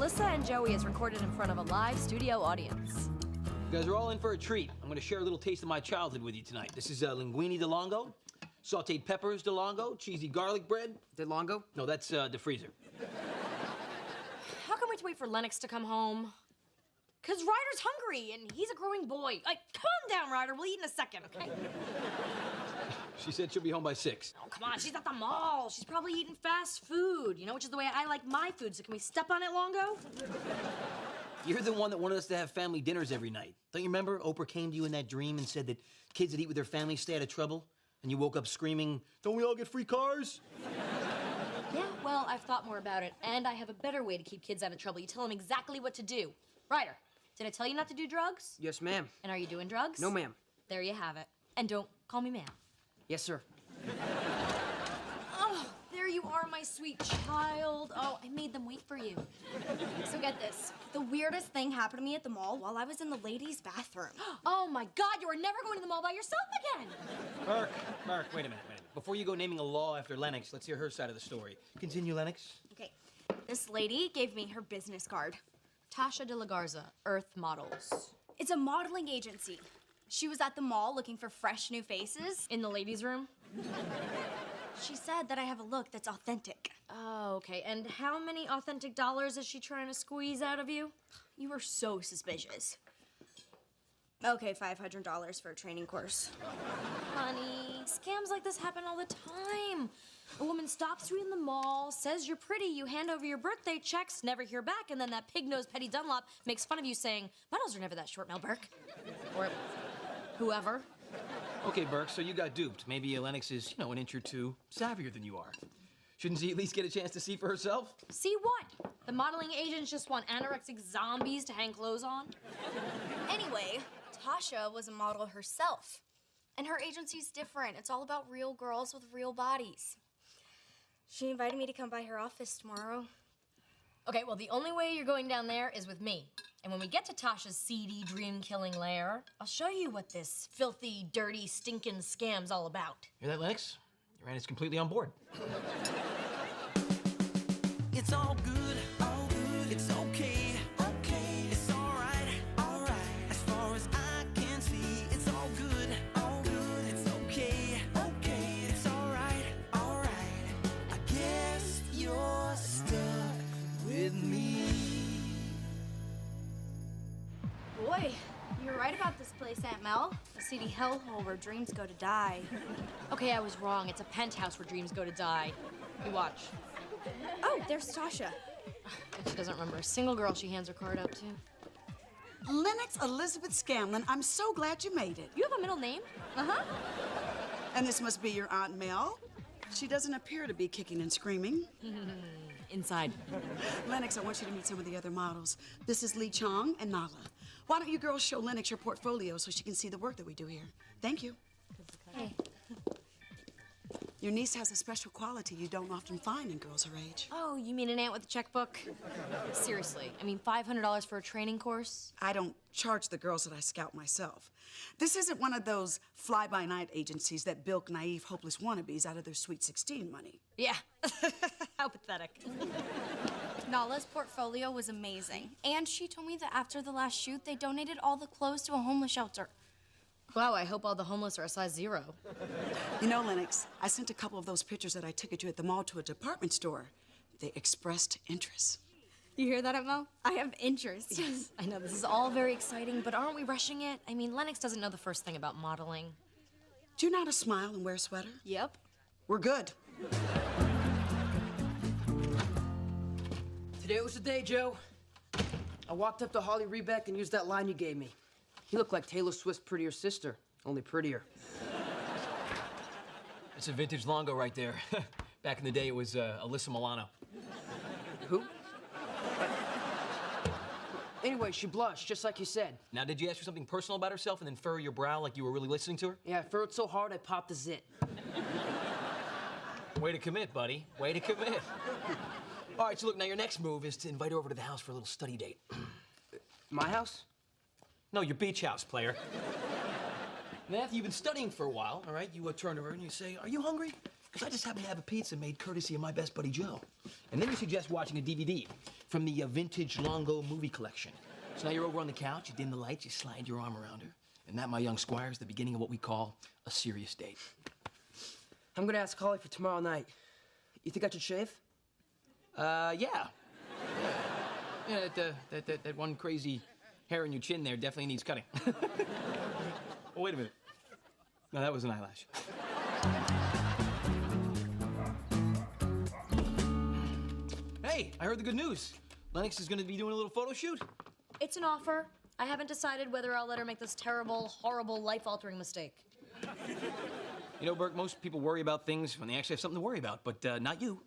Melissa and Joey is recorded in front of a live studio audience. You guys are all in for a treat. I'm gonna share a little taste of my childhood with you tonight. This is linguine de longo, sauteed peppers de longo, cheesy garlic bread. De longo? No, that's the freezer. How come we have to wait for Lennox to come home? Because Ryder's hungry, and he's a growing boy. Like, calm down, Ryder. We'll eat in a second, okay? She said she'll be home by 6. Oh, come on. She's at the mall. She's probably eating fast food, you know, which is the way I like my food. So can we step on it, Longo? You're the one that wanted us to have family dinners every night. Don't you remember? Oprah came to you in that dream and said that kids that eat with their families stay out of trouble. And you woke up screaming, "Don't we all get free cars?" Yeah, well, I've thought more about it, and I have a better way to keep kids out of trouble. You tell them exactly what to do. Ryder, did I tell you not to do drugs? Yes, ma'am. And are you doing drugs? No, ma'am. There you have it. And don't call me ma'am. Yes, sir. Oh, there you are, my sweet child. Oh, I made them wait for you. So get this. The weirdest thing happened to me at the mall while I was in the ladies' bathroom. Oh my God, you are never going to the mall by yourself again. Mark, wait a minute. Before you go naming a law after Lennox, let's hear her side of the story. Continue, Lennox. Okay. This lady gave me her business card. Tasha de la Garza, Earth Models. It's a modeling agency. She was at the mall looking for fresh new faces. In the ladies' room? She said that I have a look that's authentic. Oh, okay. And how many authentic dollars is she trying to squeeze out of you? You were so suspicious. Okay, $500 for a training course. Honey, scams like this happen all the time. A woman stops you in the mall, says you're pretty, you hand over your birthday checks, never hear back, and then that pig-nosed Petty Dunlop makes fun of you saying, "Models are never that short, Mel Burke." Or whoever. Okay, Burke, so you got duped. Maybe Lennox is, an inch or two savvier than you are. Shouldn't she at least get a chance to see for herself? See what? The modeling agents just want anorexic zombies to hang clothes on? Anyway, Tasha was a model herself. And her agency's different. It's all about real girls with real bodies. She invited me to come by her office tomorrow. Okay, well, the only way you're going down there is with me. And when we get to Tasha's seedy, dream-killing lair, I'll show you what this filthy, dirty, stinking scam's all about. Hear that, Lennox? Your aunt is completely on board. It's all good, it's okay, it's all right, as far as I can see, it's all good, it's okay, it's all right, I guess you're stuck with me. Boy, you're right about this place, Aunt Mel. A seedy hellhole where dreams go to die. Okay, I was wrong. It's a penthouse where dreams go to die. You watch. Oh, there's Tasha. And she doesn't remember a single girl she hands her card out to. Lennox Elizabeth Scanlon, I'm so glad you made it. You have a middle name? Uh-huh. And this must be your Aunt Mel. She doesn't appear to be kicking and screaming. Inside. Lennox, I want you to meet some of the other models. This is Lee Chong and Nala. Why don't you girls show Lennox your portfolio so she can see the work that we do here? Thank you. Hey. Your niece has a special quality you don't often find in girls her age. Oh, you mean an aunt with a checkbook? Seriously, I mean $500 for a training course? I don't charge the girls that I scout myself. This isn't one of those fly-by-night agencies that bilk naive, hopeless wannabes out of their Sweet 16 money. Yeah. How pathetic. Nala's portfolio was amazing. And she told me that after the last shoot, they donated all the clothes to a homeless shelter. Wow, I hope all the homeless are a size 0. You know, Lennox, I sent a couple of those pictures that I took at you at the mall to a department store. They expressed interest. You hear that, Aunt Mel? I have interest. Yes, I know this is all very exciting, but aren't we rushing it? I mean, Lennox doesn't know the first thing about modeling. Do you know how to smile and wear a sweater? Yep. We're good. Today was the day, Joe. I walked up to Holly Rebeck and used that line you gave me. You look like Taylor Swift's prettier sister, only prettier. It's a vintage Longo right there. Back in the day, it was Alyssa Milano. Who? Anyway, she blushed, just like you said. Now, did you ask her something personal about herself and then furrow your brow like you were really listening to her? Yeah, I furrowed so hard I popped the zit. Way to commit, buddy. Way to commit. All right, so look, now your next move is to invite her over to the house for a little study date. My house? No, your beach house, player. Now, after you've been studying for a while, all right, you turn to her and you say, "Are you hungry?" Because I just happen to have a pizza made courtesy of my best buddy Joe. And then you suggest watching a DVD from the vintage Longo movie collection. So now you're over on the couch, you dim the lights, you slide your arm around her. And that, my young squire, is the beginning of what we call a serious date. I'm gonna ask Holly for tomorrow night. You think I should shave? Yeah. Yeah, that one crazy hair in your chin there definitely needs cutting. Oh, wait a minute. No, that was an eyelash. Hey, I heard the good news. Lennox is gonna be doing a little photo shoot. It's an offer. I haven't decided whether I'll let her make this terrible, horrible, life-altering mistake. You know, Burke, most people worry about things when they actually have something to worry about, but not you.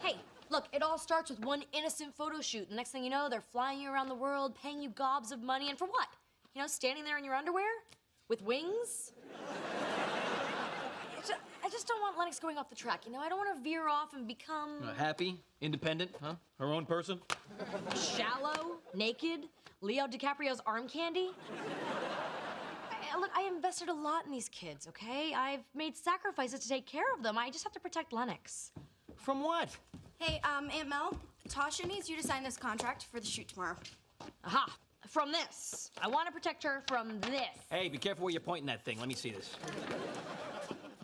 Hey, look, it all starts with one innocent photo shoot. The next thing you know, they're flying you around the world, paying you gobs of money, and for what? You know, standing there in your underwear? With wings? I just don't want Lennox going off the track, you know? I don't want to veer off and become... Happy, independent, huh? Her own person? Shallow, naked, Leo DiCaprio's arm candy. Look, I invested a lot in these kids, okay? I've made sacrifices to take care of them. I just have to protect Lennox. From what? Hey, Aunt Mel, Tasha needs you to sign this contract for the shoot tomorrow. Aha, from this. I want to protect her from this. Hey, be careful where you're pointing that thing. Let me see this.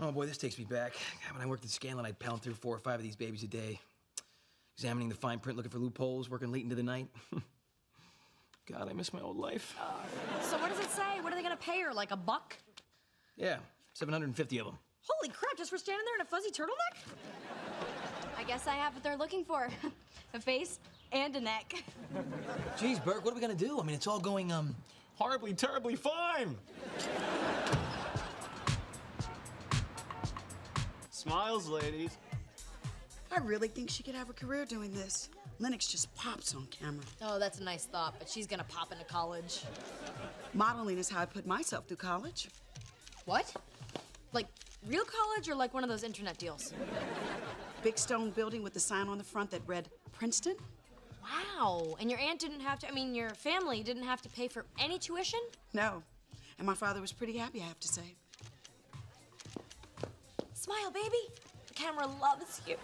Oh, boy, this takes me back. When I worked at Scanlon, I'd pound through 4 or 5 of these babies a day. Examining the fine print, looking for loopholes, working late into the night. God, I miss my old life. So what does it say? What are they gonna pay her, like $1? Yeah, 750 of them. Holy crap, just for standing there in a fuzzy turtleneck? I guess I have what they're looking for. A face and a neck. Geez, Burke, what are we gonna do? I mean, it's all going, horribly, terribly fine. Smiles, ladies. I really think she could have a career doing this. Lennox just pops on camera. Oh, that's a nice thought, but she's gonna pop into college. Modeling is how I put myself through college. What? Like real college or like one of those internet deals? Big stone building with the sign on the front that read Princeton. Wow, and your aunt didn't have to, your family didn't have to pay for any tuition? No. And my father was pretty happy, I have to say. Smile, baby. The camera loves you.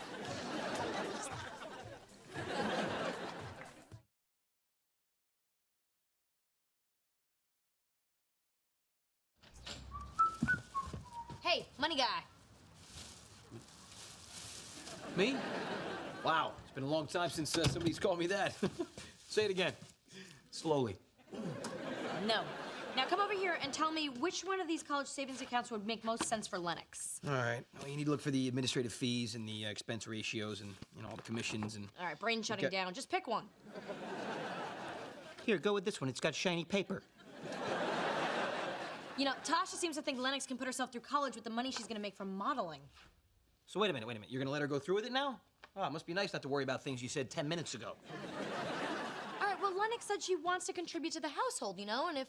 Hey, money guy. Me? Wow, it's been a long time since somebody's called me that. Say it again. Slowly. No. Now come over here and tell me which one of these college savings accounts would make most sense for Lennox. All right. Well, you need to look for the administrative fees and the expense ratios and, all the commissions and... All right, brain shutting Okay. down. Just pick one. Here, go with this one. It's got shiny paper. You know, Tasha seems to think Lennox can put herself through college with the money she's gonna make from modeling. So wait a minute. You're gonna let her go through with it now? Oh, it must be nice not to worry about things you said 10 minutes ago. All right, well, Lennox said she wants to contribute to the household, you know, and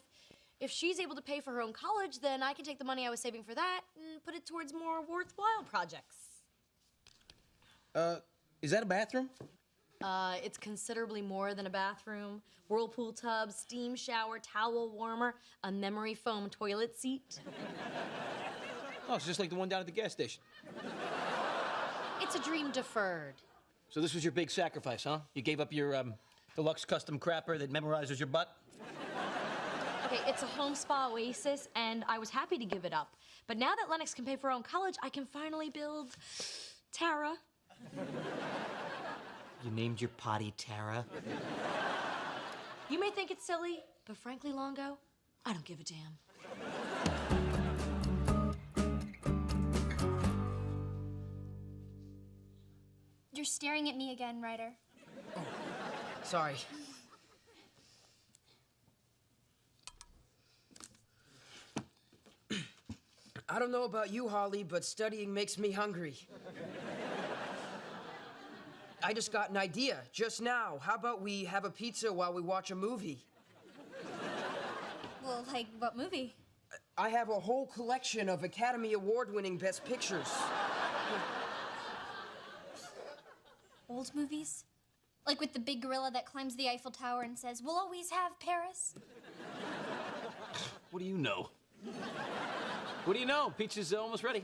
if she's able to pay for her own college, then I can take the money I was saving for that and put it towards more worthwhile projects. Is that a bathroom? It's considerably more than a bathroom. Whirlpool tub, steam shower, towel warmer, a memory foam toilet seat. Oh, it's just like the one down at the gas station. It's a dream deferred. So this was your big sacrifice, huh? You gave up your, deluxe custom crapper that memorizes your butt? Okay, it's a home spa oasis, and I was happy to give it up. But now that Lennox can pay for her own college, I can finally build Tara. You named your potty Tara? You may think it's silly, but frankly, Longo, I don't give a damn. You're staring at me again, Ryder. Sorry. I don't know about you, Holly, but studying makes me hungry. I just got an idea just now. How about we have a pizza while we watch a movie? Well, like, what movie? I have a whole collection of Academy Award-winning Best Pictures. Old movies? Like with the big gorilla that climbs the Eiffel Tower and says, "We'll always have Paris"? What do you know? What do you know? Pizza's almost ready.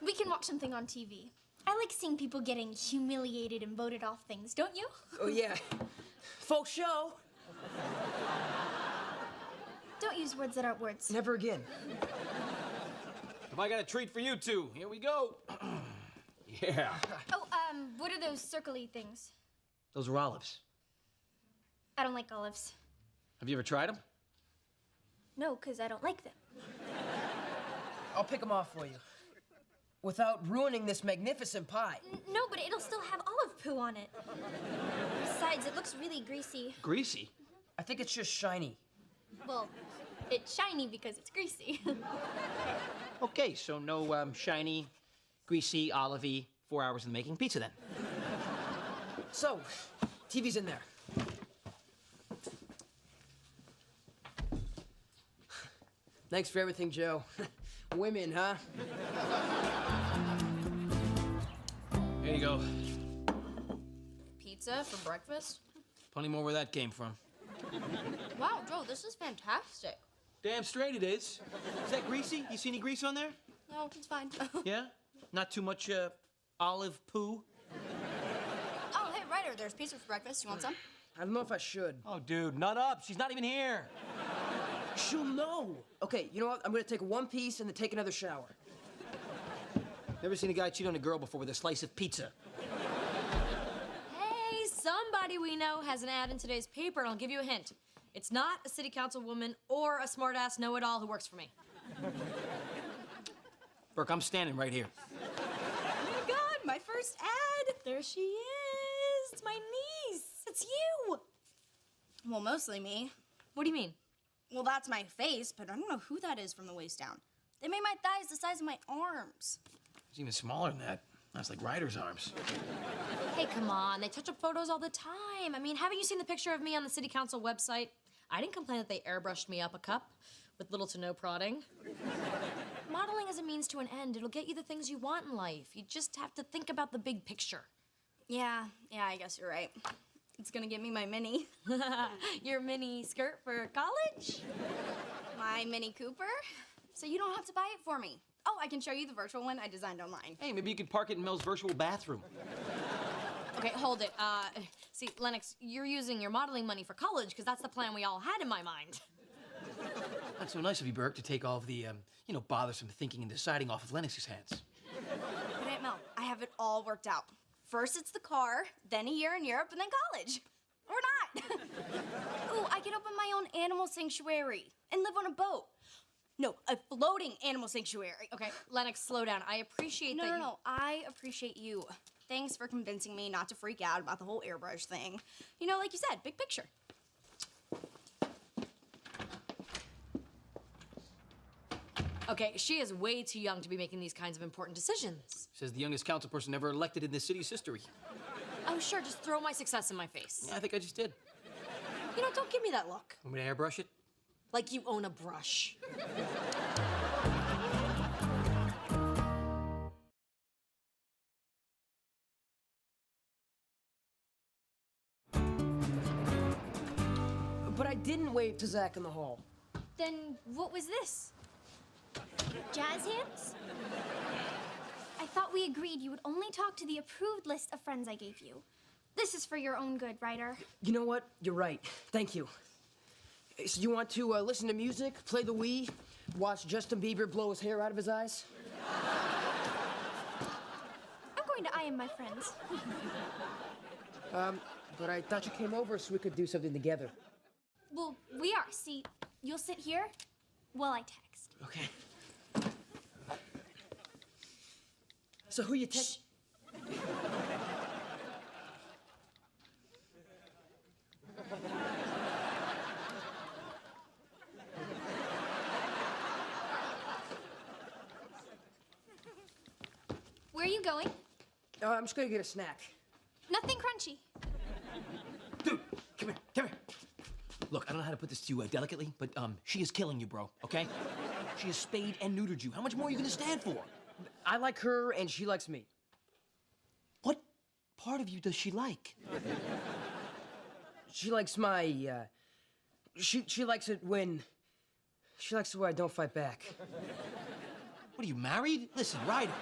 We can watch something on TV. I like seeing people getting humiliated and voted off things, don't you? Oh, yeah. Full show. Don't use words that aren't words. Never again. Have I got a treat for you two? Here we go. Yeah. Oh, what are those circly things? Those are olives. I don't like olives. Have you ever tried them? No, because I don't like them. I'll pick them off for you. Without ruining this magnificent pie. No, but it'll still have olive poo on it. Besides, it looks really greasy. Greasy? I think it's just shiny. Well, it's shiny because it's greasy. Okay, so no shiny, greasy, olivey, 4 hours in the making pizza then. So, TV's in there. Thanks for everything, Joe. Women, huh? Here you go. Pizza for breakfast? Plenty more where that came from. Wow, Joe, this is fantastic. Damn straight it is. Is that greasy? You see any grease on there? No, it's fine. Yeah? Not too much olive poo? Oh, hey, Ryder, there's pizza for breakfast. You want some? I don't know if I should. Oh, dude, nut up. She's not even here. She'll know. Okay, you know what? I'm gonna take one piece and then take another shower. Never seen a guy cheat on a girl before with a slice of pizza. Hey, somebody we know has an ad in today's paper, and I'll give you a hint. It's not a city councilwoman or a smart-ass know-it-all who works for me. Burke, I'm standing right here. Oh my God, my first ad. There she is. It's my niece. It's you. Well, mostly me. What do you mean? Well, that's my face, but I don't know who that is from the waist down. They made my thighs the size of my arms. It's even smaller than that. That's like Ryder's arms. Hey, come on. They touch up photos all the time. I mean, haven't you seen the picture of me on the city council website? I didn't complain that they airbrushed me up a cup with little to no prodding. Modeling is a means to an end. It'll get you the things you want in life. You just have to think about the big picture. Yeah, I guess you're right. It's gonna get me my mini. Your mini skirt for college? My Mini Cooper? So you don't have to buy it for me. Oh, I can show you the virtual one I designed online. Hey, maybe you could park it in Mel's virtual bathroom. Okay, hold it. See, Lennox, you're using your modeling money for college because that's the plan we all had in my mind. That's so nice of you, Burke, to take all of the, bothersome thinking and deciding off of Lennox's hands. But Aunt Mel, I have it all worked out. First it's the car, then a year in Europe, and then college. Or not. Ooh, I can open my own animal sanctuary and live on a boat. No, a floating animal sanctuary. Okay, Lennox, slow down. I appreciate that. No. I appreciate you. Thanks for convincing me not to freak out about the whole airbrush thing. You know, like you said, big picture. Okay, she is way too young to be making these kinds of important decisions. Says the youngest council person ever elected in this city's history. Oh, sure, just throw my success in my face. Yeah, I think I just did. You know, don't give me that look. Want me to airbrush it? Like you own a brush. But I didn't wave to Zach in the hall. Then what was this? Jazz hands? I thought we agreed you would only talk to the approved list of friends I gave you. This is for your own good, Ryder. You know what? You're right. Thank you. So you want to listen to music, play the Wii, watch Justin Bieber blow his hair out of his eyes? I'm going to IM my friends. But I thought you came over so we could do something together. Well, we are. See, you'll sit here while I text. Okay. So who you text? Where are you going? I'm just gonna get a snack. Nothing crunchy. Dude, come here. Look, I don't know how to put this to you delicately, but she is killing you, bro, okay? She has spayed and neutered you. How much more are you gonna stand for? I like her and she likes me. What part of you does she like? She likes my, she likes it when I don't fight back. What are you, married? Listen, Ryder,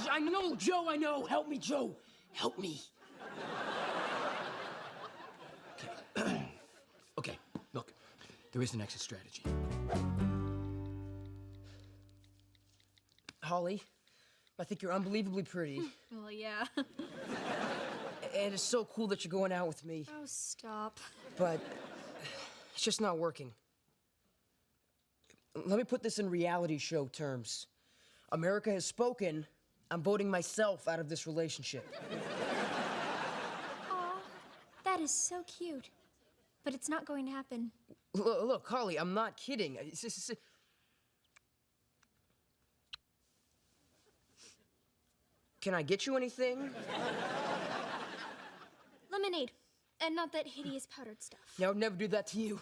I know, Joe, I know. Help me, Joe. Help me. Okay, look, there is an exit strategy. Holly, I think you're unbelievably pretty. Well, yeah. And it's so cool that you're going out with me. Oh, stop. But it's just not working. Let me put this in reality show terms. America has spoken. I'm voting myself out of this relationship. Aw, that is so cute. But it's not going to happen. Look, Holly, I'm not kidding. Can I get you anything? Lemonade. And not that hideous powdered stuff. Yeah, I would never do that to you.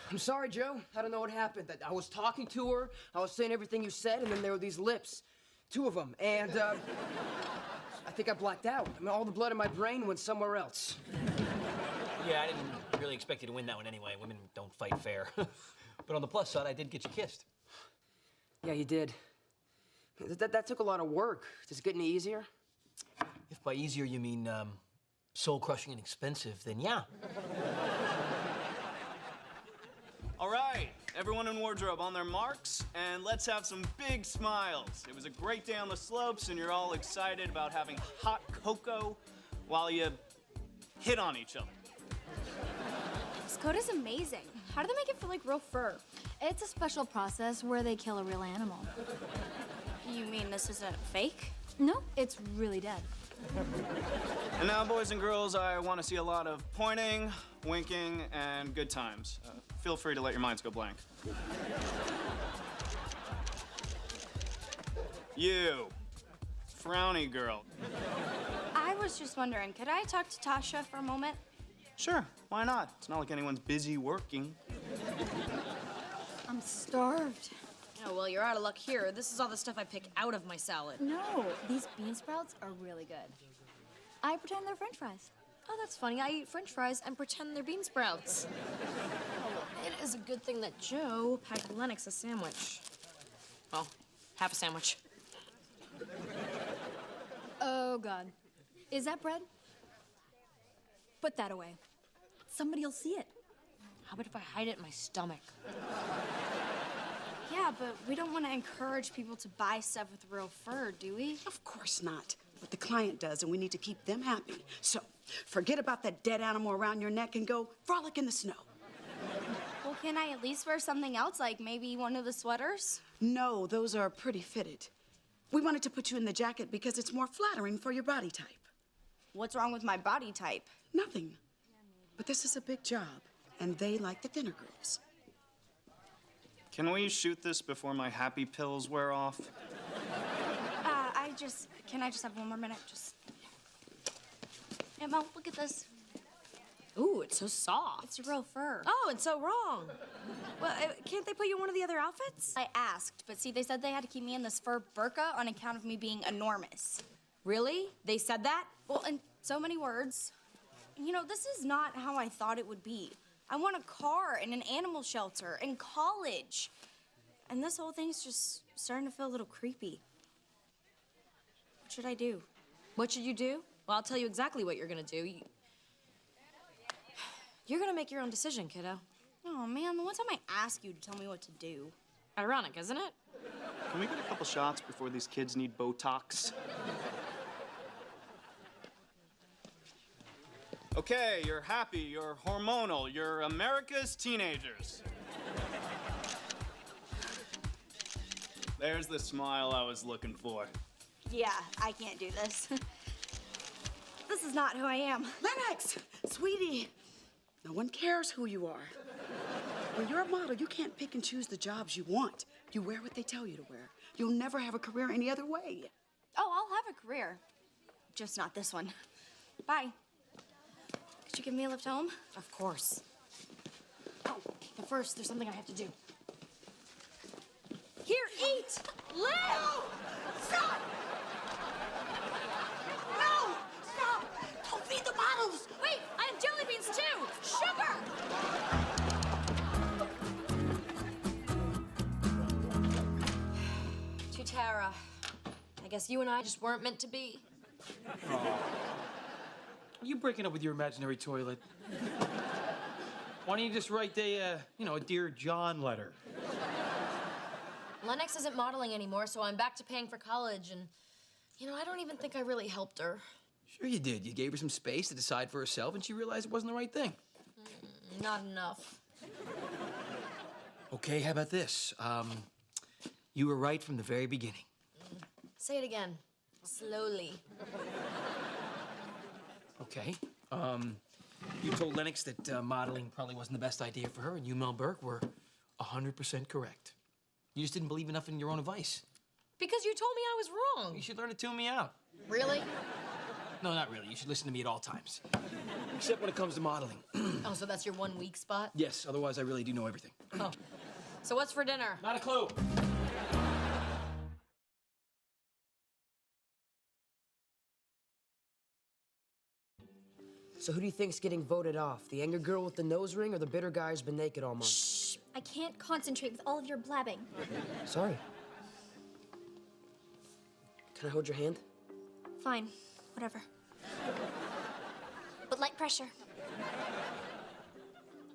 I'm sorry, Joe. I don't know what happened. I was talking to her, I was saying everything you said, and then there were these lips. 2 of them. And, I think I blacked out. I mean, all the blood in my brain went somewhere else. Yeah, I didn't really expect you to win that one anyway. Women don't fight fair. But on the plus side, I did get you kissed. Yeah, you did. That took a lot of work. Does it get any easier? If by easier you mean soul-crushing and expensive, then yeah. All right, everyone in wardrobe on their marks, and let's have some big smiles. It was a great day on the slopes, and you're all excited about having hot cocoa while you hit on each other. This coat is amazing. How do they make it feel like real fur? It's a special process where they kill a real animal. You mean this isn't fake? No, it's really dead. And now, boys and girls, I want to see a lot of pointing, winking, and good times. Feel free to let your minds go blank. You, frowny girl. I was just wondering, could I talk to Tasha for a moment? Sure, why not? It's not like anyone's busy working. I'm starved. Oh, well, you're out of luck here. This is all the stuff I pick out of my salad. No, these bean sprouts are really good. I pretend they're French fries. Oh, that's funny. I eat French fries and pretend they're bean sprouts. Oh, it is a good thing that Joe packed Lennox a sandwich. Well, half a sandwich. Oh, God. Is that bread? Put that away. Somebody'll see it. How about if I hide it in my stomach? Yeah, but we don't want to encourage people to buy stuff with real fur, do we? Of course not. But the client does, and we need to keep them happy. So, forget about that dead animal around your neck and go frolic in the snow. Well, can I at least wear something else, like maybe one of the sweaters? No, those are pretty fitted. We wanted to put you in the jacket because it's more flattering for your body type. What's wrong with my body type? Nothing. But this is a big job, and they like the thinner girls. Can we shoot this before my happy pills wear off? Can I just have one more minute? Hey, Mel, look at this. Ooh, it's so soft. It's real fur. Oh, and so wrong. Well, can't they put you in one of the other outfits? I asked, but see, they said they had to keep me in this fur burqa on account of me being enormous. Really? They said that? Well, in so many words. You know, this is not how I thought it would be. I want a car and an animal shelter and college. And this whole thing's just starting to feel a little creepy. What should I do? What should you do? Well, I'll tell you exactly what you're gonna do. You're gonna make your own decision, kiddo. Oh, man, the one time I asked you to tell me what to do. Ironic, isn't it? Can we get a couple shots before these kids need Botox? Okay, you're happy, you're hormonal, you're America's teenagers. There's the smile I was looking for. Yeah, I can't do this. This is not who I am. Lennox, sweetie, no one cares who you are. When you're a model, you can't pick and choose the jobs you want. You wear what they tell you to wear. You'll never have a career any other way. Oh, I'll have a career. Just not this one. Bye. Could you give me a lift home? Of course. Oh, but first, there's something I have to do. Here, eat! Live! No! Stop! No! Stop! Don't feed the models! Wait, I have jelly beans too! Sugar! I guess you and I just weren't meant to be. You breaking up with your imaginary toilet? Why don't you just write a Dear John letter? Lennox isn't modeling anymore, so I'm back to paying for college, and, I don't even think I really helped her. Sure you did. You gave her some space to decide for herself, and she realized it wasn't the right thing. Not enough. Okay, how about this? You were right from the very beginning. Say it again. Slowly. Okay. You told Lennox that modeling probably wasn't the best idea for her, and you, Mel Burke, were 100% correct. You just didn't believe enough in your own advice. Because you told me I was wrong. You should learn to tune me out. Really? No, not really. You should listen to me at all times. Except when it comes to modeling. Oh, so that's your one weak spot? Yes, otherwise I really do know everything. Oh. So what's for dinner? Not a clue. So who do you think's getting voted off? The angry girl with the nose ring or the bitter guy who's been naked all month? Shh. I can't concentrate with all of your blabbing. Sorry. Can I hold your hand? Fine. Whatever. But light pressure.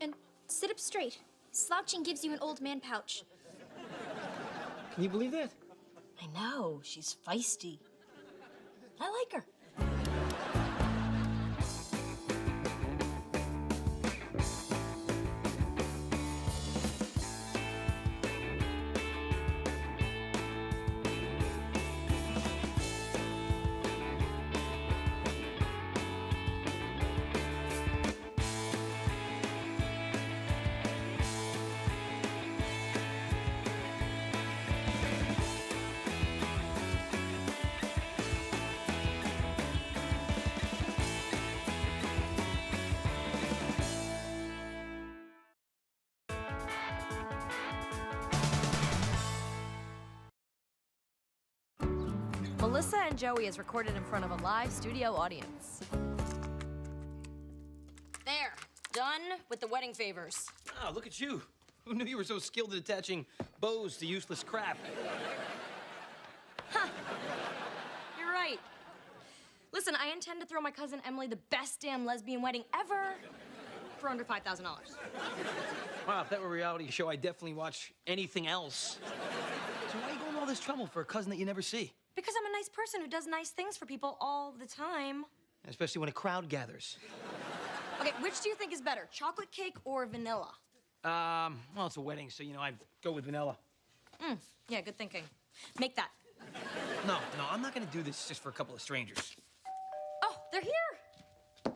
And sit up straight. Slouching gives you an old man pouch. Can you believe that? I know. She's feisty. I like her. Melissa and Joey is recorded in front of a live studio audience. There, done with the wedding favors. Oh, look at you. Who knew you were so skilled at attaching bows to useless crap? Huh. You're right. Listen, I intend to throw my cousin Emily the best damn lesbian wedding ever for under $5,000. Wow, if that were a reality show, I'd definitely watch anything else. So why are you going to all this trouble for a cousin that you never see? Because I'm a nice person who does nice things for people all the time. Especially when a crowd gathers. Okay, which do you think is better, chocolate cake or vanilla? Well, it's a wedding, so, I'd go with vanilla. Yeah, good thinking. Make that. No, I'm not gonna do this just for a couple of strangers. Oh, they're here. Nellie!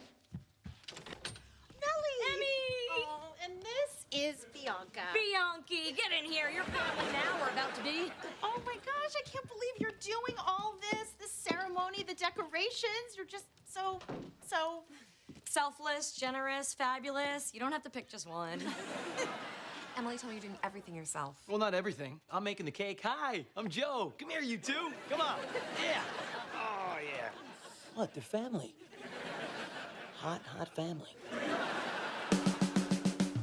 Emmy! Oh, and this is Bianca. Bianchi, get in here. You're family now, or about to be. Oh my gosh, I can't believe you're doing all this ceremony, the decorations. You're just so... Selfless, generous, fabulous. You don't have to pick just one. Emily told me you're doing everything yourself. Well, not everything. I'm making the cake. Hi, I'm Joe. Come here, you two. Come on. Yeah. Oh, yeah. What, they're family. Hot family.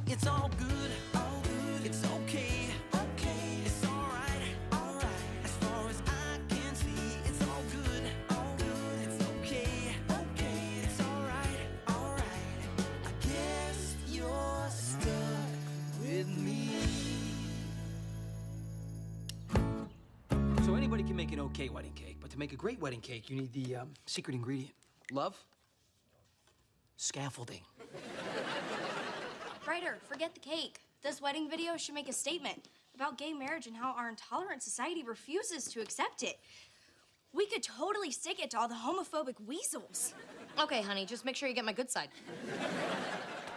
It's all good, it's okay, it's all right, as far as I can see, it's all good, it's okay, it's all right, I guess you're stuck with me. So anybody can make an okay wedding cake, but to make a great wedding cake, you need the secret ingredient. Love, scaffolding. Ryder, forget the cake. This wedding video should make a statement about gay marriage and how our intolerant society refuses to accept it. We could totally stick it to all the homophobic weasels. Okay, honey, just make sure you get my good side.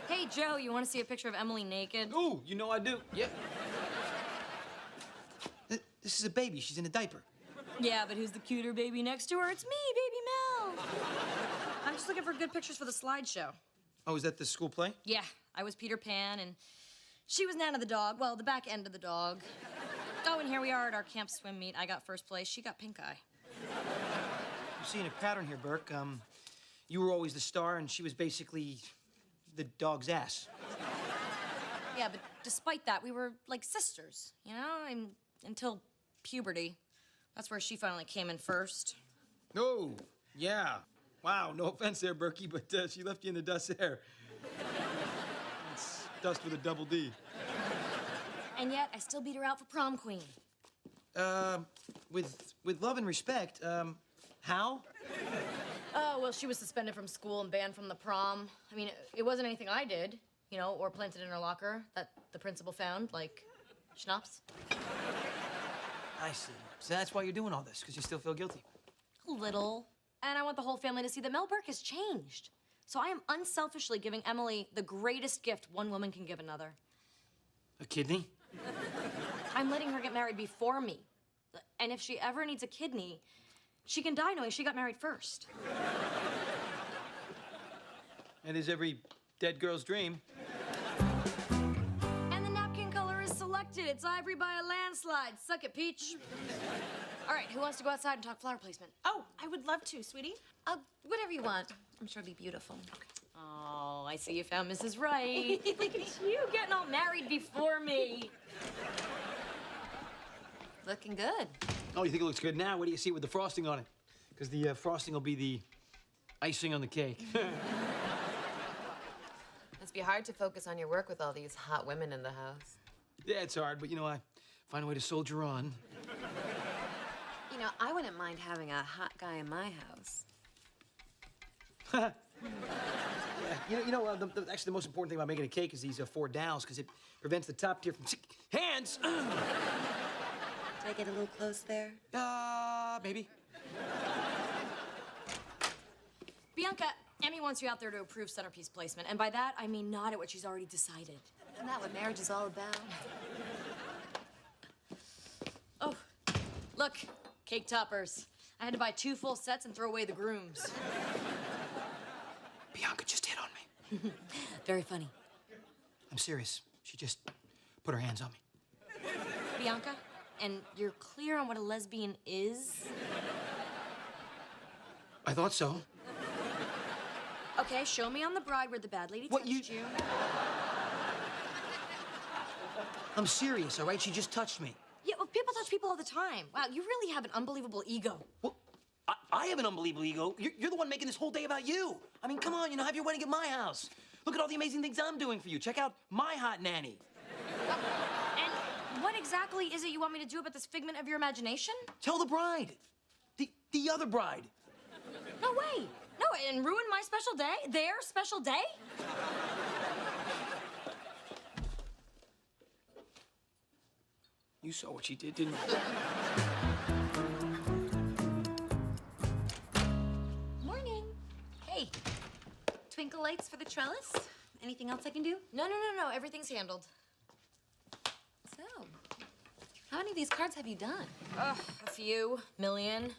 Hey, Joe, you want to see a picture of Emily naked? Ooh, I do. Yep. This is a baby. She's in a diaper. Yeah, but who's the cuter baby next to her? It's me, Baby Mel. I'm just looking for good pictures for the slideshow. Oh, is that the school play? Yeah, I was Peter Pan, and she was Nana the dog. Well, the back end of the dog. Oh, and here we are at our camp swim meet. I got first place. She got pink eye. I'm seeing a pattern here, Burke. You were always the star, and she was basically the dog's ass. Yeah, but despite that, we were like sisters, until puberty. That's where she finally came in first. Oh, yeah. Wow, no offense there, Berkey, but she left you in the dust there. It's dust with a double D. And yet, I still beat her out for prom queen. With love and respect, how? Oh, well, she was suspended from school and banned from the prom. I mean, it wasn't anything I did, you know, or planted in her locker that the principal found, like schnapps. I see. So that's why you're doing all this, because you still feel guilty. A little. And I want the whole family to see that Mel Burke has changed. So I am unselfishly giving Emily the greatest gift one woman can give another. A kidney? I'm letting her get married before me. And if she ever needs a kidney, she can die knowing she got married first. It is every dead girl's dream. And the napkin color is selected. It's ivory by a landslide. Suck it, Peach. All right, who wants to go outside and talk flower placement? Oh, I would love to, sweetie. Whatever you want. I'm sure it'll be beautiful. Okay. Oh, I see you found Mrs. Right. Look at you getting all married before me. Looking good. Oh, you think it looks good now? Wait till you see it with the frosting on it. Because the frosting will be the icing on the cake. Must be hard to focus on your work with all these hot women in the house. Yeah, it's hard, but you know, I find a way to soldier on. You know, I wouldn't mind having a hot guy in my house. Yeah, actually, the most important thing about making a cake is these 4 dowels, because it prevents the top tier from hands. Did I get a little close there? Maybe. Bianca, Emmy wants you out there to approve centerpiece placement. And by that, I mean nod at what she's already decided. Isn't that what marriage is all about? Oh, look, cake toppers. I had to buy 2 full sets and throw away the grooms. Bianca just hit on me. Very funny. I'm serious. She just put her hands on me. Bianca, and you're clear on what a lesbian is? I thought so. Okay, show me on the bride where the bad lady What, touched you. I'm serious, all right? She just touched me. Yeah, well, people touch people all the time. Wow, you really have an unbelievable ego. Well, I have an unbelievable ego. You're the one making this whole day about you. I mean, come on, have your wedding at my house. Look at all the amazing things I'm doing for you. Check out my hot nanny. And what exactly is it you want me to do about this figment of your imagination? Tell the bride. The other bride. No way. No, and ruin my special day? Their special day? You saw what she did, didn't you? Morning. Hey. Twinkle lights for the trellis? Anything else I can do? No. Everything's handled. So, how many of these cards have you done? Ugh, a few. Million.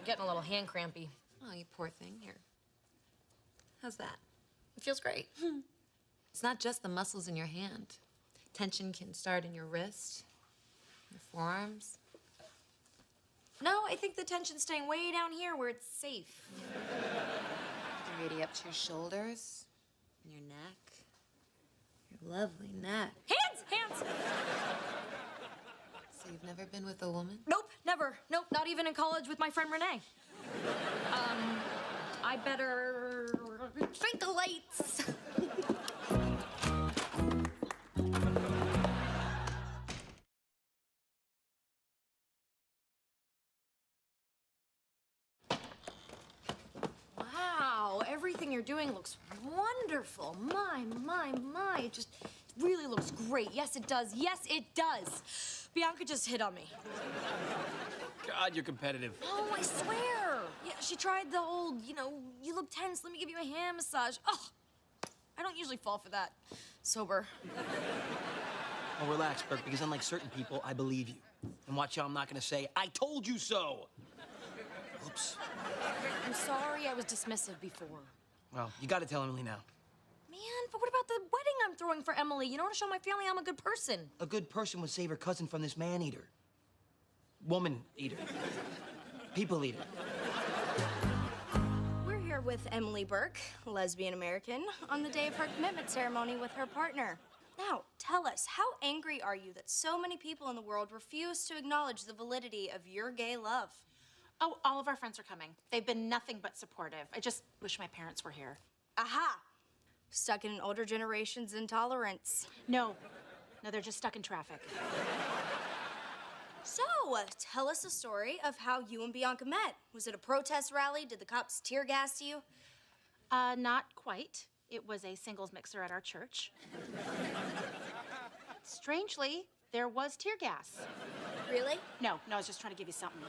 Getting a little hand crampy. Oh, you poor thing. Here. How's that? It feels great. It's not just the muscles in your hand. Tension can start in your wrist, your forearms. No, I think the tension's staying way down here where it's safe. Directly up to your shoulders, and your neck. Your lovely neck. Hands! So you've never been with a woman? Nope, never. Nope, not even in college with my friend Renee. I better drink the lights. Wow, everything you're doing looks wonderful. My. It just really looks great. Yes, it does. Yes, it does. Bianca just hit on me. God, you're competitive. Oh, I swear. Yeah, she tried the old, you look tense, let me give you a hand massage. Oh, I don't usually fall for that. Sober. Well, relax, Burke, because unlike certain people, I believe you. And watch how I'm not gonna say, I told you so. Oops. I'm sorry I was dismissive before. Well, you gotta tell Emily now. Man, but what about the wedding I'm throwing for Emily? You know, to show my family I'm a good person. A good person would save her cousin from this man-eater. Woman-eater. People-eater. We're here with Emily Burke, lesbian American, on the day of her commitment ceremony with her partner. Now, tell us, how angry are you that so many people in the world refuse to acknowledge the validity of your gay love? Oh, all of our friends are coming. They've been nothing but supportive. I just wish my parents were here. Aha! Stuck in an older generation's intolerance. No, they're just stuck in traffic. So, tell us a story of how you and Bianca met. Was it a protest rally? Did the cops tear gas you? Not quite. It was a singles mixer at our church. Strangely, there was tear gas. Really? No, I was just trying to give you something.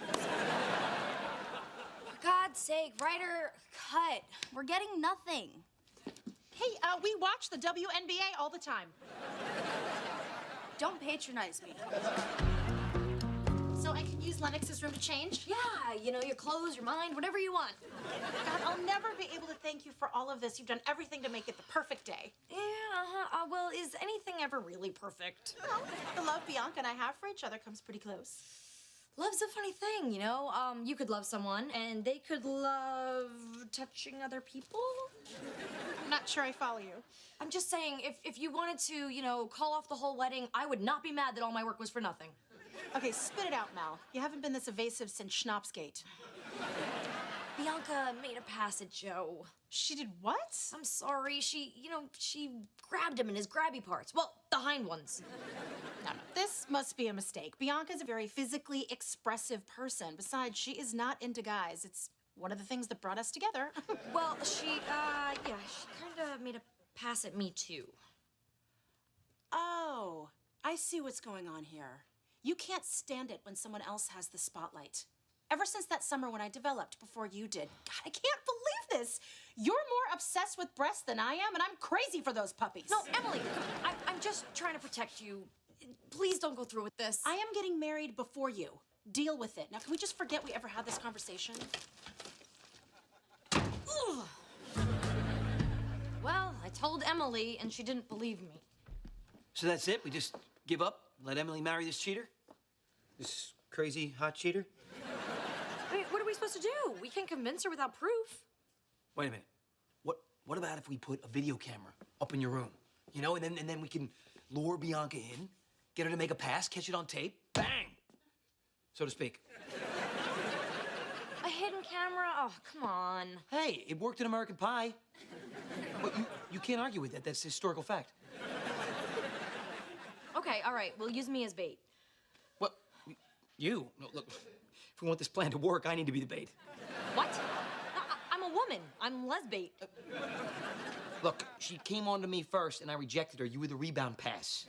For God's sake, Ryder, cut. We're getting nothing. Hey, we watch the WNBA all the time. Don't patronize me. So I can use Lennox's room to change? Yeah, you know, your clothes, your mind, whatever you want. God, I'll never be able to thank you for all of this. You've done everything to make it the perfect day. Yeah, well, is anything ever really perfect? Well, the love Bianca and I have for each other comes pretty close. Love's a funny thing, you know? You could love someone, and they could love touching other people. I'm not sure I follow you. I'm just saying, if you wanted to, you know, call off the whole wedding, I would not be mad that all my work was for nothing. Okay, spit it out, Mel. You haven't been this evasive since Schnapsgate. Bianca made a pass at Joe. She did what? I'm sorry, she grabbed him in his grabby parts. Well, the hind ones. No, this must be a mistake. Bianca's a very physically expressive person. Besides, she is not into guys. It's one of the things that brought us together. Well, she kind of made a pass at me, too. Oh, I see what's going on here. You can't stand it when someone else has the spotlight. Ever since that summer when I developed before you did. God, I can't believe this. You're more obsessed with breasts than I am, and I'm crazy for those puppies. No, Emily, I'm just trying to protect you. Please don't go through with this. I am getting married before you. Deal with it. Now, can we just forget we ever had this conversation? Ugh. Well, I told Emily, and she didn't believe me. So that's it? We just give up? Let Emily marry this cheater? This crazy hot cheater? I mean, what are we supposed to do? We can't convince her without proof. Wait a minute. What about if we put a video camera up in your room? You know, and then we can lure Bianca in, get her to make a pass, catch it on tape, bang! So to speak. A hidden camera? Oh, come on. Hey, it worked in American Pie. But you can't argue with that. That's historical fact. Okay, all right. Well, use me as bait. What? You? No, look, if we want this plan to work, I need to be the bait. What? I'm a woman. I'm lesbait. Look, she came on to me first, and I rejected her. You were the rebound pass.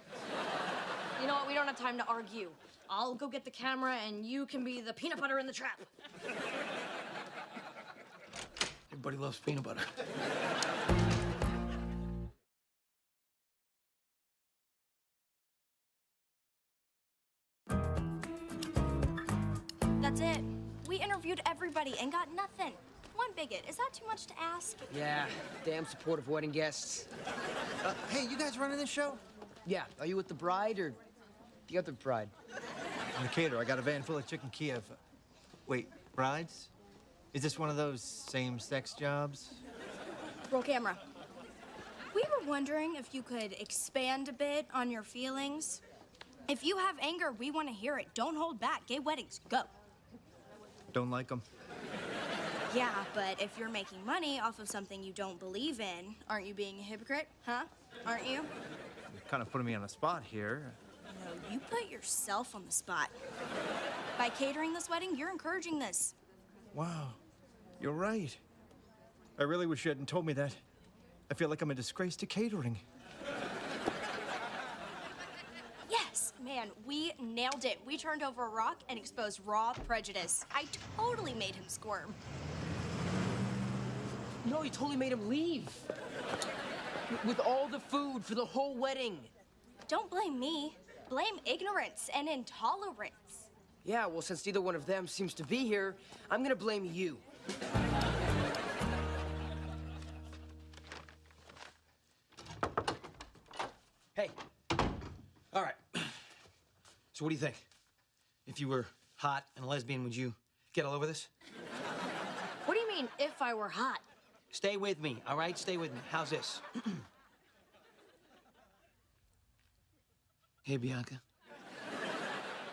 You know what? We don't have time to argue. I'll go get the camera, and you can be the peanut butter in the trap. Everybody loves peanut butter. That's it. We interviewed everybody and got nothing. One bigot. Is that too much to ask? Yeah, damn supportive wedding guests. Hey, you guys running this show? Yeah, are you with the bride or the other bride? I'm the caterer. I got a van full of chicken Kiev. Wait, brides? Is this one of those same-sex jobs? Roll camera. We were wondering if you could expand a bit on your feelings. If you have anger, we want to hear it. Don't hold back. Gay weddings, go. Don't like them. Yeah, but if you're making money off of something you don't believe in, aren't you being a hypocrite? Huh? Aren't you? You're kind of putting me on the spot here. No, you put yourself on the spot. By catering this wedding, you're encouraging this. Wow, you're right. I really wish you hadn't told me that. I feel like I'm a disgrace to catering. Yes, man, we nailed it. We turned over a rock and exposed raw prejudice. I totally made him squirm. No, you totally made him leave. With all the food for the whole wedding. Don't blame me. Blame ignorance and intolerance. Yeah, well, since neither one of them seems to be here, I'm gonna blame you. Hey. All right. So what do you think? If you were hot and a lesbian, would you get all over this? What do you mean, if I were hot? Stay with me, all right? Stay with me. How's this? Hey, Bianca.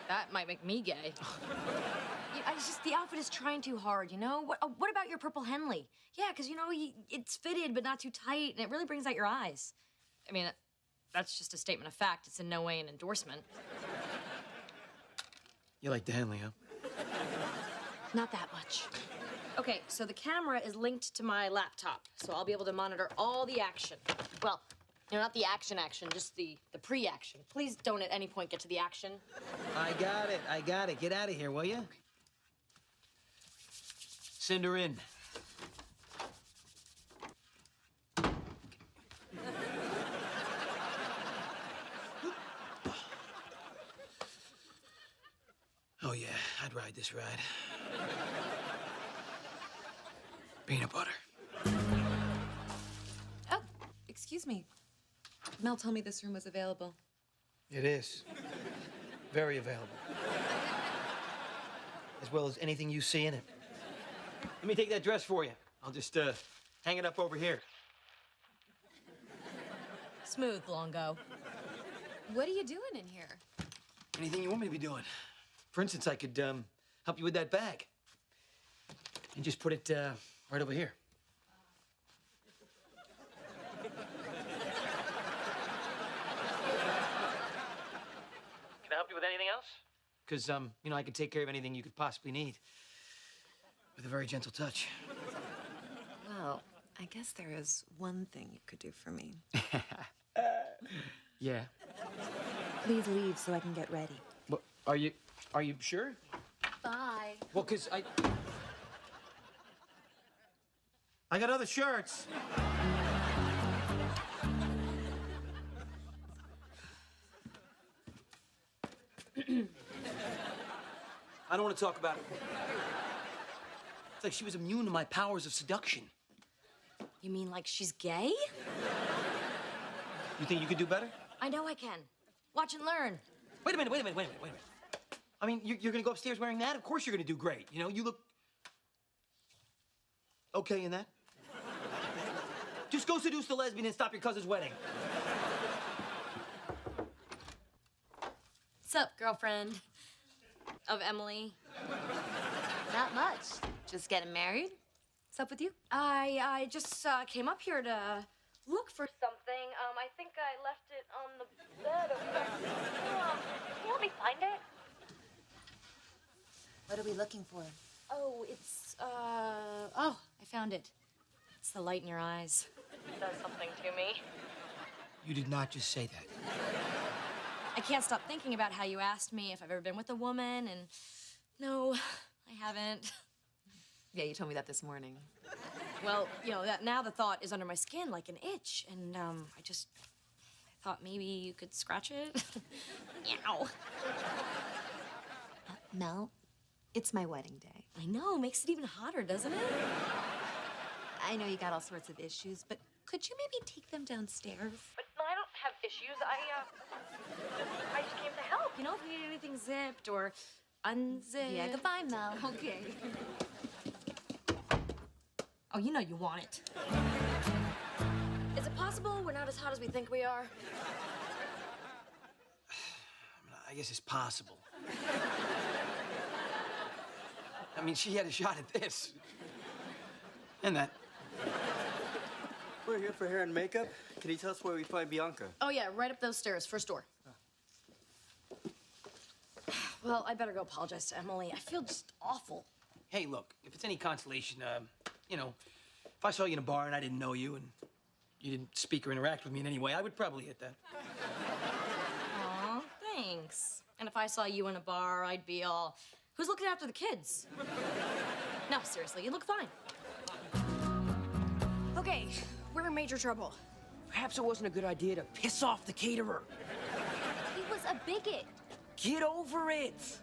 That might make me gay. The outfit is trying too hard, you know? What about your purple Henley? Yeah, because, you know, it's fitted but not too tight, and it really brings out your eyes. I mean, that's just a statement of fact. It's in no way an endorsement. You like the Henley, huh? Not that much. Okay, so the camera is linked to my laptop, so I'll be able to monitor all the action. Well, you know, not the action, just the pre-action. Please don't at any point get to the action. I got it. Get out of here, will you? Okay. Send her in. Oh, yeah, I'd ride this ride. Peanut butter. Oh, excuse me. Mel told me this room was available. It is. Very available. As well as anything you see in it. Let me take that dress for you. I'll just hang it up over here. Smooth, Longo. What are you doing in here? Anything you want me to be doing. For instance, I could help you with that bag. And just put it right over here. Can I help you with anything else? Because, you know, I could take care of anything you could possibly need. With a very gentle touch. Well, I guess there is one thing you could do for me. Yeah. Please leave so I can get ready. Well, are you sure? Bye. Well, 'cause I got other shirts. I don't want to talk about it. It's like she was immune to my powers of seduction. You mean like she's gay? You think you could do better? I know I can. Watch and learn. Wait a minute. I mean, you're gonna go upstairs wearing that? Of course you're gonna do great. You know, you look okay in that. Just go seduce the lesbian and stop your cousin's wedding. What's up, girlfriend? Of Emily? Not much. Just getting married? What's up with you? I just came up here to look for something. I think I left it on the bed over there. Can you help me find it? What are we looking for? Oh, it's, oh, I found it. It's the light in your eyes. It does something to me. You did not just say that. I can't stop thinking about how you asked me if I've ever been with a woman, and no, I haven't. Yeah, you told me that this morning. Well, you know, now the thought is under my skin like an itch, and I thought maybe you could scratch it. Meow. Mel, it's my wedding day. I know, makes it even hotter, doesn't it? I know you got all sorts of issues, but could you maybe take them downstairs? But I don't have issues. I just came to help, you know, if you need anything zipped or unzipped. Yeah, goodbye, Mel. Okay. Oh, you know you want it. Is it possible we're not as hot as we think we are? I guess it's possible. I mean, she had a shot at this. And that. We're here for hair and makeup. Can you tell us where we find Bianca? Oh, yeah, right up those stairs, first door. Well, I better go apologize to Emily. I feel just awful. Hey, look, if it's any consolation, you know, if I saw you in a bar and I didn't know you and you didn't speak or interact with me in any way, I would probably hit that. Aw, thanks. And if I saw you in a bar, I'd be all, who's looking after the kids? No, seriously, you look fine. Okay, we're in major trouble. Perhaps it wasn't a good idea to piss off the caterer. He was a bigot. Get over it.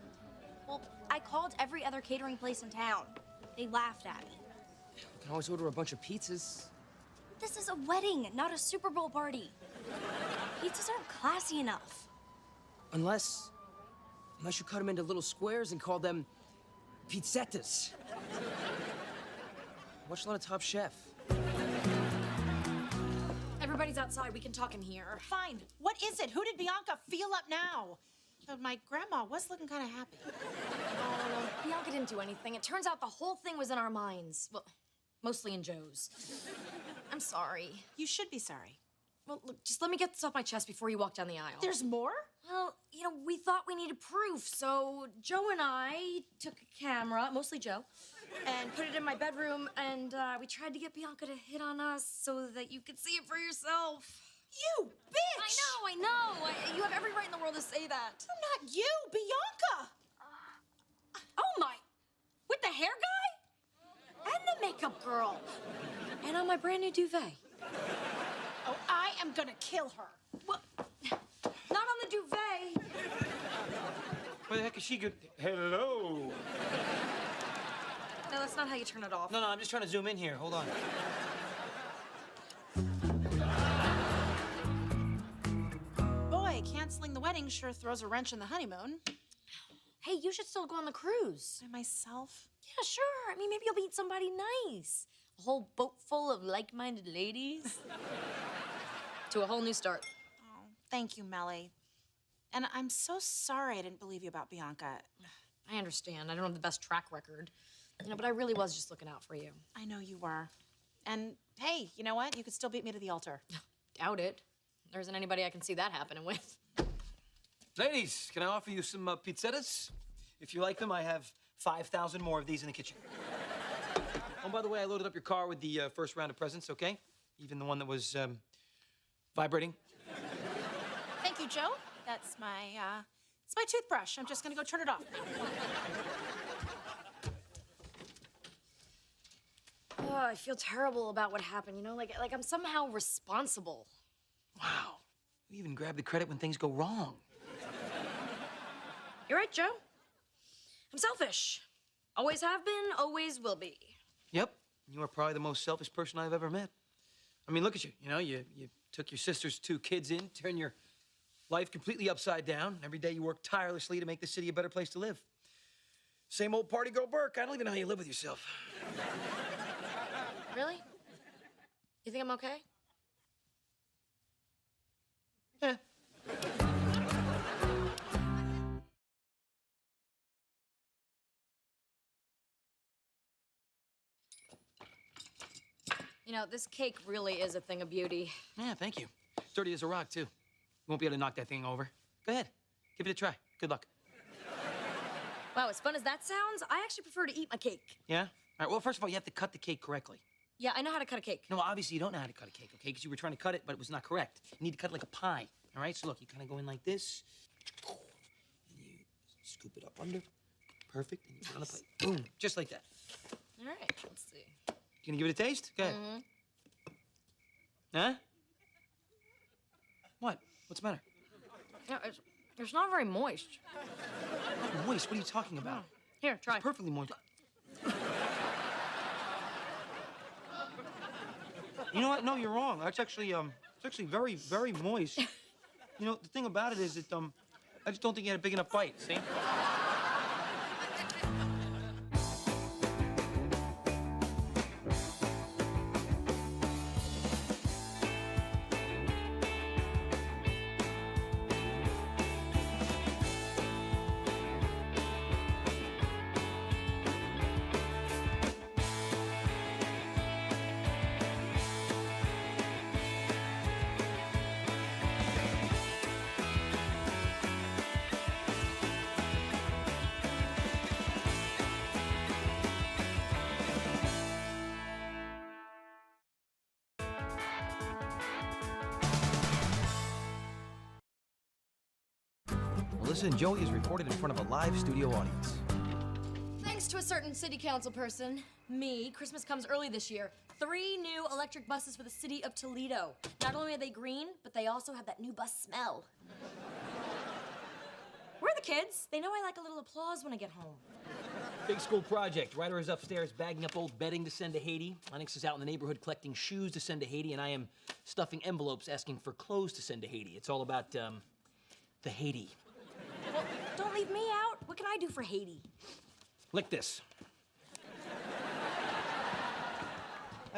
Well, I called every other catering place in town. They laughed at me. You can always order a bunch of pizzas. This is a wedding, not a Super Bowl party. Pizzas aren't classy enough. Unless you cut them into little squares and call them pizzettas. Watch a lot of Top Chef. Everybody's outside. We can talk in here. Fine. What is it? Who did Bianca feel up now? My grandma was looking kind of happy. Oh, Bianca didn't do anything. It turns out the whole thing was in our minds. Well, mostly in Joe's. I'm sorry. You should be sorry. Well, look, just let me get this off my chest before you walk down the aisle. There's more? Well, you know, we thought we needed proof, so Joe and I took a camera, mostly Joe, and put it in my bedroom, and we tried to get Bianca to hit on us so that you could see it for yourself. You bitch! I know. You have every right in the world to say that. Not you, Bianca! Oh, my. With the hair guy? And the makeup girl. And on my brand new duvet. Oh, I am gonna kill her. Well, not on the duvet. Where the heck is she good? Hello. No, that's not how you turn it off. No, I'm just trying to zoom in here. Hold on. Boy, canceling the wedding sure throws a wrench in the honeymoon. Hey, you should still go on the cruise. By myself? Yeah, sure. I mean, maybe you'll meet somebody nice. A whole boat full of like-minded ladies. To a whole new start. Oh, thank you, Melly. And I'm so sorry I didn't believe you about Bianca. I understand. I don't have the best track record. You know, but I really was just looking out for you. I know you were. And hey, you know what? You could still beat me to the altar. Doubt it. There isn't anybody I can see that happening with. Ladies, can I offer you some pizzettas? If you like them, I have 5,000 more of these in the kitchen. Oh, by the way, I loaded up your car with the first round of presents, okay? Even the one that was vibrating. Thank you, Joe. That's it's my toothbrush. I'm just gonna go turn it off. Oh, I feel terrible about what happened, you know? Like I'm somehow responsible. Wow. You even grab the credit when things go wrong. You're right, Joe. I'm selfish. Always have been, always will be. Yep. You are probably the most selfish person I've ever met. I mean, look at you. You know, you took your sister's 2 kids in, turned your life completely upside down. Every day you work tirelessly to make the city a better place to live. Same old party girl Burke. I don't even know how you live with yourself. Really? You think I'm okay? Yeah. You know, this cake really is a thing of beauty. Yeah, thank you. Sturdy as a rock, too. You won't be able to knock that thing over. Go ahead. Give it a try. Good luck. Wow, as fun as that sounds, I actually prefer to eat my cake. Yeah? All right, well, first of all, you have to cut the cake correctly. Yeah, I know how to cut a cake. No, obviously you don't know how to cut a cake, okay? Because you were trying to cut it, but it was not correct. You need to cut it like a pie, all right? So look, you kind of go in like this, and you scoop it up under. Perfect, and you put it on the plate. Boom, just like that. All right, let's see. You gonna give it a taste? Go ahead. Huh? What? What's the matter? Yeah, it's not very moist. Not moist? What are you talking about? Here, try. It's perfectly moist. You know what? No, you're wrong. It's actually very, very moist. You know, the thing about it is that I just don't think you had a big enough bite. See? Melissa and Joey is recorded in front of a live studio audience. Thanks to a certain city council person, me, Christmas comes early this year. 3 new electric buses for the city of Toledo. Not only are they green, but they also have that new bus smell. Where are the kids? They know I like a little applause when I get home. Big school project. Ryder is upstairs bagging up old bedding to send to Haiti. Lennox is out in the neighborhood collecting shoes to send to Haiti, and I am stuffing envelopes asking for clothes to send to Haiti. It's all about, the Haiti. Well, don't leave me out. What can I do for Haiti? Lick this.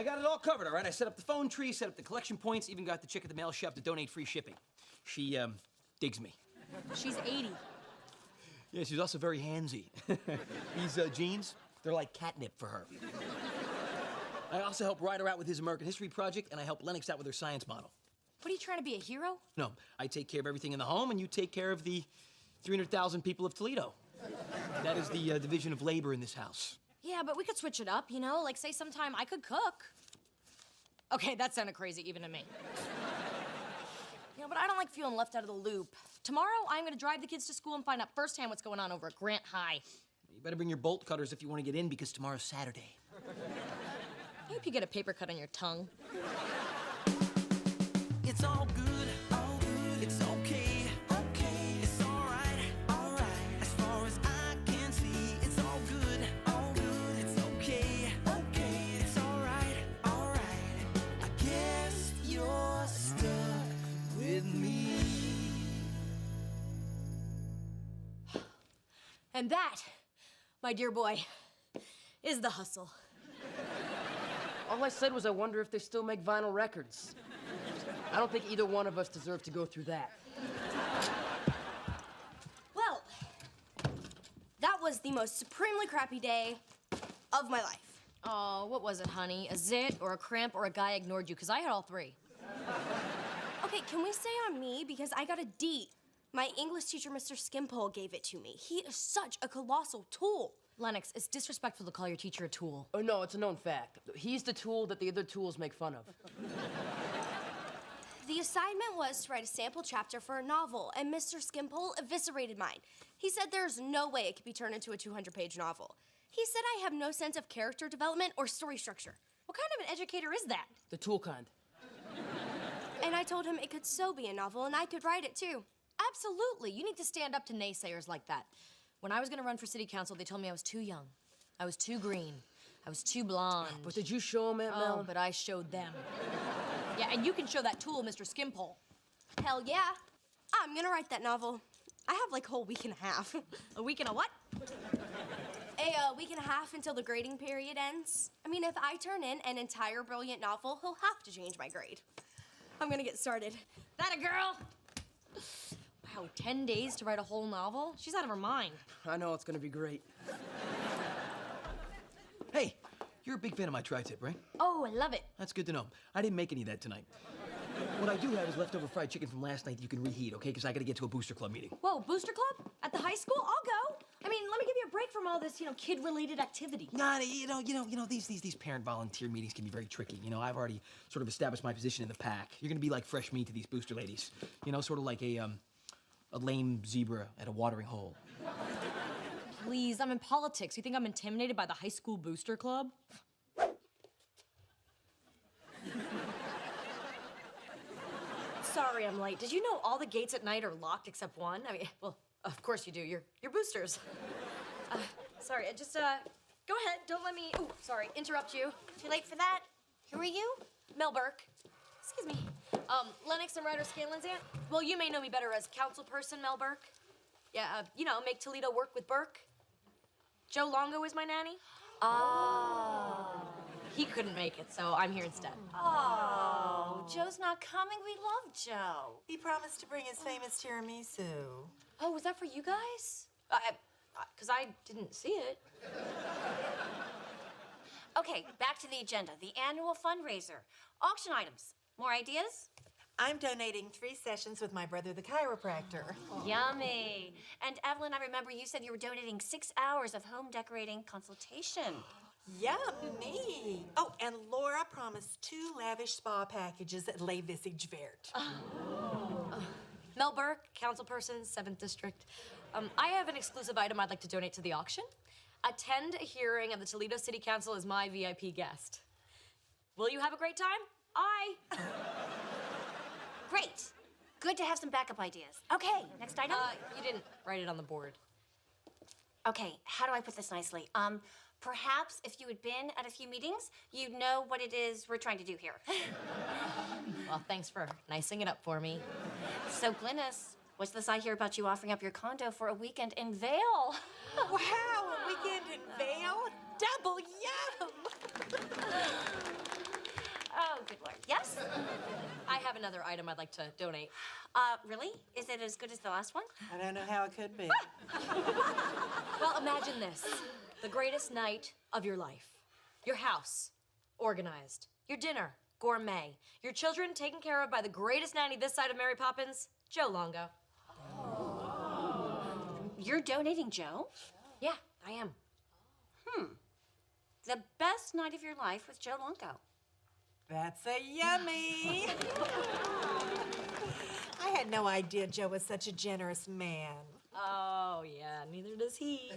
I got it all covered, all right? I set up the phone tree, set up the collection points, even got the chick at the mail shop to donate free shipping. She, digs me. She's 80. Yeah, she's also very handsy. These jeans, they're like catnip for her. I also help Ryder out with his American History project, and I help Lennox out with her science model. What, are you trying to be a hero? No, I take care of everything in the home, and you take care of the 300,000 people of Toledo. That is the division of labor in this house. Yeah, but we could switch it up, you know? Like, say sometime I could cook. Okay, that sounded crazy even to me. You know, but I don't like feeling left out of the loop. Tomorrow, I'm gonna drive the kids to school and find out firsthand what's going on over at Grant High. You better bring your bolt cutters if you want to get in, because tomorrow's Saturday. I hope you get a paper cut on your tongue. It's all good, it's okay, it's all right, as far as I can see, it's all good, it's okay, it's all right, I guess you're stuck with me. And that, my dear boy, is the hustle. All I said was I wonder if they still make vinyl records. I don't think either one of us deserve to go through that. Well, that was the most supremely crappy day of my life. Oh, what was it, honey? A zit or a cramp or a guy ignored you? Because I had all three. Okay, can we say on me? Because I got a D. My English teacher, Mr. Skimpole, gave it to me. He is such a colossal tool. Lennox, it's disrespectful to call your teacher a tool. Oh, no, it's a known fact. He's the tool that the other tools make fun of. The assignment was to write a sample chapter for a novel, and Mr. Skimpole eviscerated mine. He said there's no way it could be turned into a 200-page novel. He said I have no sense of character development or story structure. What kind of an educator is that? The tool kind. And I told him it could so be a novel, and I could write it too. Absolutely. You need to stand up to naysayers like that. When I was gonna run for city council, they told me I was too young. I was too green. I was too blonde. But did you show them, Aunt Mel? Oh, but I showed them. Yeah, and you can show that tool, Mr. Skimpole. Hell yeah. I'm gonna write that novel. I have like a whole week and a half. A week and a what? A week and a half until the grading period ends. I mean, if I turn in an entire brilliant novel, he'll have to change my grade. I'm gonna get started. That a girl? Wow, 10 days to write a whole novel? She's out of her mind. I know, it's gonna be great. Hey, you're a big fan of my tri-tip, right? Oh, I love it. That's good to know. I didn't make any of that tonight. What I do have is leftover fried chicken from last night that you can reheat, okay? Because I gotta get to a booster club meeting. Whoa, booster club? At the high school? I'll go. I mean, let me give you a break from all this, kid-related activity. Nah, these parent volunteer meetings can be very tricky. You know, I've already sort of established my position in the pack. You're gonna be like fresh meat to these booster ladies. You know, sort of like a lame zebra at a watering hole. Please, I'm in politics. You think I'm intimidated by the high school booster club? Sorry I'm late. Did you know all the gates at night are locked except one? I mean, well, of course you do. You're boosters. Sorry, just, go ahead. Don't let me, interrupt you. Too late for that. Who are you? Mel Burke. Excuse me. Lennox and Ryder Scanlon's aunt. Well, you may know me better as councilperson Mel Burke. Yeah, make Toledo work with Burke. Joe Longo is my nanny. Oh. He couldn't make it, so I'm here instead. Oh, Joe's not coming. We love Joe. He promised to bring his famous tiramisu. Oh, was that for you guys? Because I didn't see it. Okay, back to the agenda. The annual fundraiser. Auction items. More ideas? I'm donating 3 sessions with my brother, the chiropractor. Yummy. And Evelyn, I remember you said you were donating 6 hours of home decorating consultation. Yummy. Oh, and Laura promised 2 lavish spa packages at Les Visage Vert. Mel Burke, councilperson, 7th District. I have an exclusive item I'd like to donate to the auction. Attend a hearing of the Toledo City Council as my VIP guest. Will you have a great time? Aye. Great. Good to have some backup ideas. Okay, next item. You didn't write it on the board. Okay, how do I put this nicely? Perhaps if you had been at a few meetings, you'd know what it is we're trying to do here. Well, thanks for nicing it up for me. So, Glynis, what's this I hear about you offering up your condo for a weekend in Vail? Wow, a weekend in Vail? Double yum! good work. Yes? I have another item I'd like to donate. Really? Is it as good as the last one? I don't know how it could be. Well, imagine this. The greatest night of your life. Your house, organized. Your dinner, gourmet. Your children taken care of by the greatest nanny this side of Mary Poppins, Joe Longo. You're donating Joe? Yeah, I am. The best night of your life with Joe Longo. That's a yummy. I had no idea Joe was such a generous man. Oh, yeah, neither does he.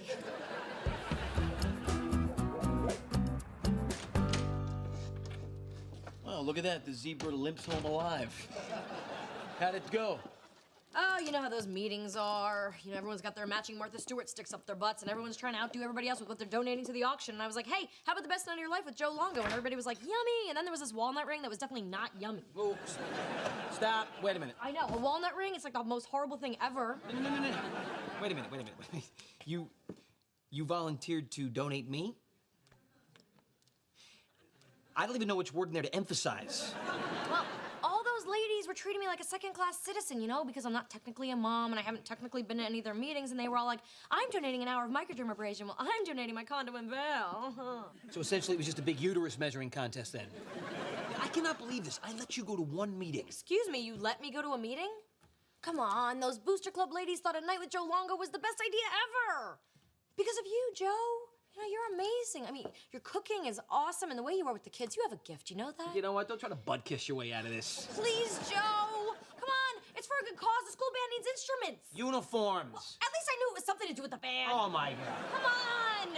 Oh, look at that. The zebra limps home alive. How'd it go? Oh, you know how those meetings are. You know, everyone's got their matching Martha Stewart sticks up their butts, and everyone's trying to outdo everybody else with what they're donating to the auction. And I was like, hey, how about the best night of your life with Joe Longo? And everybody was like, yummy. And then there was this walnut ring that was definitely not yummy. Oops. Stop. Wait a minute. I know, a walnut ring, it's like the most horrible thing ever. No. Wait a minute. You volunteered to donate me? I don't even know which word in there to emphasize. Well, all those ladies were treating me like a second-class citizen, you know, because I'm not technically a mom and I haven't technically been to any of their meetings, and they were all like, I'm donating an hour of microdermabrasion. Well, I'm donating my condo in Vail. So essentially it was just a big uterus measuring contest then. I cannot believe this. I let you go to one meeting. Excuse me, you let me go to a meeting? Come on, those Booster Club ladies thought a night with Joe Longo was the best idea ever. Because of you, Joe. You know, you're amazing. I mean, your cooking is awesome, and the way you are with the kids, you have a gift, you know that? You know what? Don't try to butt kiss your way out of this. Please, Joe! Come on, it's for a good cause. The school band needs instruments. Uniforms. Well, at least I knew it was something to do with the band. Oh, my God. Come on!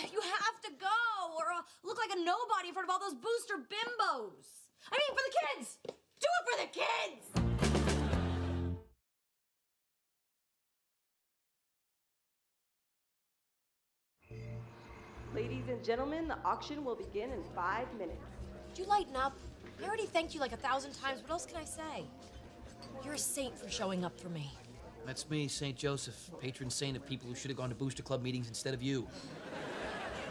You have to go, or look like a nobody in front of all those Booster bimbos. I mean, for the kids! Do it for the kids! Ladies and gentlemen, the auction will begin in 5 minutes. Would you lighten up? I already thanked you like 1,000 times. What else can I say? You're a saint for showing up for me. That's me, St. Joseph, patron saint of people who should have gone to Booster Club meetings instead of you.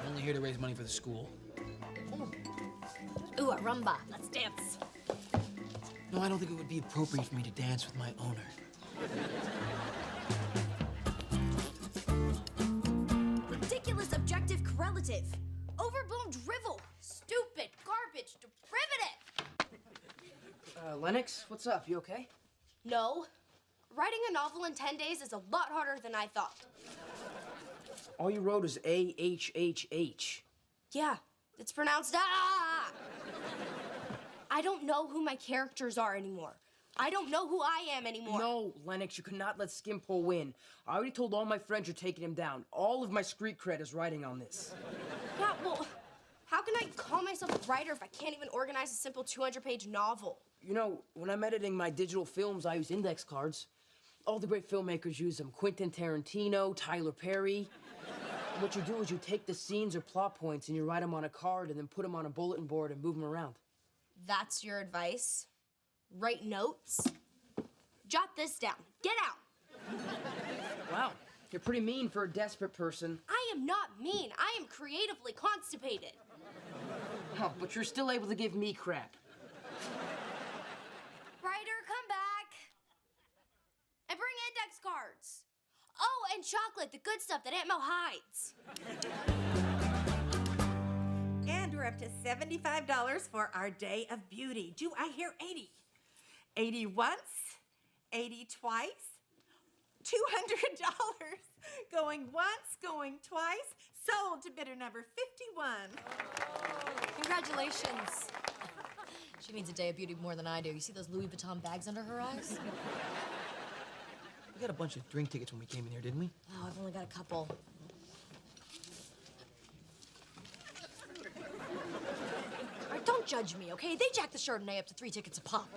I'm only here to raise money for the school. Ooh, a rumba. Let's dance. No, I don't think it would be appropriate for me to dance with my owner. Ridiculous objective correlative. Overblown drivel. Stupid garbage derivative. Lennox, what's up? You okay? No. Writing a novel in 10 days is a lot harder than I thought. All you wrote is A-H-H-H. Yeah, it's pronounced ah. I don't know who my characters are anymore. I don't know who I am anymore. No, Lennox, you cannot let Skimpole win. I already told all my friends you're taking him down. All of my street cred is riding on this. Yeah, well, how can I call myself a writer if I can't even organize a simple 200-page novel? You know, when I'm editing my digital films, I use index cards. All the great filmmakers use them. Quentin Tarantino, Tyler Perry. And what you do is you take the scenes or plot points and you write them on a card and then put them on a bulletin board and move them around. That's your advice? Write notes? Jot this down. Get out. Wow, you're pretty mean for a desperate person. I am not mean. I am creatively constipated. Oh, but you're still able to give me crap. Ryder, come back. And bring index cards. Oh, and chocolate, the good stuff that Aunt Mel hides. And we're up to $75 for our day of beauty. Do I hear 80? 80 once, 80 twice, $200. Going once, going twice, sold to bidder number 51. Congratulations. She needs a day of beauty more than I do. You see those Louis Vuitton bags under her eyes? We got a bunch of drink tickets when we came in here, didn't we? Oh, I've only got a couple. All right, don't judge me, okay? They jacked the Chardonnay up to 3 tickets a pop.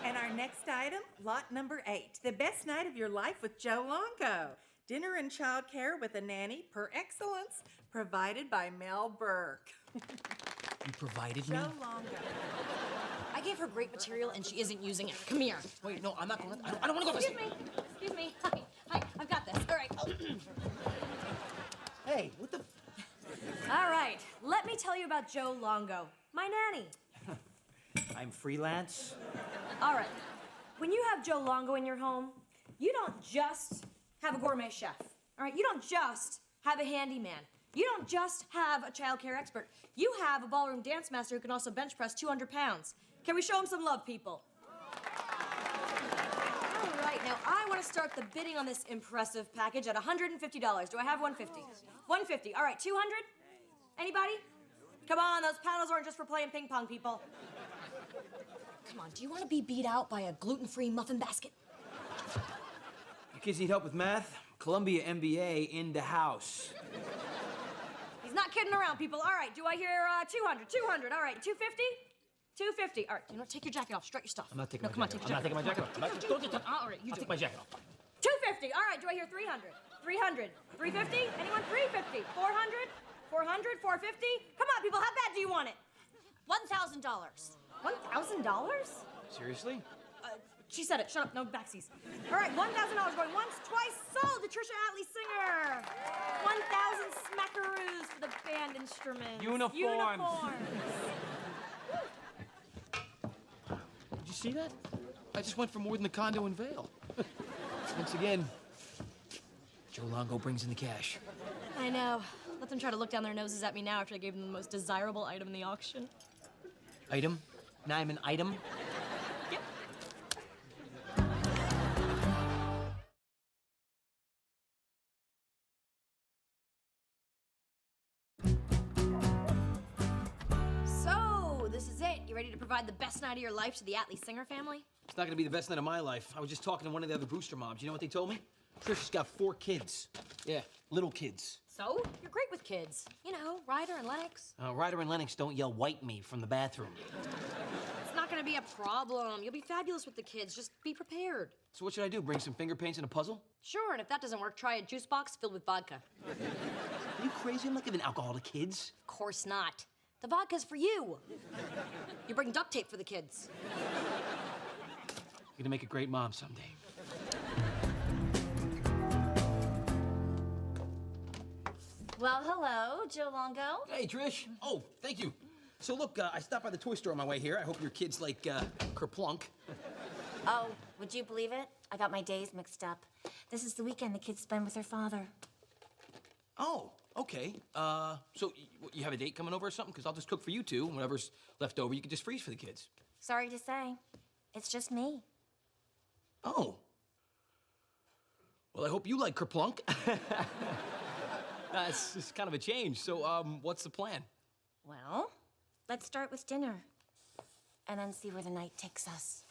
And our next item, lot number 8. The best night of your life with Joe Longo. Dinner and childcare with a nanny per excellence, provided by Mel Burke. You provided me? Joe Longo. I gave her great material and she isn't using it. Come here. Wait, no, I'm not going. I don't want to go. Excuse me. Hi, I've got this. All right. Hey, what the? All right, let me tell you about Joe Longo, my nanny. I'm freelance. All right. When you have Joe Longo in your home, you don't just have a gourmet chef. All right? You don't just have a handyman. You don't just have a child care expert. You have a ballroom dance master who can also bench press 200 pounds. Can we show him some love, people? All right, now I want to start the bidding on this impressive package at $150. Do I have 150? 150. All right, 200? Anybody? Come on, those paddles aren't just for playing ping pong, people. Come on, do you want to be beat out by a gluten-free muffin basket? You kids need help with math? Columbia MBA in the house. He's not kidding around, people. All right, do I hear 200? 200. All right, 250? 250. All right, you know, take your jacket off. Strut your stuff. I'm not taking no, my come on, jacket take your off. I'm not taking my jacket off. All right, you I'll do take my jacket off. 250. All right, do I hear 300? 300. 350? Anyone? 350. 400? 400? 450? Come on, people, how bad do you want it? $1,000. $1,000? Seriously? She said it. Shut up. No backsies. All right, $1,000 going once, twice. Sold to Trisha Atlee Singer. 1,000 smackaroos for the band instruments. Uniforms. Uniforms. Did you see that? I just went for more than the condo in Vail. Once again, Joe Longo brings in the cash. I know. Let them try to look down their noses at me now after I gave them the most desirable item in the auction. Item? Now I'm an item? Yep. So, this is it. You ready to provide the best night of your life to the Atlee Singer family? It's not gonna be the best night of my life. I was just talking to one of the other booster moms. You know what they told me? Trisha's got 4 kids. Yeah, little kids. So, you're great with kids. You know, Ryder and Lennox. Ryder and Lennox don't yell "white me" from the bathroom. It's not gonna be a problem. You'll be fabulous with the kids. Just be prepared. So what should I do? Bring some finger paints and a puzzle? Sure, and if that doesn't work, try a juice box filled with vodka. Are you crazy? I'm not giving alcohol to kids. Of course not. The vodka's for you. You bring duct tape for the kids. You're gonna make a great mom someday. Well, hello, Joe Longo. Hey, Trish. Oh, thank you. So look, I stopped by the toy store on my way here. I hope your kids like Kerplunk. Oh, would you believe it? I got my days mixed up. This is the weekend the kids spend with their father. Oh, okay. So you have a date coming over or something? Because I'll just cook for you two, and whatever's left over, you can just freeze for the kids. Sorry to say, it's just me. Oh. Well, I hope you like Kerplunk. It's kind of a change. So, what's the plan? Well, let's start with dinner, and then see where the night takes us.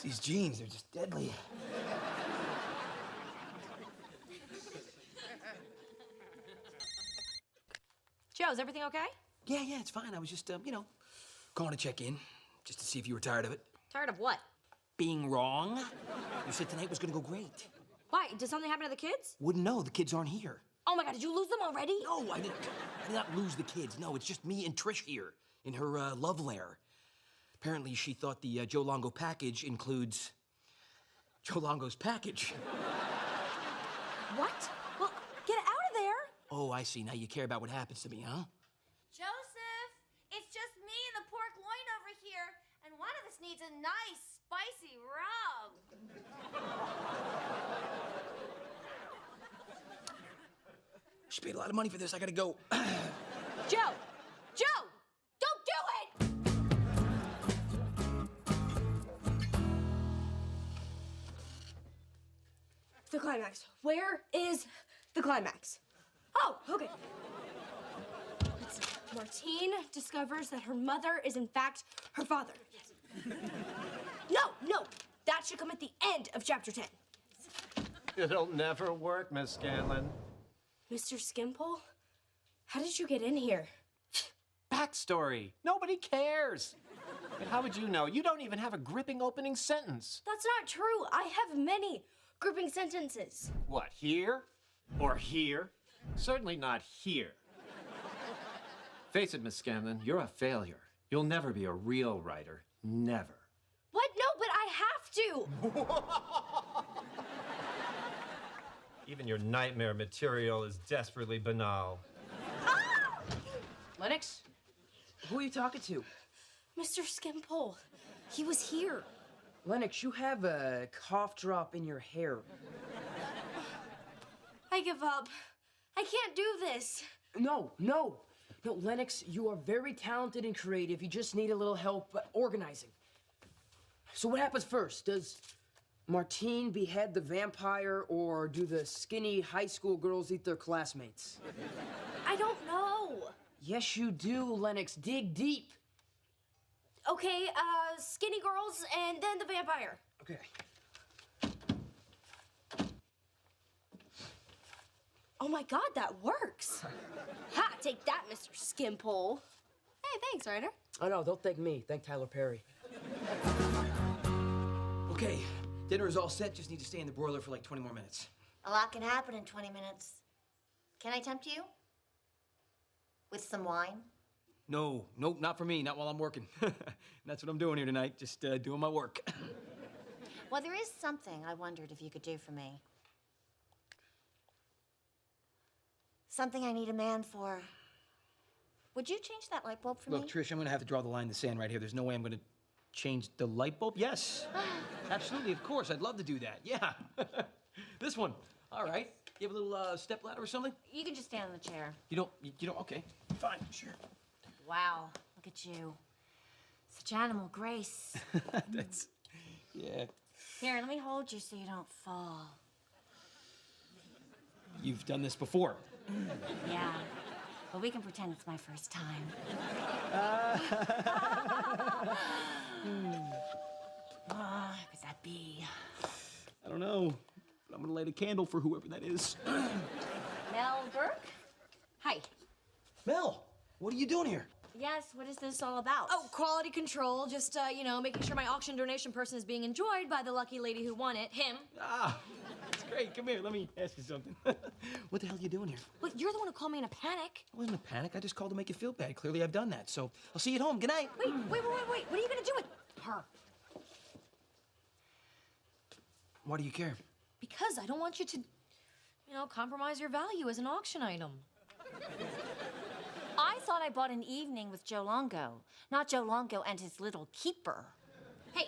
These jeans, they're just deadly. Joe, is everything okay? Yeah, it's fine. I was just, you know, calling to check in, just to see if you were tired of it. Tired of what? Being wrong. You said tonight was gonna go great. Why? Did something happen to the kids? Wouldn't know. The kids aren't here. Oh my God, did you lose them already? No, I did not lose the kids. No, it's just me and Trish here in her love lair. Apparently, she thought the Joe Longo package includes Joe Longo's package. What? Well, get out of there. Oh, I see. Now you care about what happens to me, huh? Joseph, it's just me and the pork loin over here, and one of us needs a nice, spicy rub. She paid a lot of money for this. I gotta go. Joe! Joe! Don't do it! The climax. Where is the climax? Oh, okay. Let's see. Martine discovers that her mother is in fact her father. No. That should come at the end of chapter 10. It'll never work, Miss Scanlon. Mr. Skimpole, how did you get in here? Backstory. Nobody cares. And how would you know? You don't even have a gripping opening sentence. That's not true. I have many gripping sentences. What, here? Or here? Certainly not here. Face it, Miss Scanlon, you're a failure. You'll never be a real writer. Never. What? No, but I have to. Even your nightmare material is desperately banal. Lennox? Who are you talking to? Mr. Skimpole. He was here. Lennox, you have a cough drop in your hair. I give up. I can't do this. No, Lennox, you are very talented and creative. You just need a little help organizing. So what happens first? Does Martine behead the vampire, or do the skinny high school girls eat their classmates? I don't know. Yes, you do, Lennox. Dig deep. Okay, skinny girls and then the vampire. Okay. Oh my God, that works. Ha! Take that, Mr. Skimpole. Hey, thanks, Ryder. Oh no, don't thank me. Thank Tyler Perry. Okay, dinner is all set. Just need to stay in the broiler for like 20 more minutes. A lot can happen in 20 minutes. Can I tempt you? With some wine? No, nope, not for me. Not while I'm working. That's what I'm doing here tonight. Just doing my work. Well, there is something I wondered if you could do for me. Something I need a man for. Would you change that light bulb for me? Look, Trish, I'm gonna have to draw the line in the sand right here. There's no way I'm gonna change the light bulb. Yes, absolutely, of course. I'd love to do that. Yeah. This one. All right. You have a little step ladder or something? You can just stand in the chair. You don't, okay. Fine, sure. Wow, look at you. Such animal grace. That's, yeah. Here, let me hold you so you don't fall. You've done this before. Yeah, but we can pretend it's my first time. Could that be? I don't know, but I'm gonna light a candle for whoever that is. Mel Burke? Hi. Mel, what are you doing here? Yes, what is this all about? Oh, quality control. Just, making sure my auction donation person is being enjoyed by the lucky lady who won it. Him. Ah, that's great. Come here, let me ask you something. What the hell are you doing here? Look, you're the one who called me in a panic. I wasn't in a panic. I just called to make you feel bad. Clearly, I've done that. So I'll see you at home. Good night. Wait. What are you gonna do with her? Why do you care? Because I don't want you to, compromise your value as an auction item. I thought I bought an evening with Joe Longo, not Joe Longo and his little keeper. Hey,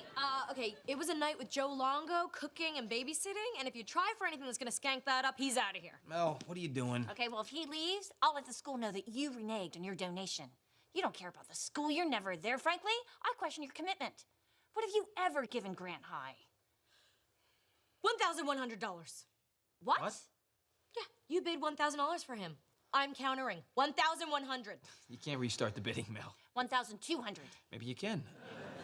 okay, it was a night with Joe Longo, cooking and babysitting, and if you try for anything that's gonna skank that up, he's out of here. Mel, what are you doing? Okay, well, if he leaves, I'll let the school know that you reneged on your donation. You don't care about the school. You're never there, frankly. I question your commitment. What have you ever given Grant High? $1,100. What? Yeah, you bid $1,000 for him. I'm countering. 1,100. You can't restart the bidding, Mel. 1,200. Maybe you can.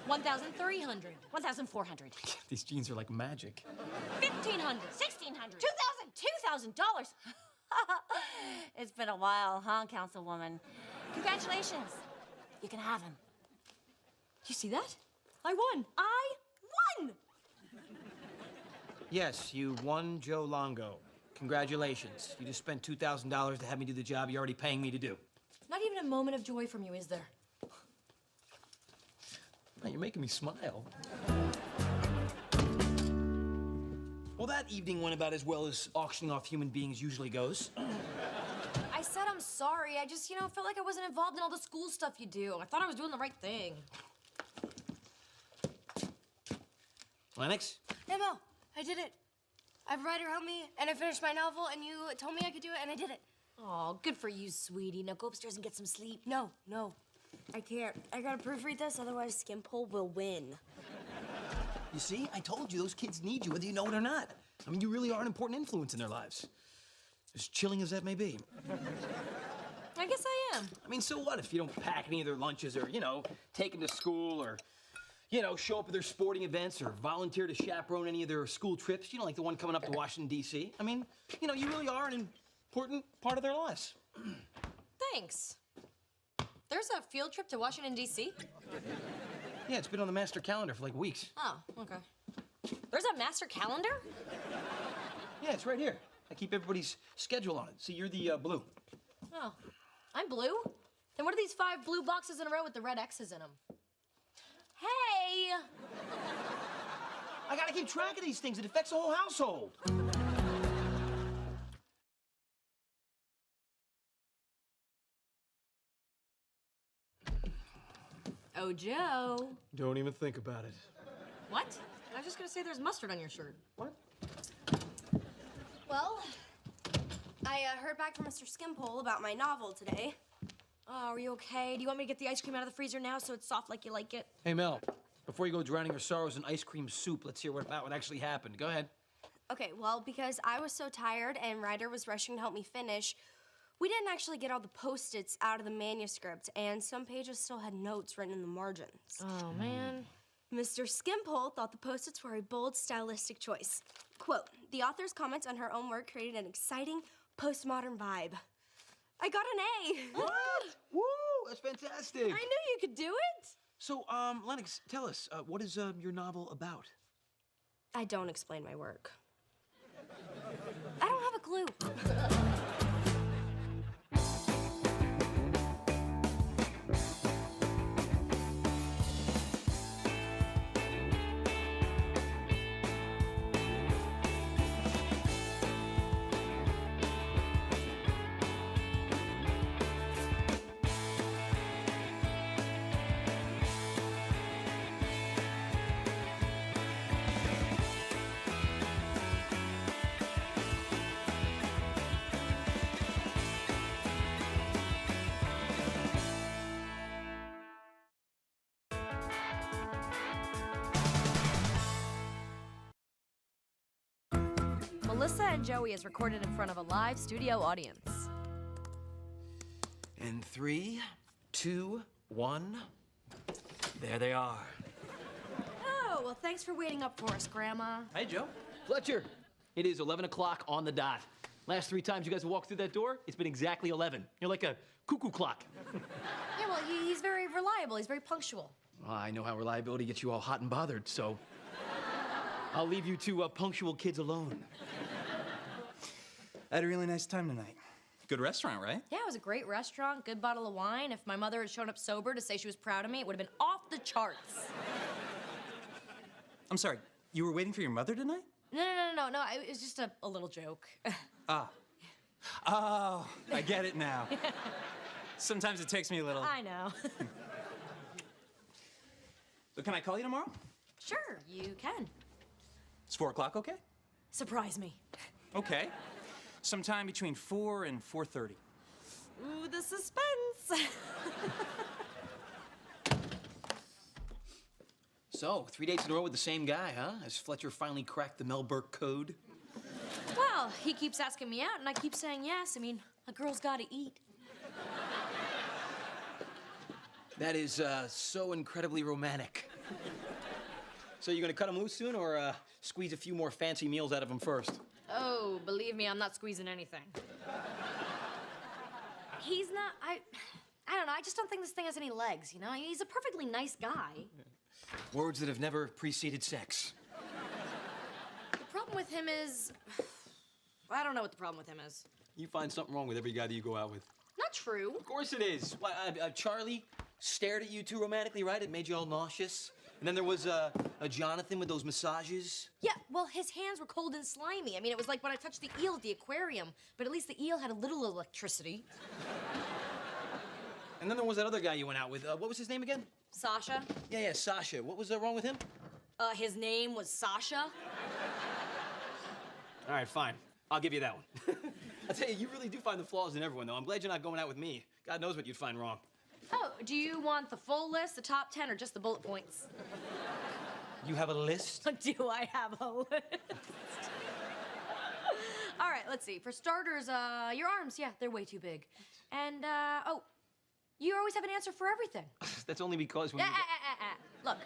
1,300. 1,400. These jeans are like magic. 1,500. 1,600. $2,000. It's been a while, huh, Councilwoman? Congratulations. You can have him. You see that? I won. I won! Yes, you won Joe Longo. Congratulations. You just spent $2,000 to have me do the job you're already paying me to do. Not even a moment of joy from you, is there? Man, you're making me smile. Well, that evening went about as well as auctioning off human beings usually goes. I said I'm sorry. I just, felt like I wasn't involved in all the school stuff you do. I thought I was doing the right thing. Lennox? Hey, Mel, I did it. I have a writer help me, and I finished my novel, and you told me I could do it, and I did it. Oh, good for you, sweetie. Now go upstairs and get some sleep. No, I can't. I gotta proofread this, otherwise Skimpole will win. You see? I told you, those kids need you, whether you know it or not. I mean, you really are an important influence in their lives. As chilling as that may be. I guess I am. I mean, so what if you don't pack any of their lunches or, take them to school or, show up at their sporting events or volunteer to chaperone any of their school trips, like the one coming up to Washington, D.C. I mean, you really are an important part of their lives. Thanks. There's a field trip to Washington, D.C.? Yeah, it's been on the master calendar for like weeks. Oh, okay. There's a master calendar? Yeah, it's right here. I keep everybody's schedule on it. See, you're the blue. Oh, I'm blue? Then what are these 5 blue boxes in a row with the red X's in them? Hey! I gotta keep track of these things. It affects the whole household. Oh, Joe. Don't even think about it. What? I was just gonna say there's mustard on your shirt. What? Well, I heard back from Mr. Skimpole about my novel today. Oh, are you okay? Do you want me to get the ice cream out of the freezer now so it's soft like you like it? Hey, Mel, before you go drowning your sorrows in ice cream soup, let's hear about what actually happened. Go ahead. Okay, well, because I was so tired and Ryder was rushing to help me finish, we didn't actually get all the Post-its out of the manuscript, and some pages still had notes written in the margins. Oh, man. Mr. Skimpole thought the Post-its were a bold, stylistic choice. Quote, the author's comments on her own work created an exciting, postmodern vibe. I got an A. What? Woo! That's fantastic. I knew you could do it. So, Lennox, tell us, what is your novel about? I don't explain my work. I don't have a clue. Melissa and Joey is recorded in front of a live studio audience. And 3, 2, 1. There they are. Oh, well, thanks for waiting up for us, Grandma. Hey, Joe. Fletcher. It is 11 o'clock on the dot. Last 3 times you guys have walked through that door, it's been exactly 11. You're like a cuckoo clock. Yeah, well, he's very reliable. He's very punctual. Well, I know how reliability gets you all hot and bothered, so I'll leave you two punctual kids alone. I had a really nice time tonight. Good restaurant, right? Yeah, it was a great restaurant, good bottle of wine. If my mother had shown up sober to say she was proud of me, it would have been off the charts. I'm sorry, you were waiting for your mother tonight? No, it was just a little joke. Ah. Oh, I get it now. Sometimes it takes me a little... I know. So can I call you tomorrow? Sure, you can. It's 4 o'clock, okay? Surprise me. Okay. Sometime between 4 and 4:30. Ooh, the suspense. So, 3 dates in a row with the same guy, huh? Has Fletcher finally cracked the Mel Burke code? Well, he keeps asking me out, and I keep saying yes. I mean, a girl's gotta eat. That is so incredibly romantic. So you gonna cut him loose soon, or squeeze a few more fancy meals out of him first? Oh, believe me, I'm not squeezing anything. He's not, I don't know, I just don't think this thing has any legs, you know? He's a perfectly nice guy. Words that have never preceded sex. The problem with him is, I don't know what the problem with him is. You find something wrong with every guy that you go out with. Not true. Of course it is. Why, Charlie stared at you too romantically, right? It made you all nauseous. And then there was a Jonathan with those massages. Yeah, well, his hands were cold and slimy. I mean, it was like when I touched the eel at the aquarium, but at least the eel had a little electricity. And then there was that other guy you went out with. What was his name again? Sasha? Yeah, Sasha. What was wrong with him? His name was Sasha. All right, fine. I'll give you that one. I tell you, you really do find the flaws in everyone, though. I'm glad you're not going out with me. God knows what you'd find wrong. Oh, do you want the full list, the top 10, or just the bullet points? You have a list? Do I have a list? All right, let's see. For starters, your arms, yeah, they're way too big. And, oh, you always have an answer for everything. That's only because when Look,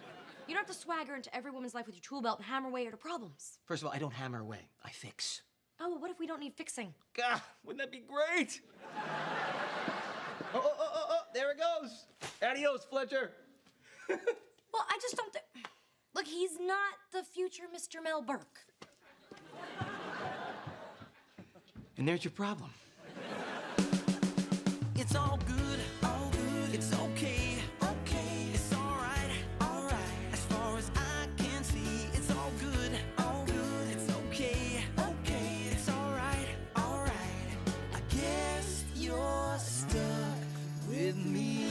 you don't have to swagger into every woman's life with your tool belt and hammer away at her problems. First of all, I don't hammer away. I fix. Oh, well, what if we don't need fixing? God, wouldn't that be great? Oh, there it goes. Adios, Fletcher. Well, I just don't think... Look, he's not the future Mr. Mel Burke. And there's your problem. It's all good, it's okay, it's all right, as far as I can see, it's all good, it's okay, it's all right, I guess you're stuck with me.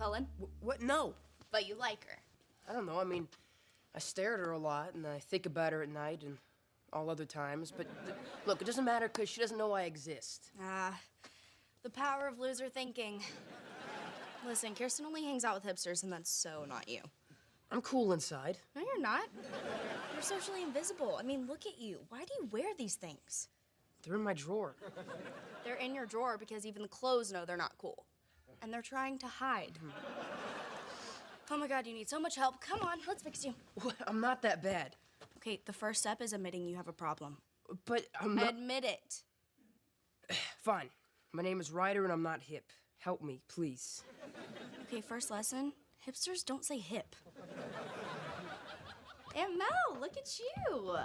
Cullen. What? No. But you like her. I don't know. I mean, I stare at her a lot, and I think about her at night and all other times. But look, it doesn't matter because she doesn't know I exist. The power of loser thinking. Listen, Kirsten only hangs out with hipsters, and that's so not you. I'm cool inside. No, you're not. You're socially invisible. I mean, look at you. Why do you wear these things? They're in my drawer. They're in your drawer because even the clothes know they're not cool. And they're trying to hide. Oh my God, you need so much help. Come on, let's fix you. I'm not that bad. Okay, the first step is admitting you have a problem. But I'm not... Admit it. Fine. My name is Ryder and I'm not hip. Help me, please. Okay, first lesson. Hipsters don't say hip. Aunt Mel, look at you.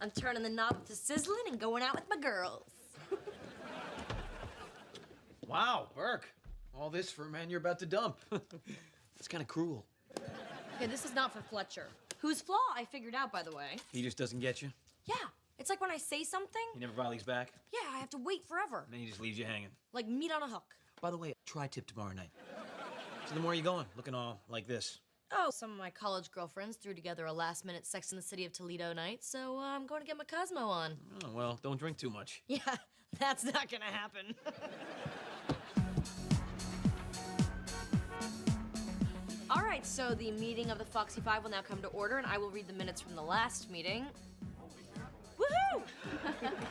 I'm turning the knob up to sizzling and going out with my girls. Wow, Burke. All this for a man you're about to dump. It's kind of cruel. Okay, this is not for Fletcher. Whose flaw I figured out, by the way. He just doesn't get you. Yeah, it's like when I say something. He never volleys back. Yeah, I have to wait forever. And then he just leaves you hanging. Like meat on a hook. By the way, tri-tip tomorrow night. So then where are you going? Looking all like this. Oh, some of my college girlfriends threw together a last-minute Sex in the City of Toledo night, so I'm going to get my Cosmo on. Oh, well, don't drink too much. Yeah, that's not gonna happen. All right, so the meeting of the Foxy Five will now come to order, and I will read the minutes from the last meeting. Woohoo!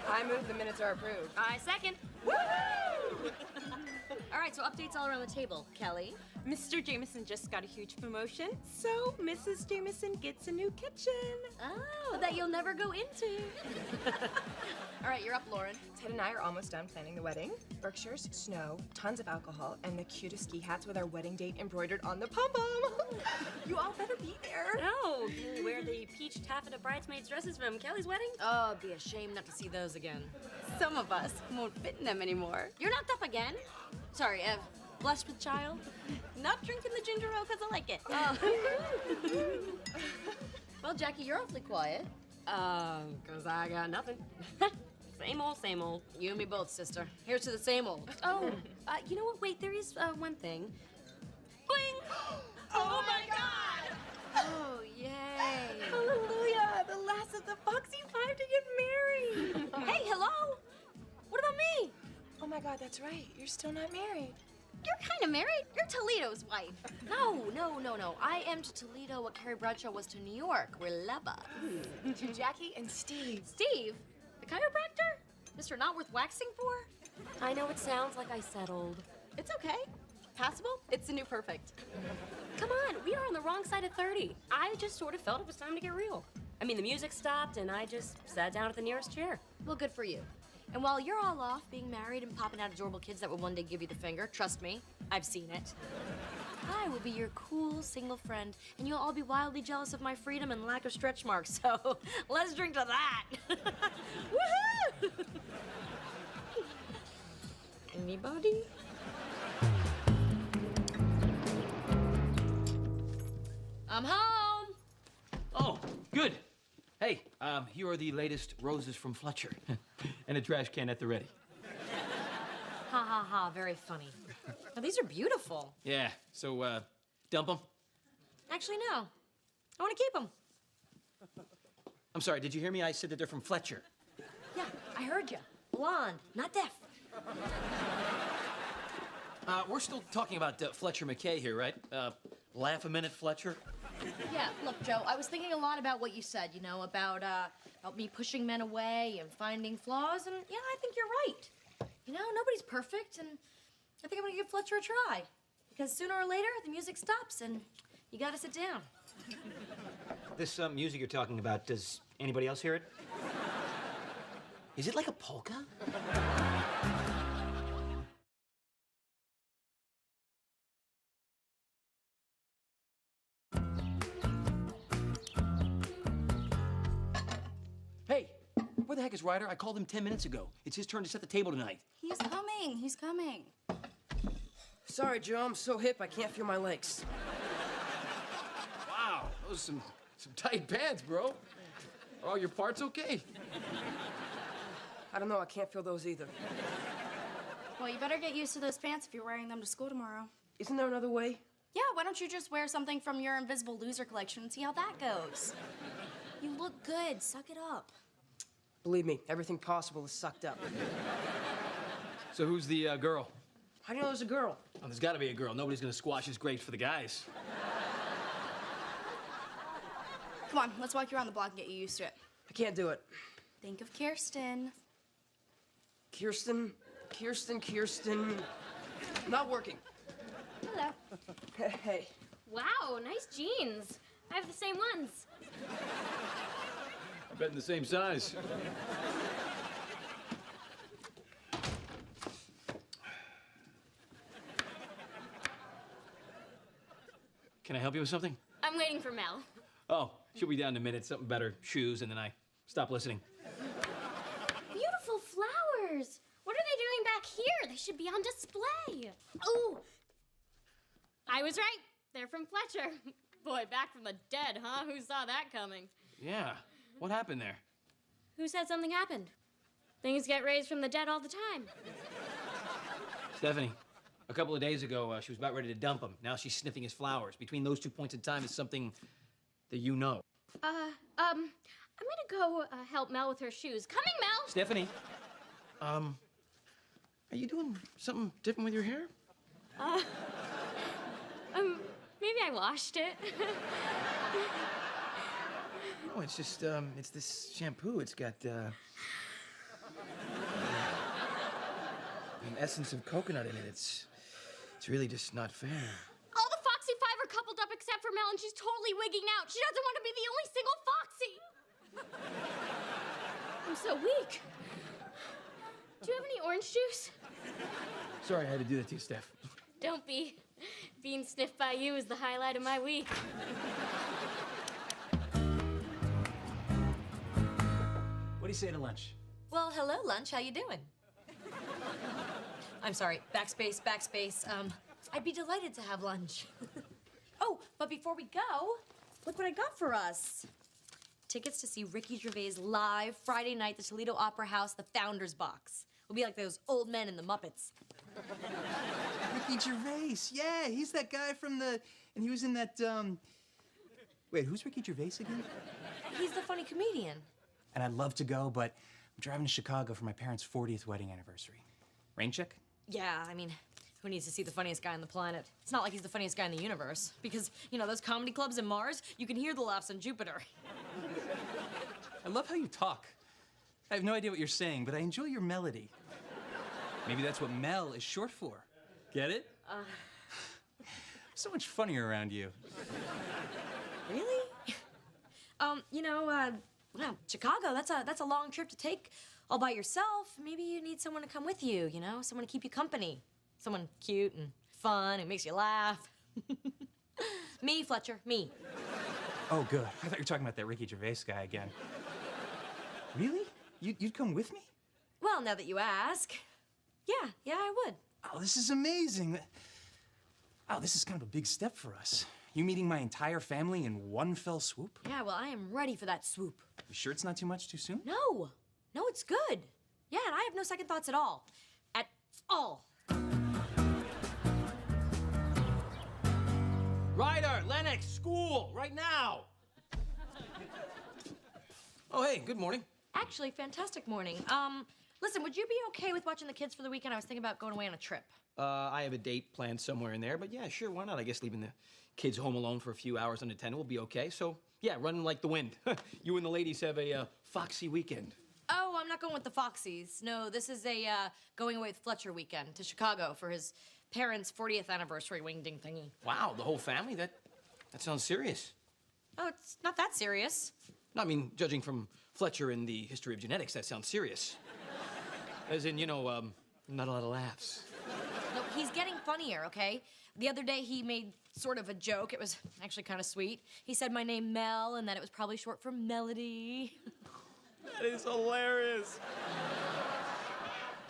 I move the minutes are approved. I second. Woohoo! All right, so updates all around the table. Kelly? Mr. Jameson just got a huge promotion, so Mrs. Jameson gets a new kitchen. Oh, that you'll never go into. All right, you're up, Lauren. Ted and I are almost done planning the wedding. Berkshires, snow, tons of alcohol, and the cutest ski hats with our wedding date embroidered on the pom-pom. You all better be there. No, can we wear the peach taffeta bridesmaids dresses from Kelly's wedding? Oh, it'd be a shame not to see those again. Some of us won't fit in them anymore. You're knocked up again? Sorry, Ev. Blessed with child? Not drinking the ginger ale because I like it. Oh. Well, Jackie, you're awfully quiet. 'Cause I got nothing. Same old, same old. You and me both, sister. Here's to the same old. Oh, you know what? Wait, there is one thing. Bling! Oh my God! Oh, yay. Hallelujah! The last of the Foxy Five to get married. Hey, hello? What about me? Oh my God, that's right. You're still not married. You're kind of married. You're Toledo's wife. No. I am to Toledo what Carrie Bradshaw was to New York. We're lovers. To Jackie and Steve. Steve? The chiropractor? Mr. Not Worth Waxing For? I know it sounds like I settled. It's okay. Passable. It's the new perfect. Come on, we are on the wrong side of 30. I just sort of felt it was time to get real. I mean, the music stopped, and I just sat down at the nearest chair. Well, good for you. And while you're all off being married and popping out adorable kids that will one day give you the finger, trust me, I've seen it. I will be your cool single friend, and you'll all be wildly jealous of my freedom and lack of stretch marks, so let's drink to that. Woohoo! Anybody? I'm home. Oh, good. Hey, here are the latest roses from Fletcher. And a trash can at the ready. Ha ha ha, very funny. Now, these are beautiful. Yeah, so, dump them? Actually, no. I want to keep them. I'm sorry, did you hear me? I said that they're from Fletcher. Yeah, I heard you. Blonde, not deaf. We're still talking about Fletcher McKay here, right? Laugh a minute, Fletcher. Yeah, look, Joe, I was thinking a lot about what you said, you know, about me pushing men away and finding flaws, and yeah, I think you're right. You know, nobody's perfect, and I think I'm gonna give Fletcher a try. Because sooner or later, the music stops, and you gotta sit down. This music you're talking about, does anybody else hear it? Is it like a polka? Hey, where the heck is Ryder? I called him 10 minutes ago. It's his turn to set the table tonight. He's coming. He's coming. Sorry, Joe, I'm so hip I can't feel my legs. Wow, those are some tight pants, bro. Are all your parts okay? I don't know, I can't feel those either. Well, you better get used to those pants if you're wearing them to school tomorrow. Isn't there another way? Yeah, why don't you just wear something from your Invisible Loser collection and see how that goes? You look good. Suck it up. Believe me, everything possible is sucked up. So who's the girl? How do you know there's a girl? Oh, there's got to be a girl. Nobody's gonna squash his grapes for the guys. Come on, let's walk you around the block and get you used to it. I can't do it. Think of Kirsten. Kirsten. Not working. Hello. Hey. Wow, nice jeans. I have the same ones. I bet in the same size. Can I help you with something? I'm waiting for Mel. Oh, she'll be down in a minute. Something better, shoes, and then I stop listening. Beautiful flowers. What are they doing back here? They should be on display. Ooh. I was right. They're from Fletcher. Boy, back from the dead, huh? Who saw that coming? Yeah. What happened there? Who said something happened? Things get raised from the dead all the time. Stephanie, a couple of days ago, she was about ready to dump him. Now she's sniffing his flowers. Between those 2 points in time is something that you know. I'm gonna go help Mel with her shoes. Coming, Mel! Stephanie, are you doing something different with your hair? Maybe I washed it. No, it's just, it's this shampoo. It's got, an essence of coconut in it. It's really just not fair. All the Foxy Five are coupled up except for Mel, and she's totally wigging out. She doesn't want to be the only single Foxy. I'm so weak. Do you have any orange juice? Sorry I had to do that to you, Steph. Don't be. Being sniffed by you is the highlight of my week. What do you say to lunch? Well, hello, lunch. How you doing? I'm sorry. Backspace. I'd be delighted to have lunch. Oh, but before we go, look what I got for us. Tickets to see Ricky Gervais live Friday night at the Toledo Opera House, the Founders Box. We'll be like those old men in the Muppets. Ricky Gervais, yeah, he's that guy from the... And he was in that, Wait, who's Ricky Gervais again? He's the funny comedian. And I'd love to go, but I'm driving to Chicago for my parents' 40th wedding anniversary. Rain check? Yeah, I mean, who needs to see the funniest guy on the planet? It's not like he's the funniest guy in the universe. Because, you know, those comedy clubs in Mars, you can hear the laughs on Jupiter. I love how you talk. I have no idea what you're saying, but I enjoy your melody. Maybe that's what Mel is short for. Get it? So much funnier around you. Really? Well, Chicago, that's a long trip to take all by yourself. Maybe you need someone to come with you, you know? Someone to keep you company. Someone cute and fun and makes you laugh. Me, Fletcher, me. Oh, good. I thought you were talking about that Ricky Gervais guy again. Really? You'd come with me? Well, now that you ask. Yeah, I would. Oh, this is amazing. Oh, this is kind of a big step for us. You meeting my entire family in one fell swoop? Yeah, well, I am ready for that swoop. You sure it's not too much too soon? No, it's good. Yeah, and I have no second thoughts at all. At all. Ryder, Lennox, school, right now! Oh, hey, good morning. Actually, fantastic morning. Listen, would you be okay with watching the kids for the weekend? I was thinking about going away on a trip. I have a date planned somewhere in there, but yeah, sure, why not? I guess leaving the kids home alone for a few hours unattended will be okay. So, yeah, running like the wind. You and the ladies have a foxy weekend. Oh, I'm not going with the Foxies. No, this is a going away with Fletcher weekend to Chicago for his parents' 40th anniversary wing-ding thingy. Wow, the whole family? That sounds serious. Oh, it's not that serious. No, I mean, judging from Fletcher and the history of genetics, that sounds serious. As in, not a lot of laughs. No, he's getting funnier, okay? The other day he made sort of a joke. It was actually kind of sweet. He said my name Mel and that it was probably short for Melody. That is hilarious.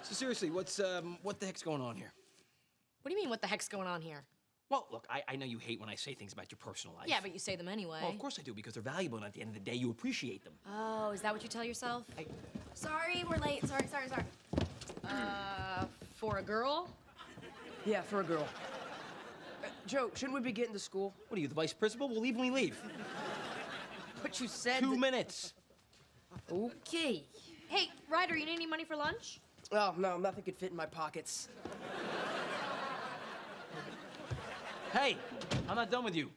So seriously, what the heck's going on here? What do you mean, what the heck's going on here? Well, look, I know you hate when I say things about your personal life. Yeah, but you say them anyway. Well, of course I do, because they're valuable, and at the end of the day, you appreciate them. Oh, is that what you tell yourself? Sorry, we're late. Sorry. For a girl? Yeah, for a girl. Joe, shouldn't we be getting to school? What are you, the vice principal? We'll leave when we leave. But you said 2 minutes. Okay. Hey, Ryder, you need any money for lunch? Oh, no, nothing could fit in my pockets. Hey, I'm not done with you.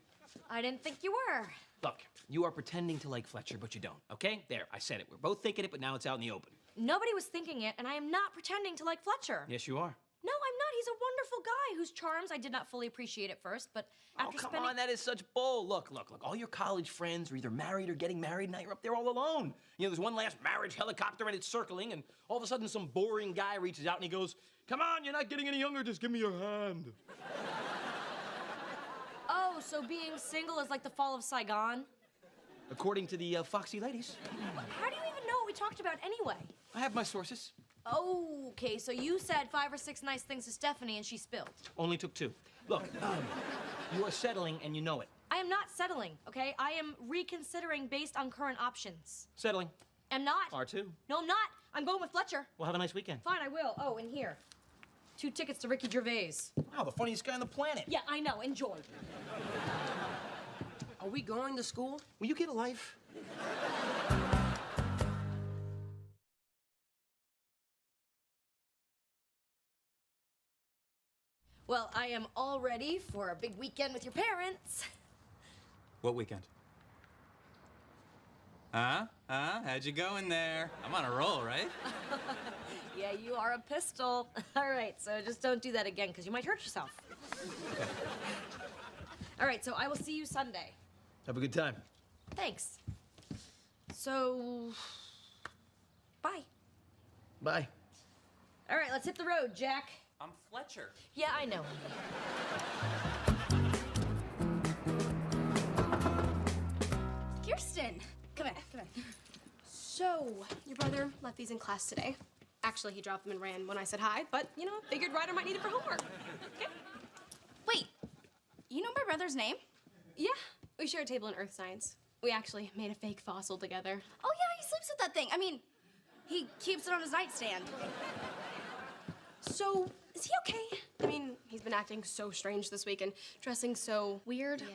I didn't think you were. Look, you are pretending to like Fletcher, but you don't, okay? There, I said it. We're both thinking it, but now it's out in the open. Nobody was thinking it, and I am not pretending to like Fletcher. Yes, you are. No, I'm not. He's a wonderful guy whose charms I did not fully appreciate at first, but after Come spending... on, that is such bull. Look. All your college friends are either married or getting married, and now you're up there all alone. You know, there's one last marriage helicopter, and it's circling, and all of a sudden some boring guy reaches out and he goes, "Come on, you're not getting any younger, just give me your hand." Oh, so being single is like the fall of Saigon? According to the Foxy ladies. How do you even know what we talked about anyway? I have my sources. Oh, okay, so you said 5 or 6 nice things to Stephanie and she spilled. Only took 2. Look, you are settling and you know it. I am not settling, okay? I am reconsidering based on current options. Settling. I'm not. R2. No, I'm not. I'm going with Fletcher. Well, have a nice weekend. Fine, I will. Oh, and here. 2 tickets to Ricky Gervais. Wow, the funniest guy on the planet. Yeah, I know. Enjoy. Are we going to school? Will you get a life? Well, I am all ready for a big weekend with your parents. What weekend? Huh? How'd you go in there? I'm on a roll, right? Yeah, you are a pistol. All right, so just don't do that again, because you might hurt yourself. Okay. All right, so I will see you Sunday. Have a good time. Thanks. So, bye. Bye. All right, let's hit the road, Jack. I'm Fletcher. Yeah, I know. Kirsten, come in. So, your brother left these in class today. Actually, he dropped them and ran when I said hi, but, you know, figured Ryder might need it for homework. Okay? Wait, you know my brother's name? Yeah, we share a table in earth science. We actually made a fake fossil together. Oh yeah, he sleeps with that thing. I mean, he keeps it on his nightstand. So, is he okay? I mean, he's been acting so strange this week and dressing so weird. Yeah.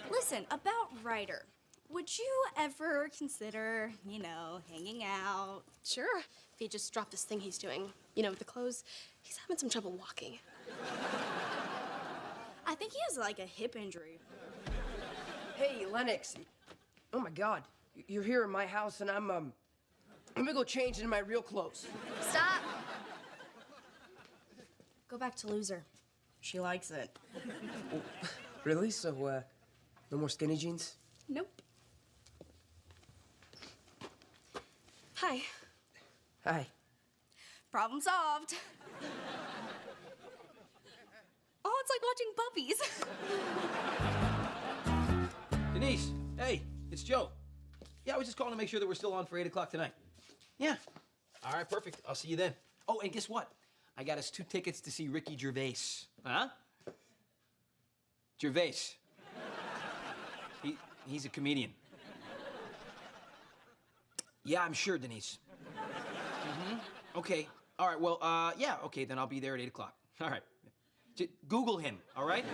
Listen, about Ryder. Would you ever consider, hanging out? Sure, if he just dropped this thing he's doing. You know, with the clothes, he's having some trouble walking. I think he has, like, a hip injury. Hey, Lennox. Oh, my God. You're here in my house, and I'm gonna go change into my real clothes. Stop. Go back to loser. She likes it. Oh, really? So, no more skinny jeans? Nope. Hi. Hi. Problem solved. Oh, it's like watching puppies. Denise, hey, it's Joe. Yeah, I was just calling to make sure that we're still on for 8 o'clock tonight. Yeah. All right, perfect. I'll see you then. Oh, and guess what? I got us 2 tickets to see Ricky Gervais. Huh? Gervais. He's a comedian. Yeah, I'm sure, Denise. Okay. All right, well, yeah, okay, then I'll be there at 8 o'clock. All right. Google him, all right?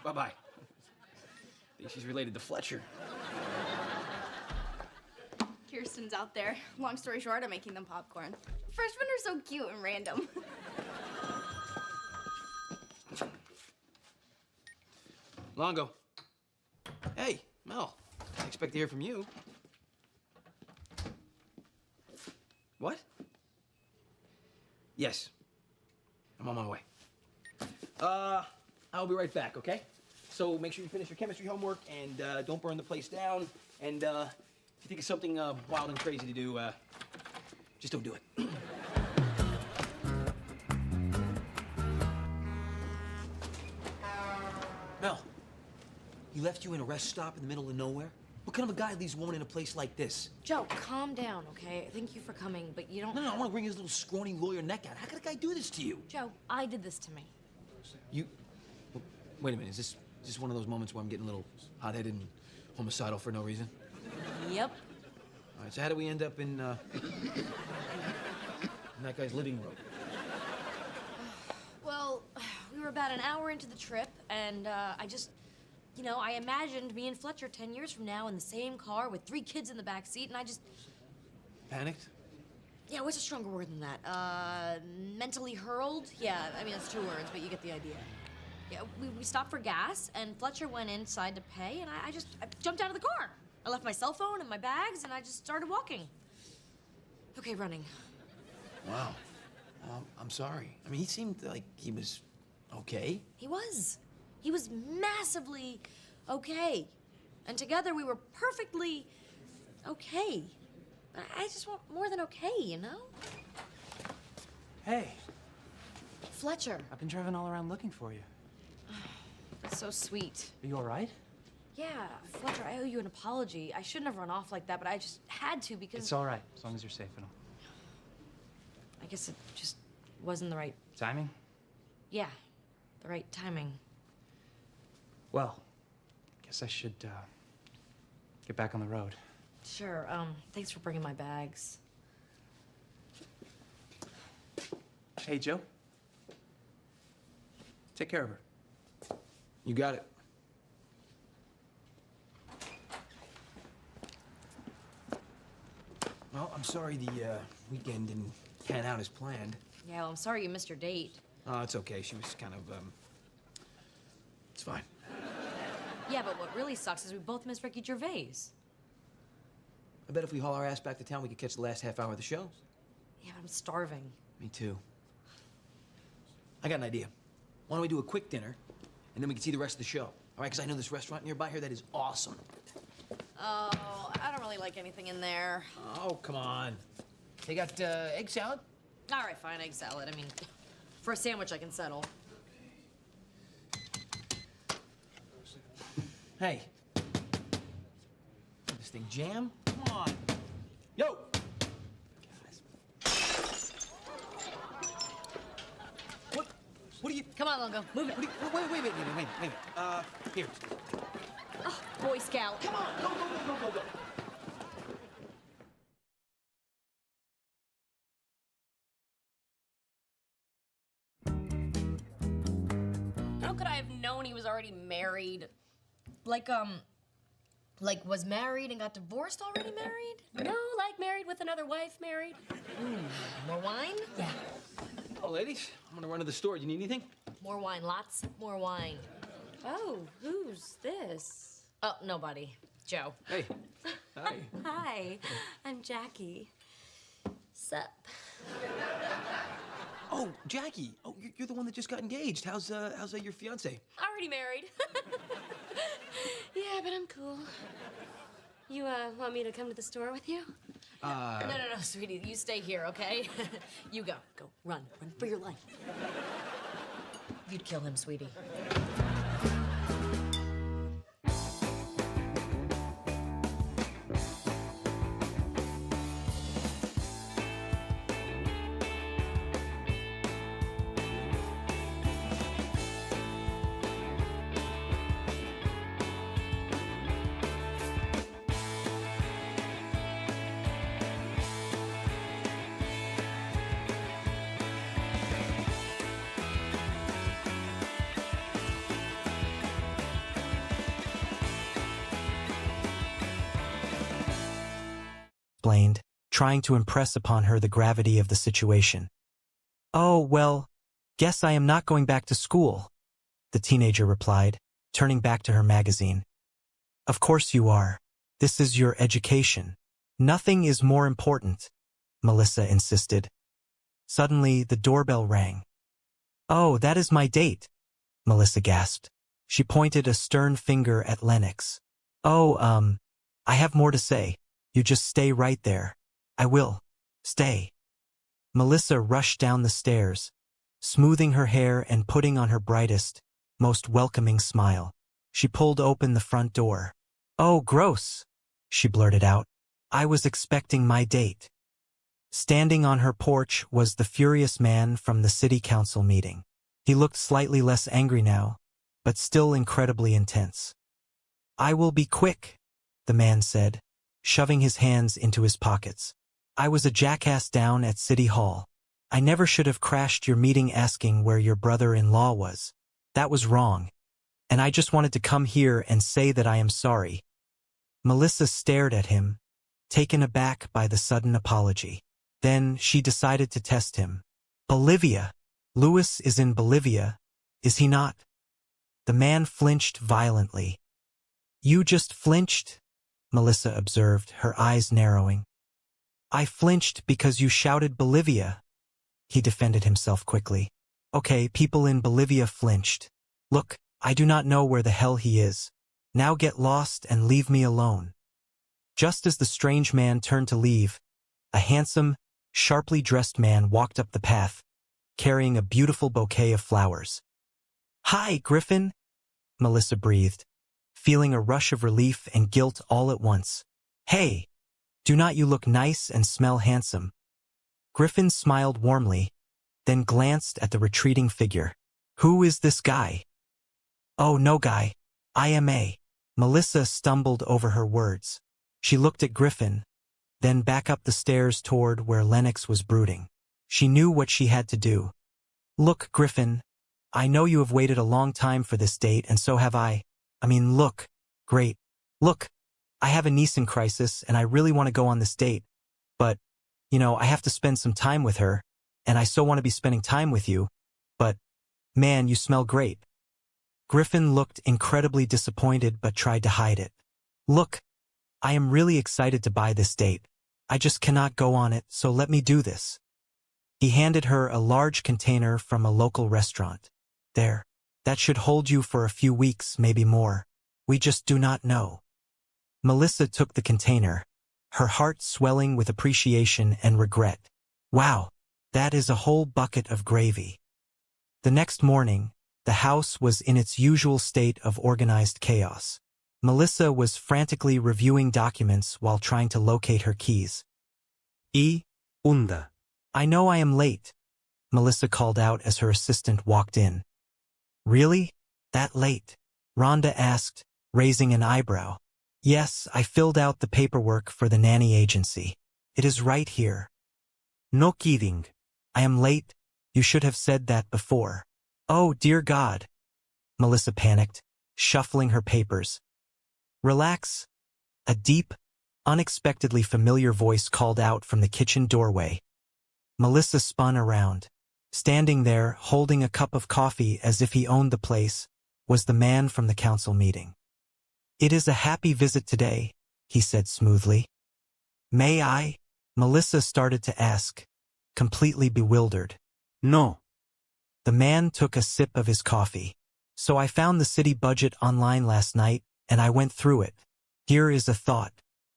Bye-bye. I think she's related to Fletcher. Kirsten's out there. Long story short, I'm making them popcorn. Freshmen are so cute and random. Longo. Hey, Mel. I expect to hear from you. What? Yes. I'm on my way. I'll be right back, okay? So make sure you finish your chemistry homework and don't burn the place down. And if you think of something wild and crazy to do, just don't do it. Mel, he left you in a rest stop in the middle of nowhere? What kind of a guy leaves a woman in a place like this? Joe, calm down, okay? Thank you for coming, but you don't... No, I want to wring his little scrawny lawyer neck out. How could a guy do this to you? Joe, I did this to me. You... Well, wait a minute. Is this one of those moments where I'm getting a little hot-headed and homicidal for no reason? Yep. All right, so how do we end up in that guy's living room? Well, we were about an hour into the trip, and I just, I imagined me and Fletcher 10 years from now in the same car with 3 kids in the back seat, and I just... Panicked? Yeah, what's a stronger word than that? Mentally hurled? Yeah, I mean, that's 2 words, but you get the idea. Yeah, we stopped for gas, and Fletcher went inside to pay, and I jumped out of the car. I left my cell phone and my bags, and I just started walking. Okay, running. Wow. I'm sorry. I mean, he seemed like he was okay. He was. He was massively okay. And together we were perfectly okay. But I just want more than okay, you know? Hey, Fletcher. I've been driving all around looking for you. That's so sweet. Are you all right? Yeah, Fletcher, I owe you an apology. I shouldn't have run off like that, but I just had to because... It's all right, as long as you're safe and all. I guess it just wasn't the right... Timing? Yeah, the right timing. Well, guess I should get back on the road. Sure, thanks for bringing my bags. Hey, Joe. Take care of her. You got it. Well, I'm sorry the weekend didn't pan out as planned. Yeah, well, I'm sorry you missed your date. Oh, it's okay. She was kind of, it's fine. Yeah, but what really sucks is we both missed Ricky Gervais. I bet if we haul our ass back to town, we could catch the last half hour of the show. Yeah, but I'm starving. Me too. I got an idea. Why don't we do a quick dinner, and then we can see the rest of the show? All right, because I know this restaurant nearby here that is awesome. Oh, I don't really like anything in there. Oh, come on. They got egg salad? All right, fine, egg salad. I mean, for a sandwich, I can settle. Hey. This thing jam? Come on. Yo! What are you... Come on, Longo. Move it. Wait a minute. Here. Oh, Boy Scout. Come on. Go. How could I have known he was already married? Like was married and got divorced already married? No, like married with another wife married. More wine? Yeah. Oh, ladies, I'm gonna run to the store. Do you need anything? More wine, lots more wine. Oh, who's this? Oh, nobody. Joe. Hey. Hi. Hi, I'm Jackie. Sup? Oh, Jackie. Oh, you're the one that just got engaged. How's your fiance? Already married. Yeah, but I'm cool. You, want me to come to the store with you? No, sweetie. You stay here, okay? You go. Go. Run for your life. You'd kill him, sweetie. Explained, trying to impress upon her the gravity of the situation. Oh, well, guess I am not going back to school, the teenager replied, turning back to her magazine. Of course you are. This is your education. Nothing is more important, Melissa insisted. Suddenly, the doorbell rang. Oh, that is my date, Melissa gasped. She pointed a stern finger at Lennox. Oh, I have more to say. You just stay right there. I will. Stay. Melissa rushed down the stairs, smoothing her hair and putting on her brightest, most welcoming smile. She pulled open the front door. Oh, gross, she blurted out. I was expecting my date. Standing on her porch was the furious man from the city council meeting. He looked slightly less angry now, but still incredibly intense. I will be quick, the man said, shoving his hands into his pockets. I was a jackass down at City Hall. I never should have crashed your meeting asking where your brother-in-law was. That was wrong. And I just wanted to come here and say that I am sorry. Melissa stared at him, taken aback by the sudden apology. Then she decided to test him. Bolivia. Louis is in Bolivia, is he not? The man flinched violently. You just flinched? Melissa observed, her eyes narrowing. I flinched because you shouted Bolivia. He defended himself quickly. Okay, people in Bolivia flinched. Look, I do not know where the hell he is. Now get lost and leave me alone. Just as the strange man turned to leave, a handsome, sharply dressed man walked up the path, carrying a beautiful bouquet of flowers. Hi, Griffin, Melissa breathed, feeling a rush of relief and guilt all at once. Hey, do not you look nice and smell handsome? Griffin smiled warmly, then glanced at the retreating figure. Who is this guy? Oh, no guy. I am a. Melissa stumbled over her words. She looked at Griffin, then back up the stairs toward where Lennox was brooding. She knew what she had to do. Look, Griffin, I know you have waited a long time for this date, and so have I. Look. Great. Look, I have a niece in crisis, and I really want to go on this date. But, I have to spend some time with her, and I so want to be spending time with you. But, man, you smell great. Griffin looked incredibly disappointed but tried to hide it. Look, I am really excited to buy this date. I just cannot go on it, so let me do this. He handed her a large container from a local restaurant. There, that should hold you for a few weeks, maybe more. We just do not know. Melissa took the container, her heart swelling with appreciation and regret. Wow, that is a whole bucket of gravy. The next morning, the house was in its usual state of organized chaos. Melissa was frantically reviewing documents while trying to locate her keys. Unda. I know I am late, Melissa called out as her assistant walked in. Really? That late? Rhonda asked, raising an eyebrow. Yes, I filled out the paperwork for the nanny agency. It is right here. No kidding. I am late. You should have said that before. Oh, dear God. Melissa panicked, shuffling her papers. Relax. A deep, unexpectedly familiar voice called out from the kitchen doorway. Melissa spun around. Standing there, holding a cup of coffee as if he owned the place, was the man from the council meeting. It is a happy visit today, he said smoothly. May I? Melissa started to ask, completely bewildered. No. The man took a sip of his coffee. So I found the city budget online last night, and I went through it. Here is a thought.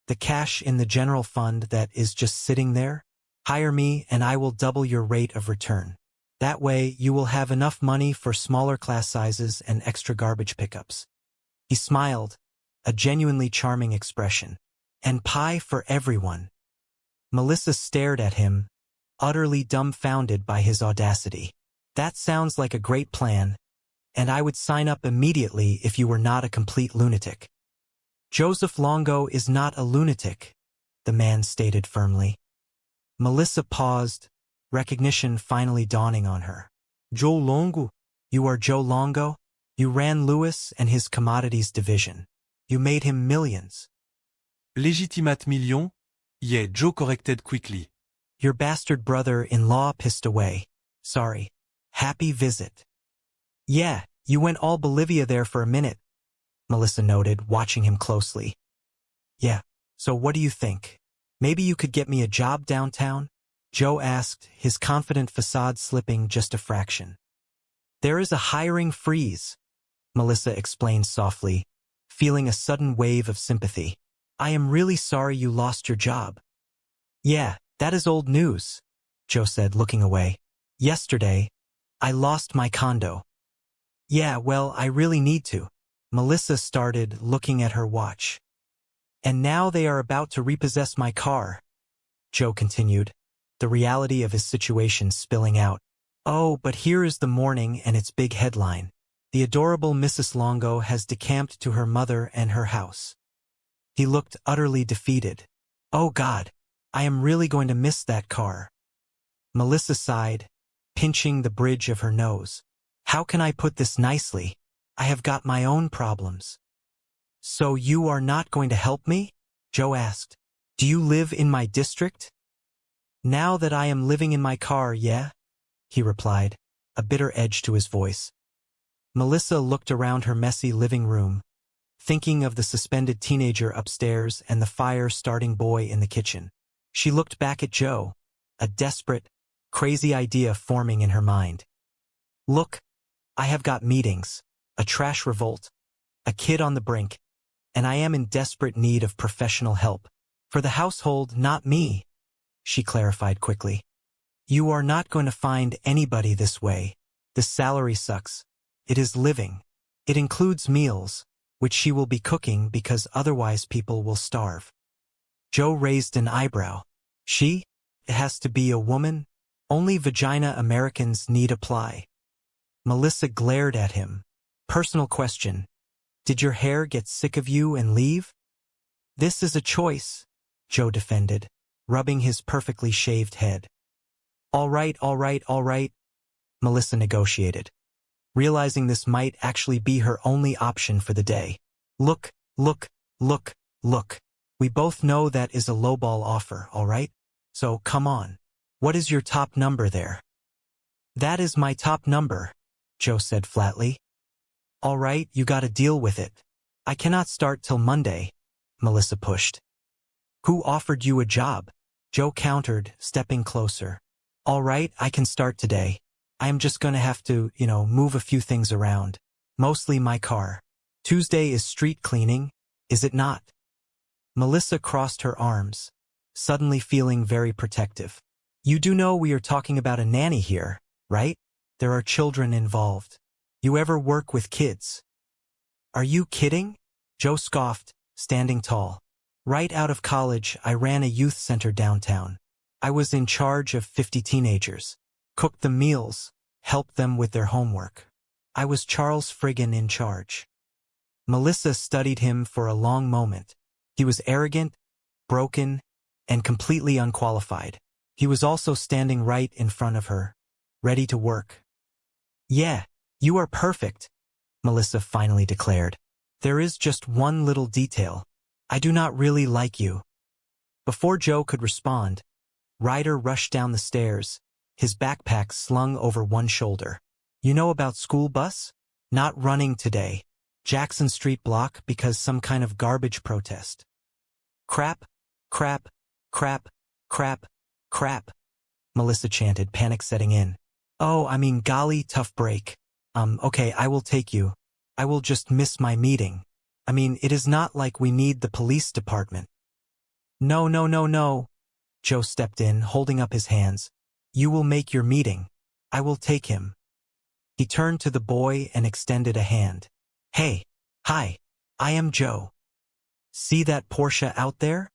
The cash in the general fund that is just sitting there? Hire me and I will double your rate of return. That way you will have enough money for smaller class sizes and extra garbage pickups. He smiled, a genuinely charming expression. And pie for everyone. Melissa stared at him, utterly dumbfounded by his audacity. That sounds like a great plan, and I would sign up immediately if you were not a complete lunatic. Joseph Longo is not a lunatic, the man stated firmly. Melissa paused, recognition finally dawning on her. Joe Longo? You are Joe Longo? You ran Louis and his commodities division. You made him millions. Legitimat million? Yeah, Joe corrected quickly. Your bastard brother-in-law pissed away. Sorry. Happy visit. Yeah, you went all Bolivia there for a minute, Melissa noted, watching him closely. Yeah, so what do you think? Maybe you could get me a job downtown? Joe asked, his confident facade slipping just a fraction. There is a hiring freeze, Melissa explained softly, feeling a sudden wave of sympathy. I am really sorry you lost your job. Yeah, that is old news, Joe said, looking away. Yesterday, I lost my condo. Yeah, well, I really need to. Melissa started, looking at her watch. And now they are about to repossess my car, Joe continued, the reality of his situation spilling out. Oh, but here is the morning and its big headline. The adorable Mrs. Longo has decamped to her mother and her house. He looked utterly defeated. Oh God, I am really going to miss that car. Melissa sighed, pinching the bridge of her nose. How can I put this nicely? I have got my own problems. So you are not going to help me? Joe asked. Do you live in my district? Now that I am living in my car, yeah? He replied, a bitter edge to his voice. Melissa looked around her messy living room, thinking of the suspended teenager upstairs and the fire-starting boy in the kitchen. She looked back at Joe, a desperate, crazy idea forming in her mind. Look, I have got meetings, a trash revolt, a kid on the brink, and I am in desperate need of professional help. For the household, not me, she clarified quickly. You are not going to find anybody this way. The salary sucks. It is living. It includes meals, which she will be cooking because otherwise people will starve. Joe raised an eyebrow. She? It has to be a woman? Only vagina Americans need apply. Melissa glared at him. Personal question. Did your hair get sick of you and leave? This is a choice, Joe defended, rubbing his perfectly shaved head. All right, Melissa negotiated, realizing this might actually be her only option for the day. Look. We both know that is a lowball offer, all right? So come on. What is your top number there? That is my top number, Joe said flatly. All right, you gotta deal with it. I cannot start till Monday, Melissa pushed. Who offered you a job? Joe countered, stepping closer. All right, I can start today. I am just gonna have to, move a few things around. Mostly my car. Tuesday is street cleaning, is it not? Melissa crossed her arms, suddenly feeling very protective. You do know we are talking about a nanny here, right? There are children involved. You ever work with kids? Are you kidding? Joe scoffed, standing tall. Right out of college, I ran a youth center downtown. I was in charge of 50 teenagers. Cooked them meals, helped them with their homework. I was Charles Friggin in charge. Melissa studied him for a long moment. He was arrogant, broken, and completely unqualified. He was also standing right in front of her, ready to work. Yeah, you are perfect, Melissa finally declared. There is just one little detail. I do not really like you. Before Joe could respond, Ryder rushed down the stairs, his backpack slung over one shoulder. You know about school bus? Not running today. Jackson Street block because some kind of garbage protest. Crap, Melissa chanted, panic setting in. Oh, I mean, golly, tough break. Okay, I will take you. I will just miss my meeting. I mean, it is not like we need the police department. No. Joe stepped in, holding up his hands. You will make your meeting. I will take him. He turned to the boy and extended a hand. Hey, hi, I am Joe. See that Porsche out there?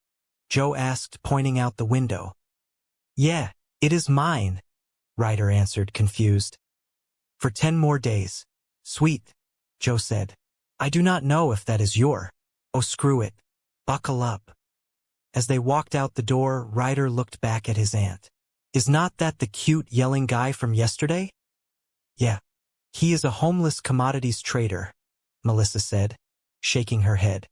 Joe asked, pointing out the window. Yeah, it is mine, Ryder answered, confused. For 10 more days. Sweet, Joe said. I do not know if that is your. Oh, screw it. Buckle up. As they walked out the door, Ryder looked back at his aunt. Is not that the cute yelling guy from yesterday? Yeah. He is a homeless commodities trader, Melissa said, shaking her head.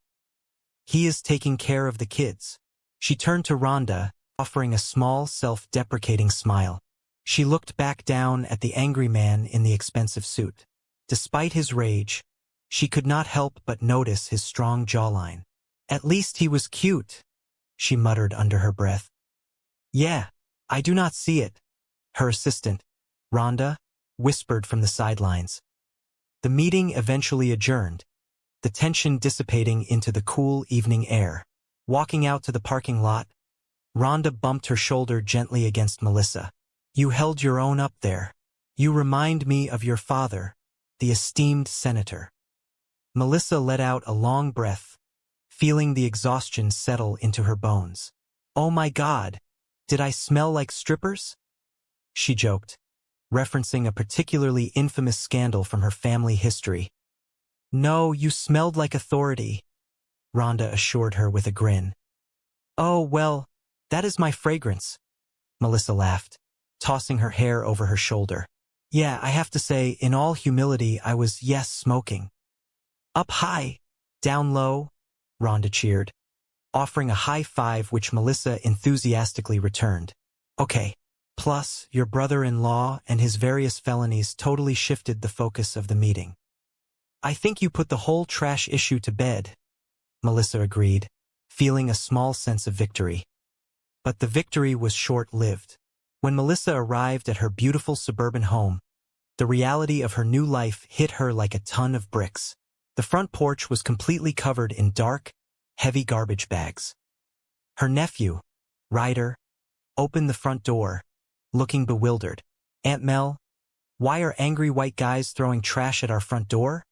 He is taking care of the kids. She turned to Rhonda, offering a small, self-deprecating smile. She looked back down at the angry man in the expensive suit. Despite his rage, she could not help but notice his strong jawline. At least he was cute, she muttered under her breath. Yeah, I do not see it, her assistant, Rhonda, whispered from the sidelines. The meeting eventually adjourned, the tension dissipating into the cool evening air. Walking out to the parking lot, Rhonda bumped her shoulder gently against Melissa. You held your own up there. You remind me of your father, the esteemed senator. Melissa let out a long breath, feeling the exhaustion settle into her bones. Oh my God, did I smell like strippers? She joked, referencing a particularly infamous scandal from her family history. No, you smelled like authority, Rhonda assured her with a grin. Oh, well, that is my fragrance, Melissa laughed, tossing her hair over her shoulder. Yeah, I have to say, in all humility, I was, yes, smoking. Up high, down low, Rhonda cheered, offering a high five which Melissa enthusiastically returned. Okay. Plus, your brother-in-law and his various felonies totally shifted the focus of the meeting. I think you put the whole trash issue to bed, Melissa agreed, feeling a small sense of victory. But the victory was short-lived. When Melissa arrived at her beautiful suburban home, the reality of her new life hit her like a ton of bricks. The front porch was completely covered in dark, heavy garbage bags. Her nephew, Ryder, opened the front door, looking bewildered. Aunt Mel, why are angry white guys throwing trash at our front door?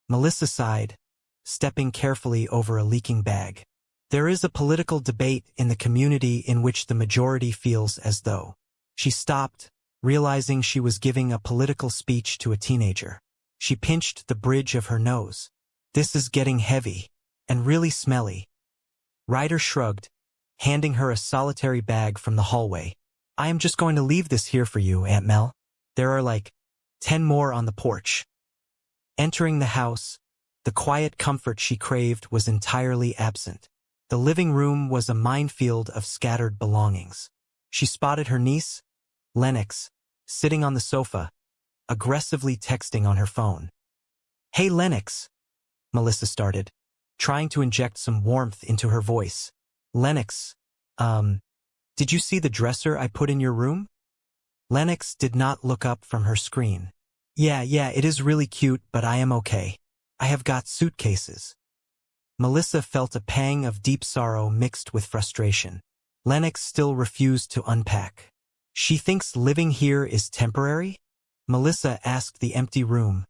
Melissa sighed, stepping carefully over a leaking bag. There is a political debate in the community in which the majority feels as though. She stopped, realizing she was giving a political speech to a teenager. She pinched the bridge of her nose. This is getting heavy, and really smelly. Ryder shrugged, handing her a solitary bag from the hallway. I am just going to leave this here for you, Aunt Mel. There are like 10 more on the porch. Entering the house, the quiet comfort she craved was entirely absent. The living room was a minefield of scattered belongings. She spotted her niece, Lennox, sitting on the sofa, aggressively texting on her phone. Hey Lennox, Melissa started, trying to inject some warmth into her voice. Lennox, did you see the dresser I put in your room? Lennox did not look up from her screen. Yeah, it is really cute, but I am okay. I have got suitcases. Melissa felt a pang of deep sorrow mixed with frustration. Lennox still refused to unpack. She thinks living here is temporary? Melissa asked the empty room,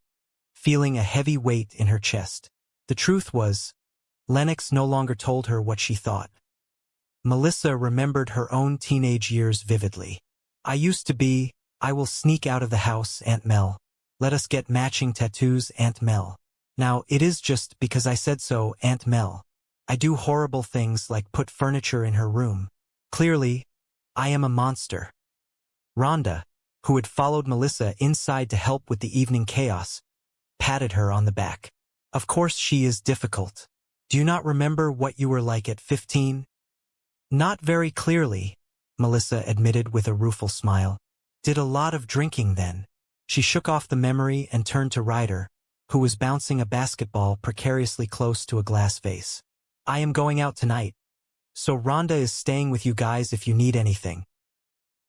feeling a heavy weight in her chest. The truth was, Lennox no longer told her what she thought. Melissa remembered her own teenage years vividly. I used to be, I will sneak out of the house, Aunt Mel. Let us get matching tattoos, Aunt Mel. Now, it is just because I said so, Aunt Mel. I do horrible things like put furniture in her room. Clearly, I am a monster. Rhonda, who had followed Melissa inside to help with the evening chaos, patted her on the back. Of course she is difficult. Do you not remember what you were like at 15? Not very clearly, Melissa admitted with a rueful smile. Did a lot of drinking then. She shook off the memory and turned to Ryder, who was bouncing a basketball precariously close to a glass vase. I am going out tonight, so Rhonda is staying with you guys if you need anything.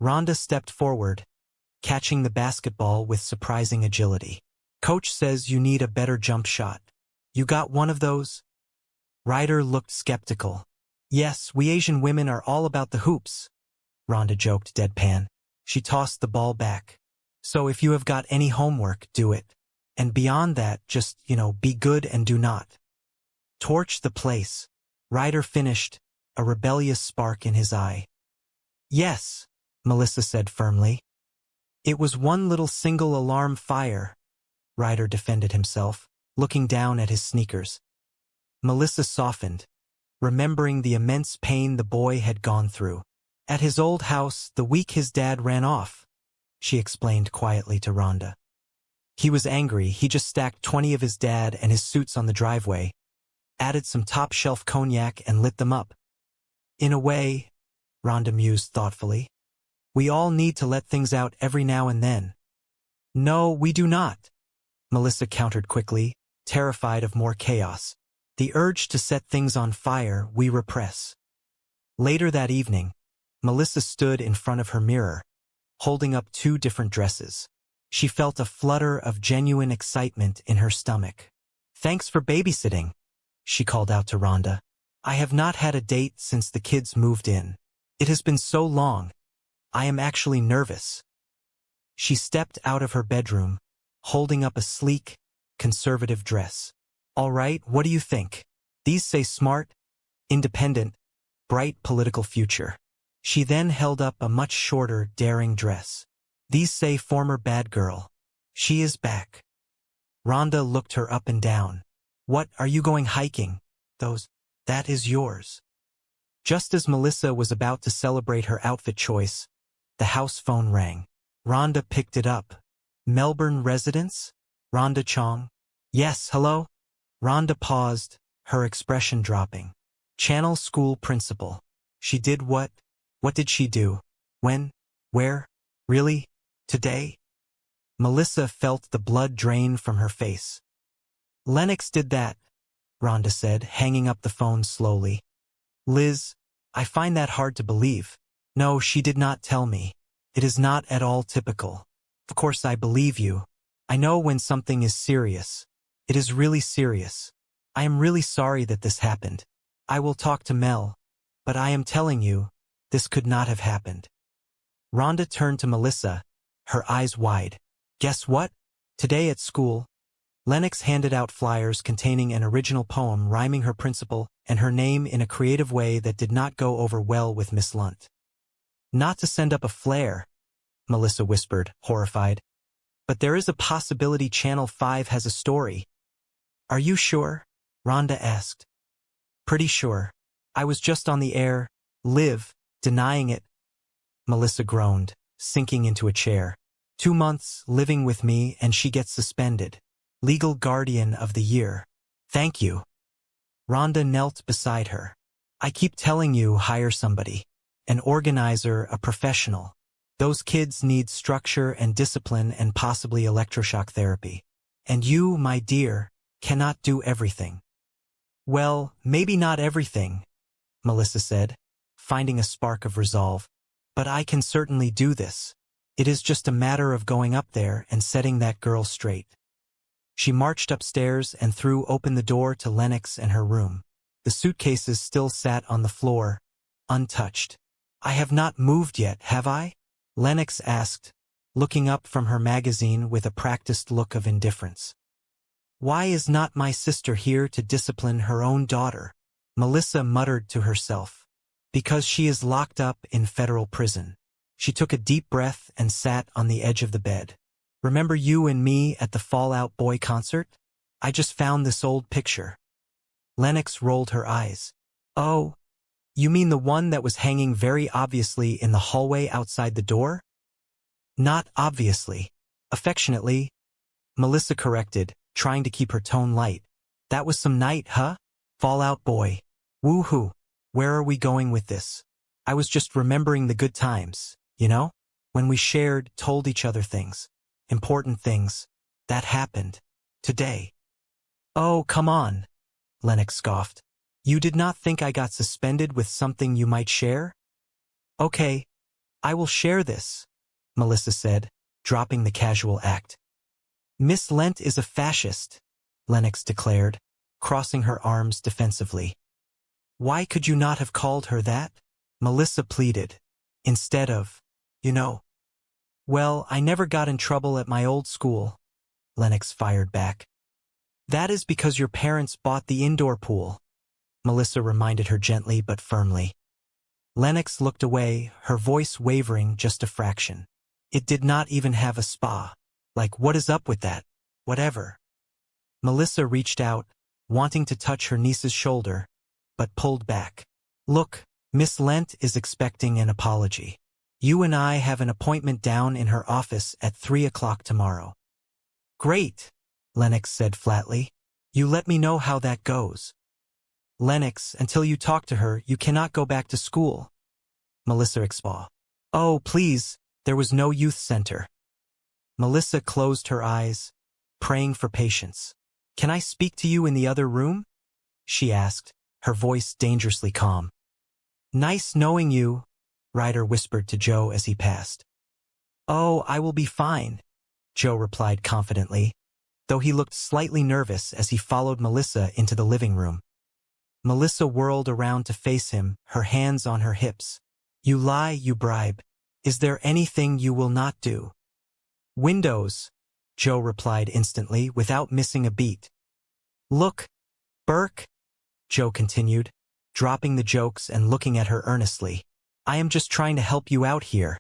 Rhonda stepped forward, catching the basketball with surprising agility. Coach says you need a better jump shot. You got one of those? Ryder looked skeptical. Yes, we Asian women are all about the hoops, Rhonda joked deadpan. She tossed the ball back. So if you have got any homework, do it. And beyond that, just, be good and do not torch the place. Ryder finished, a rebellious spark in his eye. Yes, Melissa said firmly. It was one little single alarm fire, Ryder defended himself, looking down at his sneakers. Melissa softened, remembering the immense pain the boy had gone through. At his old house, the week his dad ran off, she explained quietly to Rhonda. He was angry. He just stacked 20 of his dad and his suits on the driveway, added some top-shelf cognac and lit them up. In a way, Rhonda mused thoughtfully, we all need to let things out every now and then. No, we do not, Melissa countered quickly, terrified of more chaos. The urge to set things on fire we repress. Later that evening, Melissa stood in front of her mirror, holding up 2 different dresses. She felt a flutter of genuine excitement in her stomach. Thanks for babysitting, she called out to Rhonda. I have not had a date since the kids moved in. It has been so long. I am actually nervous. She stepped out of her bedroom, holding up a sleek, conservative dress. All right, what do you think? These say smart, independent, bright political future. She then held up a much shorter, daring dress. These say former bad girl. She is back. Rhonda looked her up and down. What, are you going hiking? That is yours. Just as Melissa was about to celebrate her outfit choice, The house phone rang. Rhonda picked it up. Melbourne residence? Rhonda Chong? Yes, hello? Rhonda paused, her expression dropping. Channel school principal. She did what? What did she do? When? Where? Really? Today? Melissa felt the blood drain from her face. Lennox did that, Rhonda said, hanging up the phone slowly. Liz, I find that hard to believe. No, she did not tell me. It is not at all typical. Of course I believe you. I know when something is serious. It is really serious. I am really sorry that this happened. I will talk to Mel. But I am telling you, this could not have happened. Rhonda turned to Melissa, her eyes wide. Guess what? Today at school, Lennox handed out flyers containing an original poem rhyming her principal and her name in a creative way that did not go over well with Miss Lunt. Not to send up a flare, Melissa whispered, horrified. But there is a possibility Channel 5 has a story. Are you sure? Rhonda asked. Pretty sure. I was just on the air, live, denying it. Melissa groaned, sinking into a chair. 2 months living with me and she gets suspended. Legal guardian of the year. Thank you. Rhonda knelt beside her. I keep telling you, hire somebody. An organizer, a professional. Those kids need structure and discipline and possibly electroshock therapy. And you, my dear, cannot do everything. Well, maybe not everything, Melissa said, finding a spark of resolve. But I can certainly do this. It is just a matter of going up there and setting that girl straight. She marched upstairs and threw open the door to Lennox and her room. The suitcases still sat on the floor, untouched. I have not moved yet, have I? Lennox asked, looking up from her magazine with a practiced look of indifference. Why is not my sister here to discipline her own daughter? Melissa muttered to herself. Because she is locked up in federal prison. She took a deep breath and sat on the edge of the bed. Remember you and me at the Fall Out Boy concert? I just found this old picture. Lennox rolled her eyes. Oh, you mean the one that was hanging very obviously in the hallway outside the door? Not obviously. Affectionately, Melissa corrected, trying to keep her tone light. That was some night, huh? Fall Out Boy. Woo-hoo. Where are we going with this? I was just remembering the good times, you know? When we shared, told each other things. Important things. That happened. Today. Oh, come on, Lennox scoffed. You did not think I got suspended with something you might share? Okay, I will share this, Melissa said, dropping the casual act. Miss Lent is a fascist, Lennox declared, crossing her arms defensively. Why could you not have called her that? Melissa pleaded, instead of, you know. Well, I never got in trouble at my old school, Lennox fired back. That is because your parents bought the indoor pool, Melissa reminded her gently but firmly. Lennox looked away, her voice wavering just a fraction. It did not even have a spa. Like, what is up with that? Whatever. Melissa reached out, wanting to touch her niece's shoulder, but pulled back. Look, Miss Lent is expecting an apology. You and I have an appointment down in her office at 3 o'clock tomorrow. Great, Lennox said flatly. You let me know how that goes. Lennox, until you talk to her, you cannot go back to school. Melissa explained. Oh, please, there was no youth center. Melissa closed her eyes, praying for patience. Can I speak to you in the other room? She asked, her voice dangerously calm. Nice knowing you, Ryder whispered to Joe as he passed. Oh, I will be fine, Joe replied confidently, though he looked slightly nervous as he followed Melissa into the living room. Melissa whirled around to face him, her hands on her hips. You lie, you bribe. Is there anything you will not do? Windows, Joe replied instantly, without missing a beat. Look, Burke, Joe continued, dropping the jokes and looking at her earnestly. I am just trying to help you out here,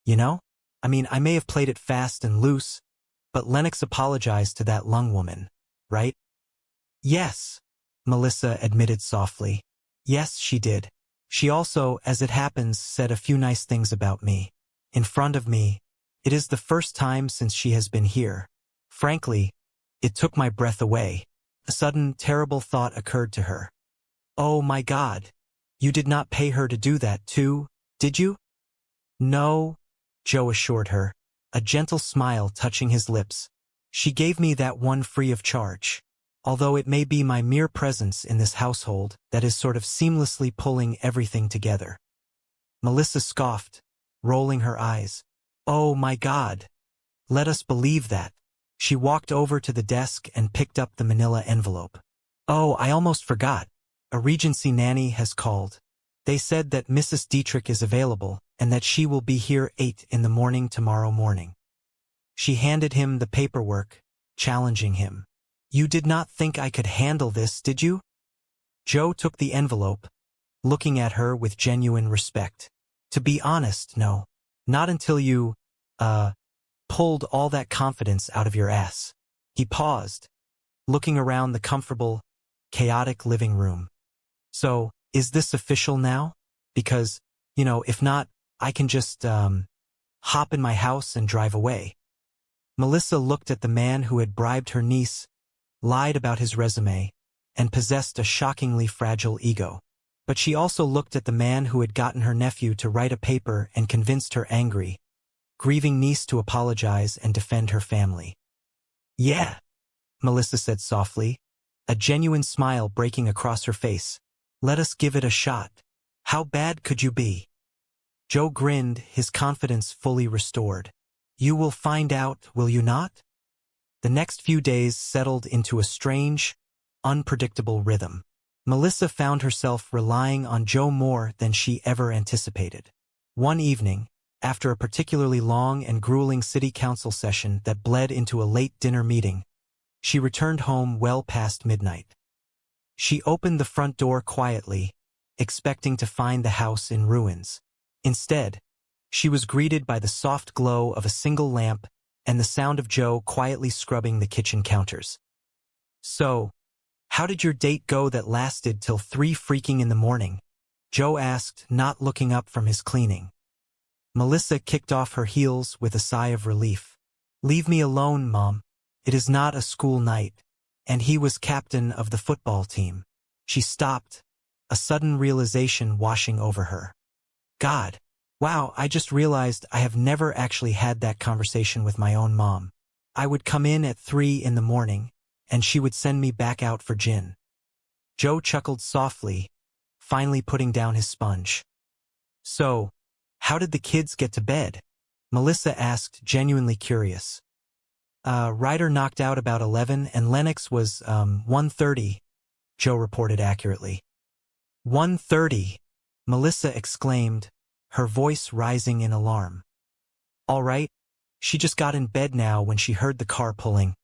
you know? I mean, I may have played it fast and loose, but Lennox apologized to that lung woman, right? Yes, Melissa admitted softly. Yes, she did. She also, as it happens, said a few nice things about me. in front of me. It is the first time since she has been here. Frankly, it took my breath away. A sudden, terrible thought occurred to her. Oh my God. You did not pay her to do that too, did you? No, Joe assured her, a gentle smile touching his lips. She gave me that one free of charge. Although it may be my mere presence in this household that is sort of seamlessly pulling everything together. Melissa scoffed, rolling her eyes. Oh my God. Let us believe that. She walked over to the desk and picked up the manila envelope. Oh, I almost forgot. A Regency nanny has called. They said that Mrs. Dietrich is available and that she will be here 8 in the morning tomorrow morning. She handed him the paperwork, challenging him. You did not think I could handle this, did you? Joe took the envelope, looking at her with genuine respect. To be honest, no. Not until you, pulled all that confidence out of your ass. He paused, looking around the comfortable, chaotic living room. So, is this official now? Because, if not, I can just, hop in my house and drive away. Melissa looked at the man who had bribed her niece, lied about his resume, and possessed a shockingly fragile ego. But she also looked at the man who had gotten her nephew to write a paper and convinced her angry, grieving niece to apologize and defend her family. Yeah, Melissa said softly, a genuine smile breaking across her face. Let us give it a shot. How bad could you be? Joe grinned, his confidence fully restored. You will find out, will you not? The next few days settled into a strange, unpredictable rhythm. Melissa found herself relying on Joe more than she ever anticipated. One evening, after a particularly long and grueling city council session that bled into a late dinner meeting, she returned home well past midnight. She opened the front door quietly, expecting to find the house in ruins. Instead, she was greeted by the soft glow of a single lamp and the sound of Joe quietly scrubbing the kitchen counters. So, how did your date go that lasted till 3 freaking in the morning? Joe asked, not looking up from his cleaning. Melissa kicked off her heels with a sigh of relief. Leave me alone, Mom. It is not a school night. And he was captain of the football team. She stopped, a sudden realization washing over her. God. Wow, I just realized I have never actually had that conversation with my own mom. I would come in at 3 in the morning, and she would send me back out for gin. Joe chuckled softly, finally putting down his sponge. So, how did the kids get to bed? Melissa asked, genuinely curious. Ryder knocked out about 11 and Lennox was, 1:30, Joe reported accurately. 1:30, Melissa exclaimed, her voice rising in alarm. All right, she just got in bed now when she heard the car pulling.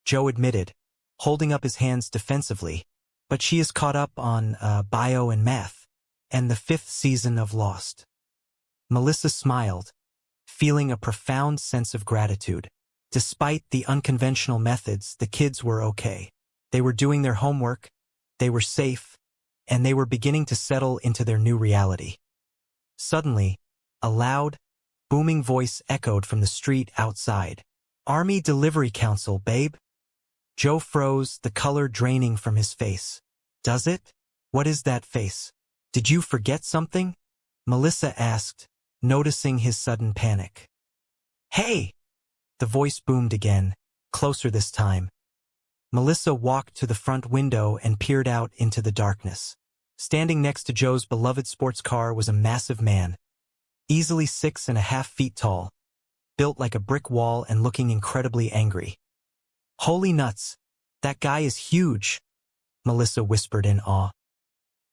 Joe admitted, holding up his hands defensively, but she is caught up on bio and math, and the 5th season of Lost. Melissa smiled, feeling a profound sense of gratitude. Despite the unconventional methods, the kids were okay. They were doing their homework, they were safe, and they were beginning to settle into their new reality. Suddenly, a loud, booming voice echoed from the street outside. Army Delivery Council, babe. Joe froze, the color draining from his face. Does it? What is that face? Did you forget something? Melissa asked, noticing his sudden panic. Hey! The voice boomed again, closer this time. Melissa walked to the front window and peered out into the darkness. Standing next to Joe's beloved sports car was a massive man, easily 6.5 feet tall, built like a brick wall and looking incredibly angry. Holy nuts, that guy is huge, Melissa whispered in awe.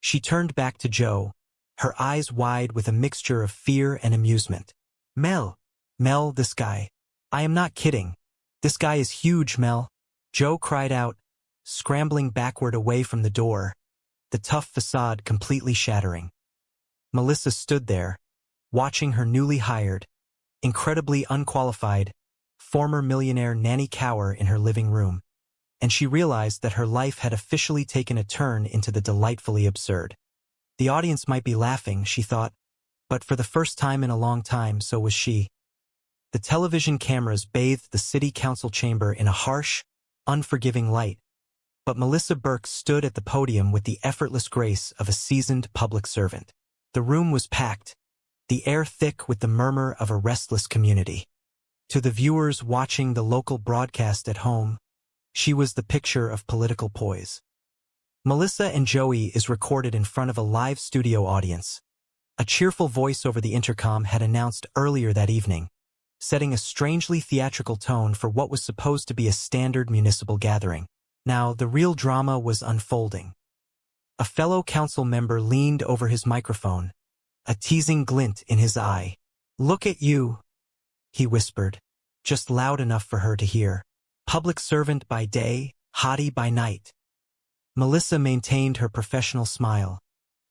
She turned back to Joe, her eyes wide with a mixture of fear and amusement. Mel, this guy. I am not kidding. This guy is huge, Mel. Joe cried out, scrambling backward away from the door, the tough facade completely shattering. Melissa stood there, watching her newly hired, incredibly unqualified, former millionaire nanny cower in her living room, and she realized that her life had officially taken a turn into the delightfully absurd. The audience might be laughing, she thought, but for the first time in a long time, so was she. The television cameras bathed the city council chamber in a harsh, unforgiving light, but Melissa Burke stood at the podium with the effortless grace of a seasoned public servant. The room was packed, the air thick with the murmur of a restless community. To the viewers watching the local broadcast at home, she was the picture of political poise. Melissa and Joey is recorded in front of a live studio audience. A cheerful voice over the intercom had announced earlier that evening, setting a strangely theatrical tone for what was supposed to be a standard municipal gathering. Now, the real drama was unfolding. A fellow council member leaned over his microphone, a teasing glint in his eye. "Look at you," he whispered, just loud enough for her to hear. "Public servant by day, hottie by night." Melissa maintained her professional smile,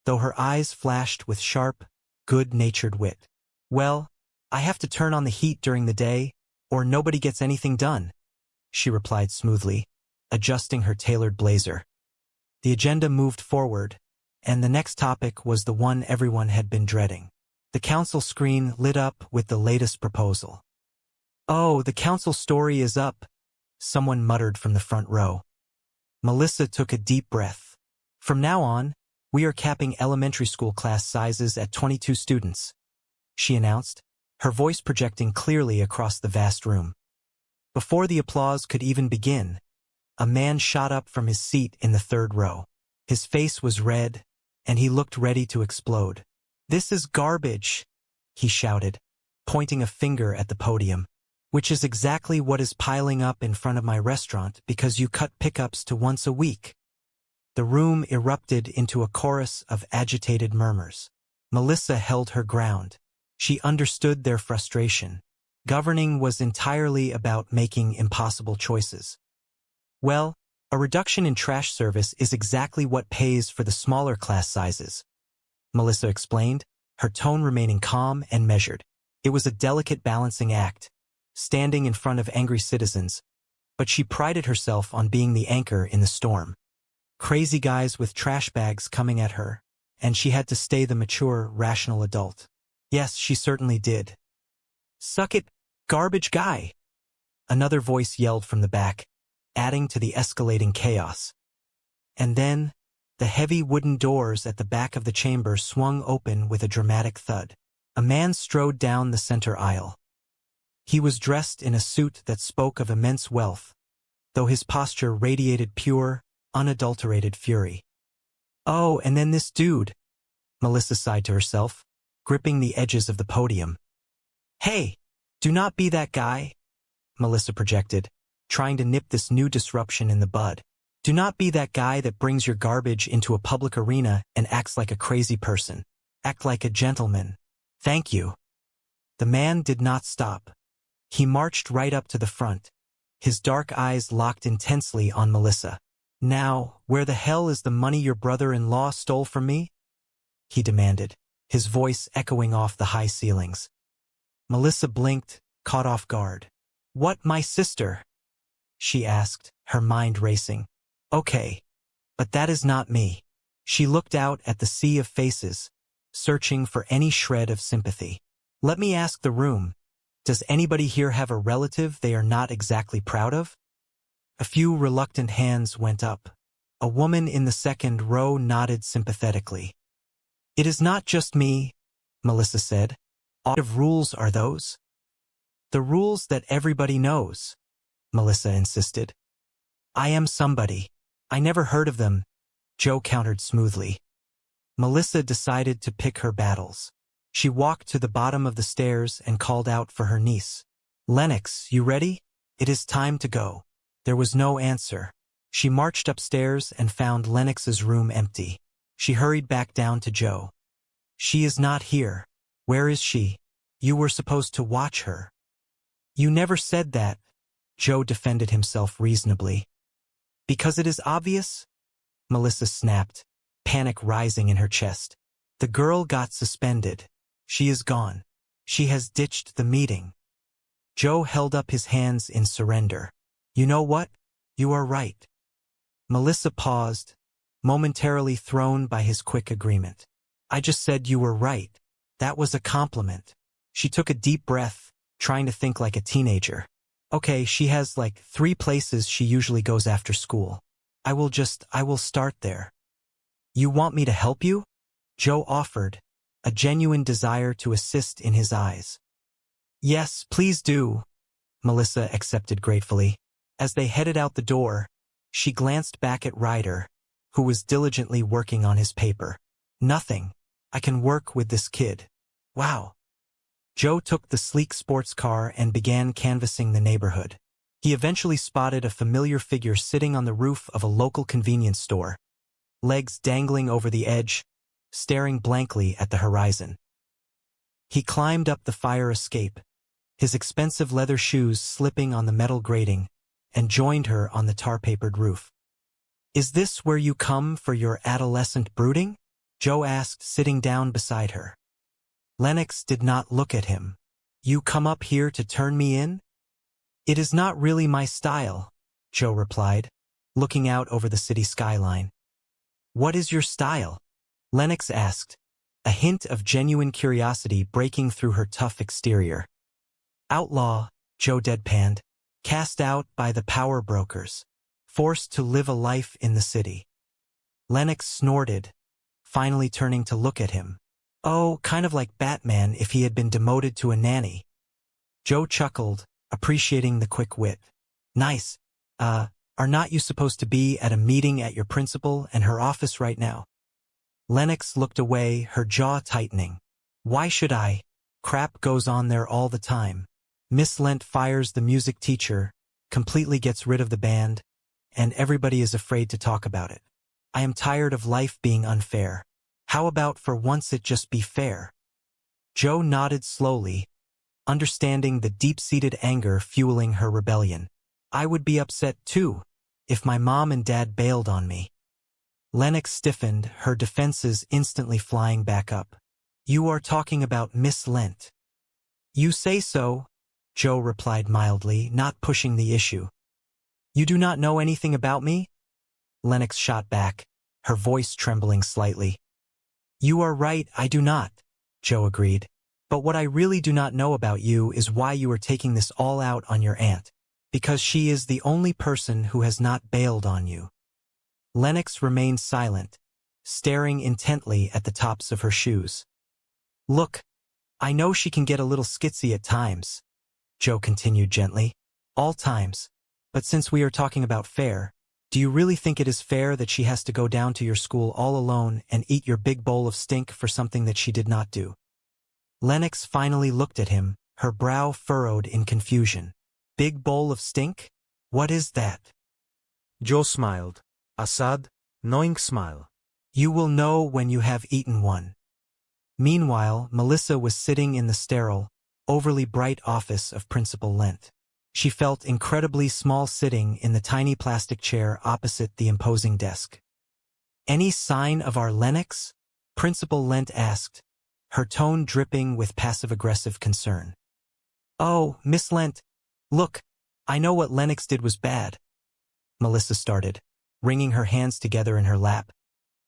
though her eyes flashed with sharp, good-natured wit. "Well, I have to turn on the heat during the day, or nobody gets anything done," she replied smoothly, adjusting her tailored blazer. The agenda moved forward, and the next topic was the one everyone had been dreading. The council screen lit up with the latest proposal. "Oh, the council story is up," someone muttered from the front row. Melissa took a deep breath. "From now on, we are capping elementary school class sizes at 22 students," she announced, her voice projecting clearly across the vast room. Before the applause could even begin, a man shot up from his seat in the third row. His face was red, and he looked ready to explode. "This is garbage," he shouted, pointing a finger at the podium. "Which is exactly what is piling up in front of my restaurant because you cut pickups to once a week." The room erupted into a chorus of agitated murmurs. Melissa held her ground. She understood their frustration. Governing was entirely about making impossible choices. "Well, a reduction in trash service is exactly what pays for the smaller class sizes," Melissa explained, her tone remaining calm and measured. It was a delicate balancing act, standing in front of angry citizens, but she prided herself on being the anchor in the storm. Crazy guys with trash bags coming at her, and she had to stay the mature, rational adult. Yes, she certainly did. "Suck it, garbage guy!" Another voice yelled from the back, adding to the escalating chaos. And then, the heavy wooden doors at the back of the chamber swung open with a dramatic thud. A man strode down the center aisle. He was dressed in a suit that spoke of immense wealth, though his posture radiated pure, unadulterated fury. "Oh, and then this dude," Melissa sighed to herself, gripping the edges of the podium. "Hey, do not be that guy," Melissa projected, trying to nip this new disruption in the bud. "Do not be that guy that brings your garbage into a public arena and acts like a crazy person. Act like a gentleman. Thank you." The man did not stop. He marched right up to the front, his dark eyes locked intensely on Melissa. "Now, where the hell is the money your brother-in-law stole from me?" he demanded, his voice echoing off the high ceilings. Melissa blinked, caught off guard. "What, my sister?" she asked, her mind racing. "Okay, but that is not me." She looked out at the sea of faces, searching for any shred of sympathy. "Let me ask the room, does anybody here have a relative they are not exactly proud of?" A few reluctant hands went up. A woman in the second row nodded sympathetically. "It is not just me," Melissa said. "What of rules are those?" "The rules that everybody knows," Melissa insisted. "I am somebody. I never heard of them," Joe countered smoothly. Melissa decided to pick her battles. She walked to the bottom of the stairs and called out for her niece. "Lennox, you ready? It is time to go." There was no answer. She marched upstairs and found Lennox's room empty. She hurried back down to Joe. "She is not here. Where is she? You were supposed to watch her." "You never said that," Joe defended himself reasonably. "Because it is obvious?" Melissa snapped, panic rising in her chest. "The girl got suspended. She is gone. She has ditched the meeting." Joe held up his hands in surrender. "You know what? You are right." Melissa paused, momentarily thrown by his quick agreement. "I just said you were right. That was a compliment. She took a deep breath, trying to think like a teenager. Okay, she has like 3 places she usually goes after school. I will start there. You want me to help you? Joe offered, a genuine desire to assist in his eyes. Yes, please do, Melissa accepted gratefully. As they headed out the door, she glanced back at Ryder, who was diligently working on his paper. Nothing. I can work with this kid. Wow. Joe took the sleek sports car and began canvassing the neighborhood. He eventually spotted a familiar figure sitting on the roof of a local convenience store, legs dangling over the edge, staring blankly at the horizon. He climbed up the fire escape, his expensive leather shoes slipping on the metal grating, and joined her on the tar-papered roof. Is this where you come for your adolescent brooding? Joe asked, sitting down beside her. Lennox did not look at him. You come up here to turn me in? It is not really my style, Joe replied, looking out over the city skyline. What is your style? Lennox asked, a hint of genuine curiosity breaking through her tough exterior. Outlaw, Joe deadpanned, cast out by the power brokers, forced to live a life in the city. Lennox snorted, finally turning to look at him. Oh, kind of like Batman if he had been demoted to a nanny. Joe chuckled, appreciating the quick wit. Nice. Are not you supposed to be at a meeting at your principal and her office right now? Lennox looked away, her jaw tightening. Why should I? Crap goes on there all the time. Miss Lent fires the music teacher, completely gets rid of the band, and everybody is afraid to talk about it. I am tired of life being unfair. How about for once it just be fair? Joe nodded slowly, understanding the deep-seated anger fueling her rebellion. I would be upset too, if my mom and dad bailed on me. Lennox stiffened, her defenses instantly flying back up. You are talking about Miss Lent. You say so, Joe replied mildly, not pushing the issue. You do not know anything about me? Lennox shot back, her voice trembling slightly. You are right, I do not, Joe agreed. But what I really do not know about you is why you are taking this all out on your aunt, because she is the only person who has not bailed on you. Lennox remained silent, staring intently at the tops of her shoes. Look, I know she can get a little skitsy at times, Joe continued gently. All times. But since we are talking about fair, do you really think it is fair that she has to go down to your school all alone and eat your big bowl of stink for something that she did not do? Lennox finally looked at him, her brow furrowed in confusion. Big bowl of stink? What is that? Joe smiled, a sad, knowing smile. You will know when you have eaten one. Meanwhile, Melissa was sitting in the sterile, overly bright office of Principal Lent. She felt incredibly small sitting in the tiny plastic chair opposite the imposing desk. Any sign of our Lennox? Principal Lent asked, her tone dripping with passive-aggressive concern. Oh, Miss Lent, look, I know what Lennox did was bad. Melissa started, wringing her hands together in her lap.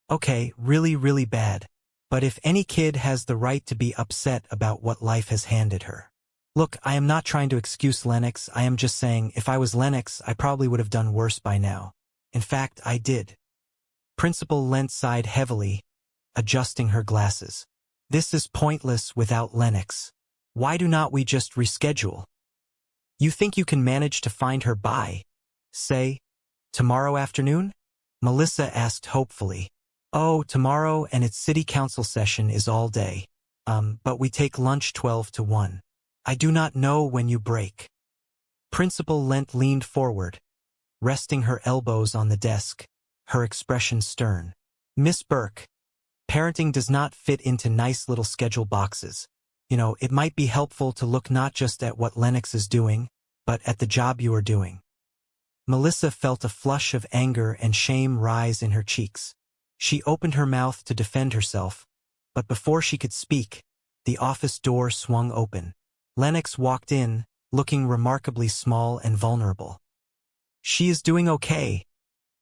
Okay, really, really bad. But if any kid has the right to be upset about what life has handed her. Look, I am not trying to excuse Lennox, I am just saying if I was Lennox, I probably would have done worse by now. In fact, I did. Principal Lent sighed heavily, adjusting her glasses. This is pointless without Lennox. Why do not we just reschedule? You think you can manage to find her by, say, tomorrow afternoon? Melissa asked hopefully. Oh, tomorrow and its city council session is all day. But we take lunch 12 to 1. I do not know when you break. Principal Lent leaned forward, resting her elbows on the desk, her expression stern. Miss Burke, parenting does not fit into nice little schedule boxes. You know, it might be helpful to look not just at what Lennox is doing, but at the job you are doing. Melissa felt a flush of anger and shame rise in her cheeks. She opened her mouth to defend herself, but before she could speak, the office door swung open. Lennox walked in, looking remarkably small and vulnerable. She is doing okay,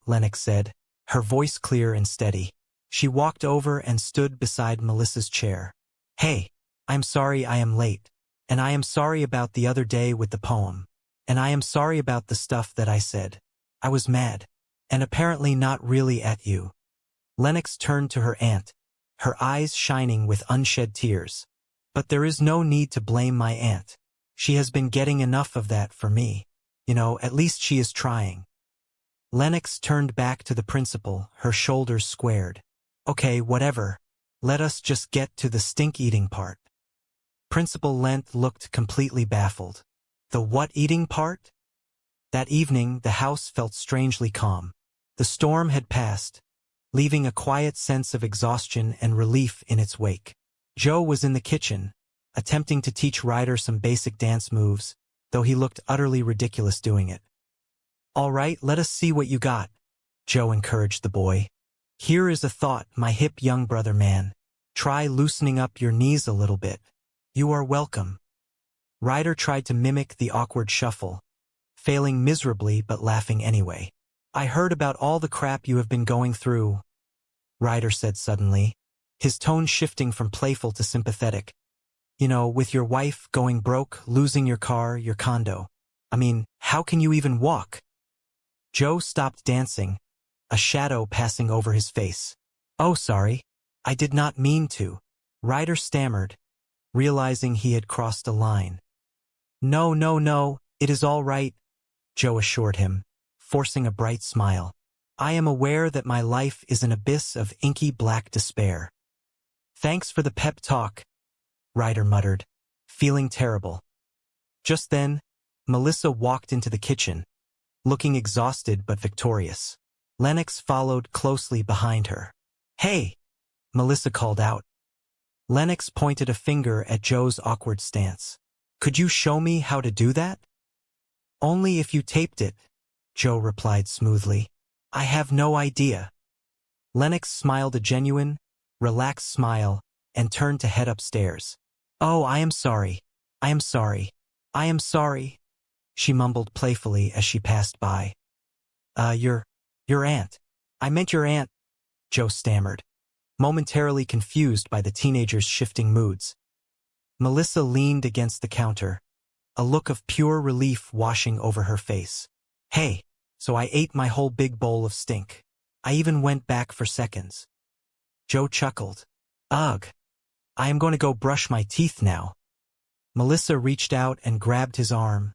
Lennox said, her voice clear and steady. She walked over and stood beside Melissa's chair. Hey, I'm sorry I am late. And I am sorry about the other day with the poem. And I am sorry about the stuff that I said. I was mad. And apparently not really at you. Lennox turned to her aunt, her eyes shining with unshed tears. But there is no need to blame my aunt. She has been getting enough of that for me. You know, at least she is trying. Lennox turned back to the principal, her shoulders squared. Okay, whatever. Let us just get to the stink-eating part. Principal Lent looked completely baffled. The what-eating part? That evening, the house felt strangely calm. The storm had passed, leaving a quiet sense of exhaustion and relief in its wake. Joe was in the kitchen, attempting to teach Ryder some basic dance moves, though he looked utterly ridiculous doing it. All right, let us see what you got, Joe encouraged the boy. Here is a thought, my hip young brother man. Try loosening up your knees a little bit. You are welcome. Ryder tried to mimic the awkward shuffle, failing miserably but laughing anyway. I heard about all the crap you have been going through, Ryder said suddenly, his tone shifting from playful to sympathetic. You know, with your wife going broke, losing your car, your condo. I mean, how can you even walk? Joe stopped dancing, a shadow passing over his face. Oh, sorry. I did not mean to. Ryder stammered, realizing he had crossed a line. No, it is all right, Joe assured him, forcing a bright smile. I am aware that my life is an abyss of inky black despair. Thanks for the pep talk, Ryder muttered, feeling terrible. Just then, Melissa walked into the kitchen, looking exhausted but victorious. Lennox followed closely behind her. Hey, Melissa called out. Lennox pointed a finger at Joe's awkward stance. Could you show me how to do that? Only if you taped it, Joe replied smoothly. I have no idea. Lennox smiled a genuine, relaxed smile and turned to head upstairs. Oh, I am sorry. I am sorry. I am sorry, she mumbled playfully as she passed by. Your aunt. I meant your aunt, Joe stammered, momentarily confused by the teenager's shifting moods. Melissa leaned against the counter, a look of pure relief washing over her face. Hey, so I ate my whole big bowl of stink. I even went back for seconds. Joe chuckled. Ugh. I am going to go brush my teeth now. Melissa reached out and grabbed his arm,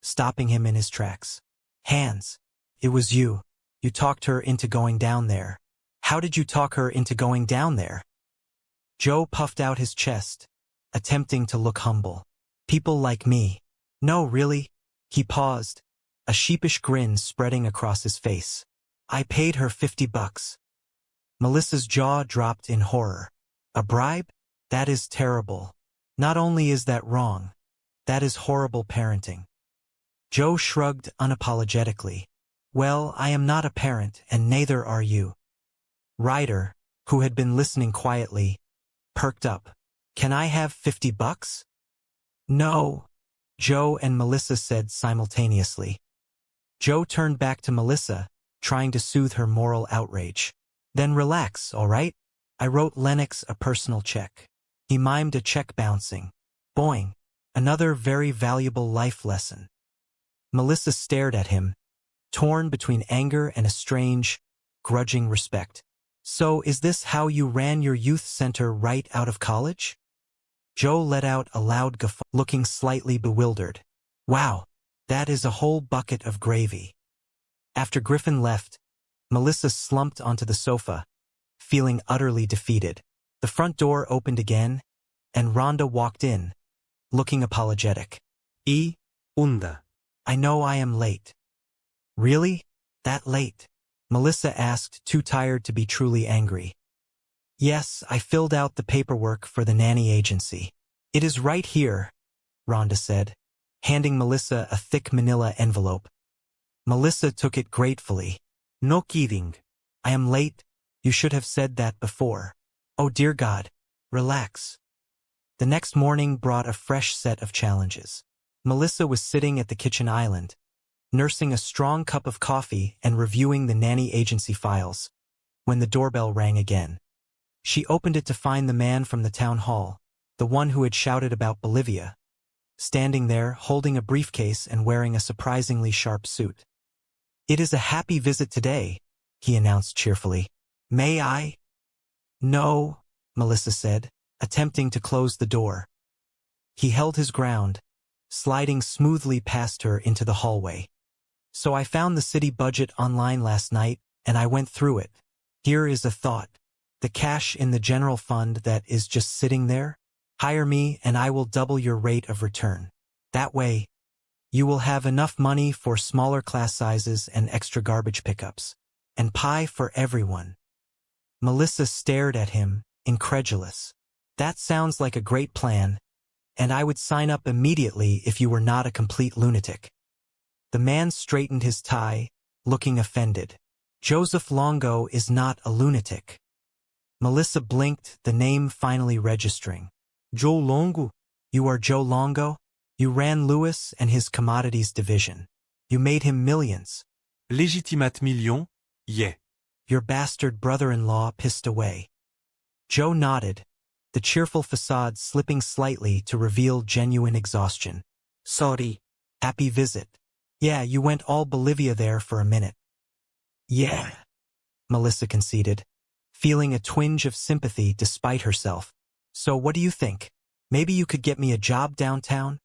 stopping him in his tracks. Hands. It was you. You talked her into going down there. How did you talk her into going down there? Joe puffed out his chest, attempting to look humble. People like me. No, really? He paused, a sheepish grin spreading across his face. I paid her $50. Melissa's jaw dropped in horror. A bribe? That is terrible. Not only is that wrong, that is horrible parenting. Joe shrugged unapologetically. Well, I am not a parent, and neither are you. Ryder, who had been listening quietly, perked up. Can I have $50? No, Joe and Melissa said simultaneously. Joe turned back to Melissa, trying to soothe her moral outrage. Then relax, all right? I wrote Lennox a personal check. He mimed a check bouncing. Boing. Another very valuable life lesson. Melissa stared at him, torn between anger and a strange, grudging respect. So is this how you ran your youth center right out of college? Joe let out a loud guffaw, looking slightly bewildered. Wow, that is a whole bucket of gravy. After Griffin left, Melissa slumped onto the sofa, feeling utterly defeated. The front door opened again, and Rhonda walked in, looking apologetic. Unda. I know I am late. Really? That late? Melissa asked, too tired to be truly angry. Yes, I filled out the paperwork for the nanny agency. It is right here, Rhonda said, handing Melissa a thick manila envelope. Melissa took it gratefully. No kidding. I am late. You should have said that before. Oh dear God. Relax. The next morning brought a fresh set of challenges. Melissa was sitting at the kitchen island, nursing a strong cup of coffee and reviewing the nanny agency files, when the doorbell rang again. She opened it to find the man from the town hall, the one who had shouted about Bolivia, standing there holding a briefcase and wearing a surprisingly sharp suit. "It is a happy visit today," he announced cheerfully. "May I?" "No," Melissa said, attempting to close the door. He held his ground, sliding smoothly past her into the hallway. "So I found the city budget online last night, and I went through it. Here is a thought. The cash in the general fund that is just sitting there? Hire me and I will double your rate of return. That way, you will have enough money for smaller class sizes and extra garbage pickups. And pie for everyone." Melissa stared at him, incredulous. "That sounds like a great plan, and I would sign up immediately if you were not a complete lunatic." The man straightened his tie, looking offended. "Joseph Longo is not a lunatic." Melissa blinked, the name finally registering. "Joe Longo? You are Joe Longo? You ran Lewis and his commodities division. You made him millions." Légitimat million, yeah. "Your bastard brother-in-law pissed away." Joe nodded, the cheerful facade slipping slightly to reveal genuine exhaustion. "Sorry. Happy visit. Yeah, you went all Bolivia there for a minute." "Yeah," Melissa conceded, feeling a twinge of sympathy despite herself. "So what do you think? Maybe you could get me a job downtown?"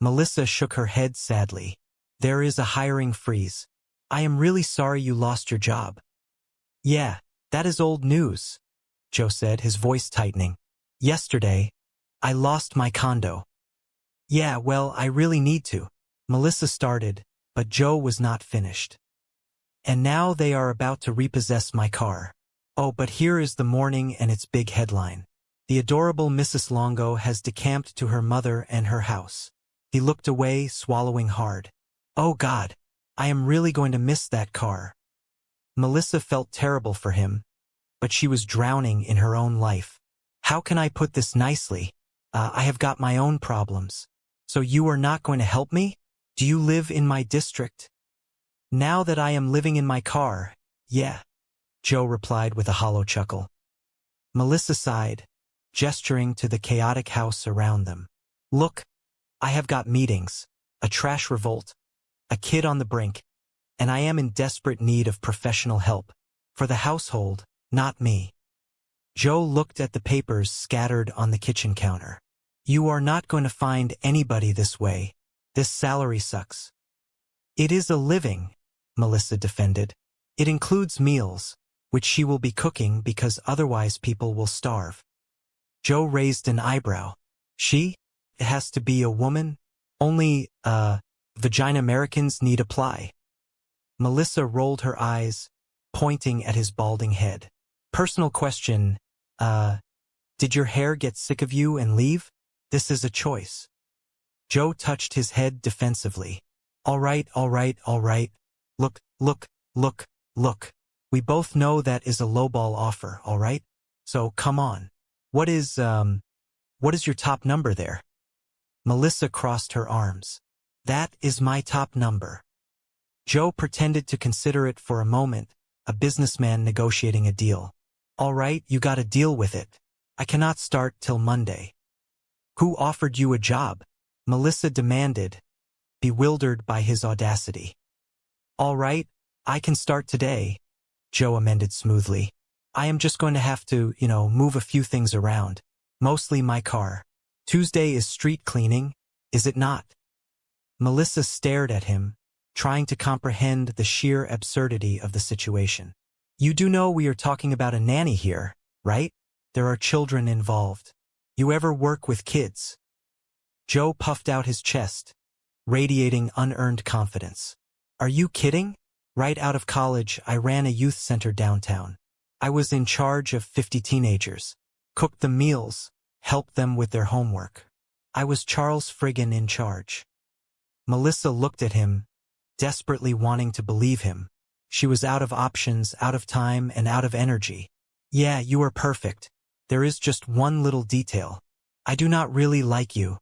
Melissa shook her head sadly. "There is a hiring freeze. I am really sorry you lost your job." "Yeah, that is old news," Joe said, his voice tightening. "Yesterday, I lost my condo." "Yeah, well, I really need to." Melissa started, but Joe was not finished. "And now they are about to repossess my car. Oh, but here is the morning and its big headline. The adorable Mrs. Longo has decamped to her mother and her house." He looked away, swallowing hard. "Oh God, I am really going to miss that car." Melissa felt terrible for him, but she was drowning in her own life. "How can I put this nicely? I have got my own problems. So you are not going to help me? Do you live in my district?" "Now that I am living in my car, yeah," Joe replied with a hollow chuckle. Melissa sighed, gesturing to the chaotic house around them. "Look, I have got meetings, a trash revolt, a kid on the brink, and I am in desperate need of professional help. For the household, not me." Joe looked at the papers scattered on the kitchen counter. "You are not going to find anybody this way. This salary sucks." "It is a living," Melissa defended. "It includes meals, which she will be cooking because otherwise people will starve." Joe raised an eyebrow. "She? It has to be a woman? Only, vagina Americans need apply." Melissa rolled her eyes, pointing at his balding head. "Personal question, did your hair get sick of you and leave? This is a choice." Joe touched his head defensively. All right. Look. We both know that is a lowball offer, all right? So come on. What is your top number there?" Melissa crossed her arms. "That is my top number." Joe pretended to consider it for a moment, a businessman negotiating a deal. "All right, you gotta deal with it. I cannot start till Monday." "Who offered you a job?" Melissa demanded, bewildered by his audacity. "All right, I can start today," Joe amended smoothly. "I am just going to have to, move a few things around. Mostly my car. Tuesday is street cleaning, is it not?" Melissa stared at him, trying to comprehend the sheer absurdity of the situation. "You do know we are talking about a nanny here, right? There are children involved. You ever work with kids?" Joe puffed out his chest, radiating unearned confidence. "Are you kidding? Right out of college, I ran a youth center downtown. I was in charge of 50 teenagers, cooked them meals, helped them with their homework. I was Charles Friggin in charge." Melissa looked at him, desperately wanting to believe him. She was out of options, out of time, and out of energy. "Yeah, you are perfect. There is just one little detail. I do not really like you."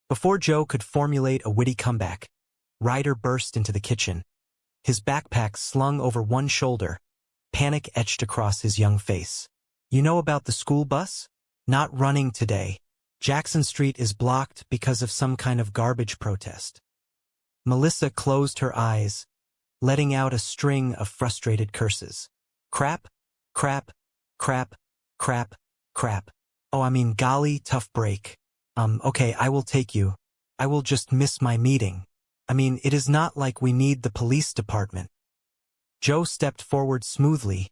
Before Joe could formulate a witty comeback, Ryder burst into the kitchen, his backpack slung over one shoulder, panic etched across his young face. "You know about the school bus? Not running today. Jackson Street is blocked because of some kind of garbage protest. Melissa closed her eyes, letting out a string of frustrated curses. Crap, crap, crap, crap, crap. Oh, I mean, golly, tough break. Okay, I will take you. I will just miss my meeting. I mean, it is not like we need the police department. Joe stepped forward smoothly,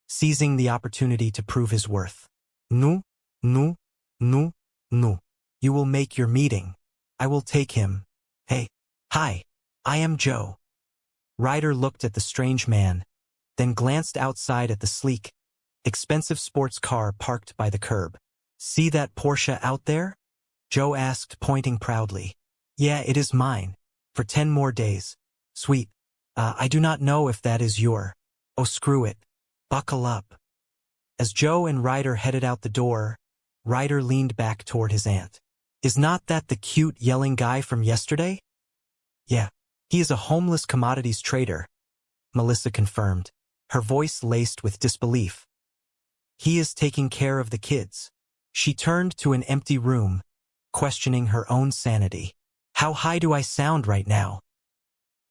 seizing the opportunity to prove his worth. No, no, no, no. You will make your meeting. I will take him. Hey, hi, I am Joe. Ryder looked at the strange man, then glanced outside at the sleek, expensive sports car parked by the curb. See that Porsche out there? Joe asked, pointing proudly. Yeah, it is mine. For 10 more days. Sweet. I do not know if that is your. Oh, screw it. Buckle up. As Joe and Ryder headed out the door, Ryder leaned back toward his aunt. Is not that the cute yelling guy from yesterday? Yeah, he is a homeless commodities trader, Melissa confirmed, her voice laced with disbelief. He is taking care of the kids. She turned to an empty room, questioning her own sanity. How high do I sound right now?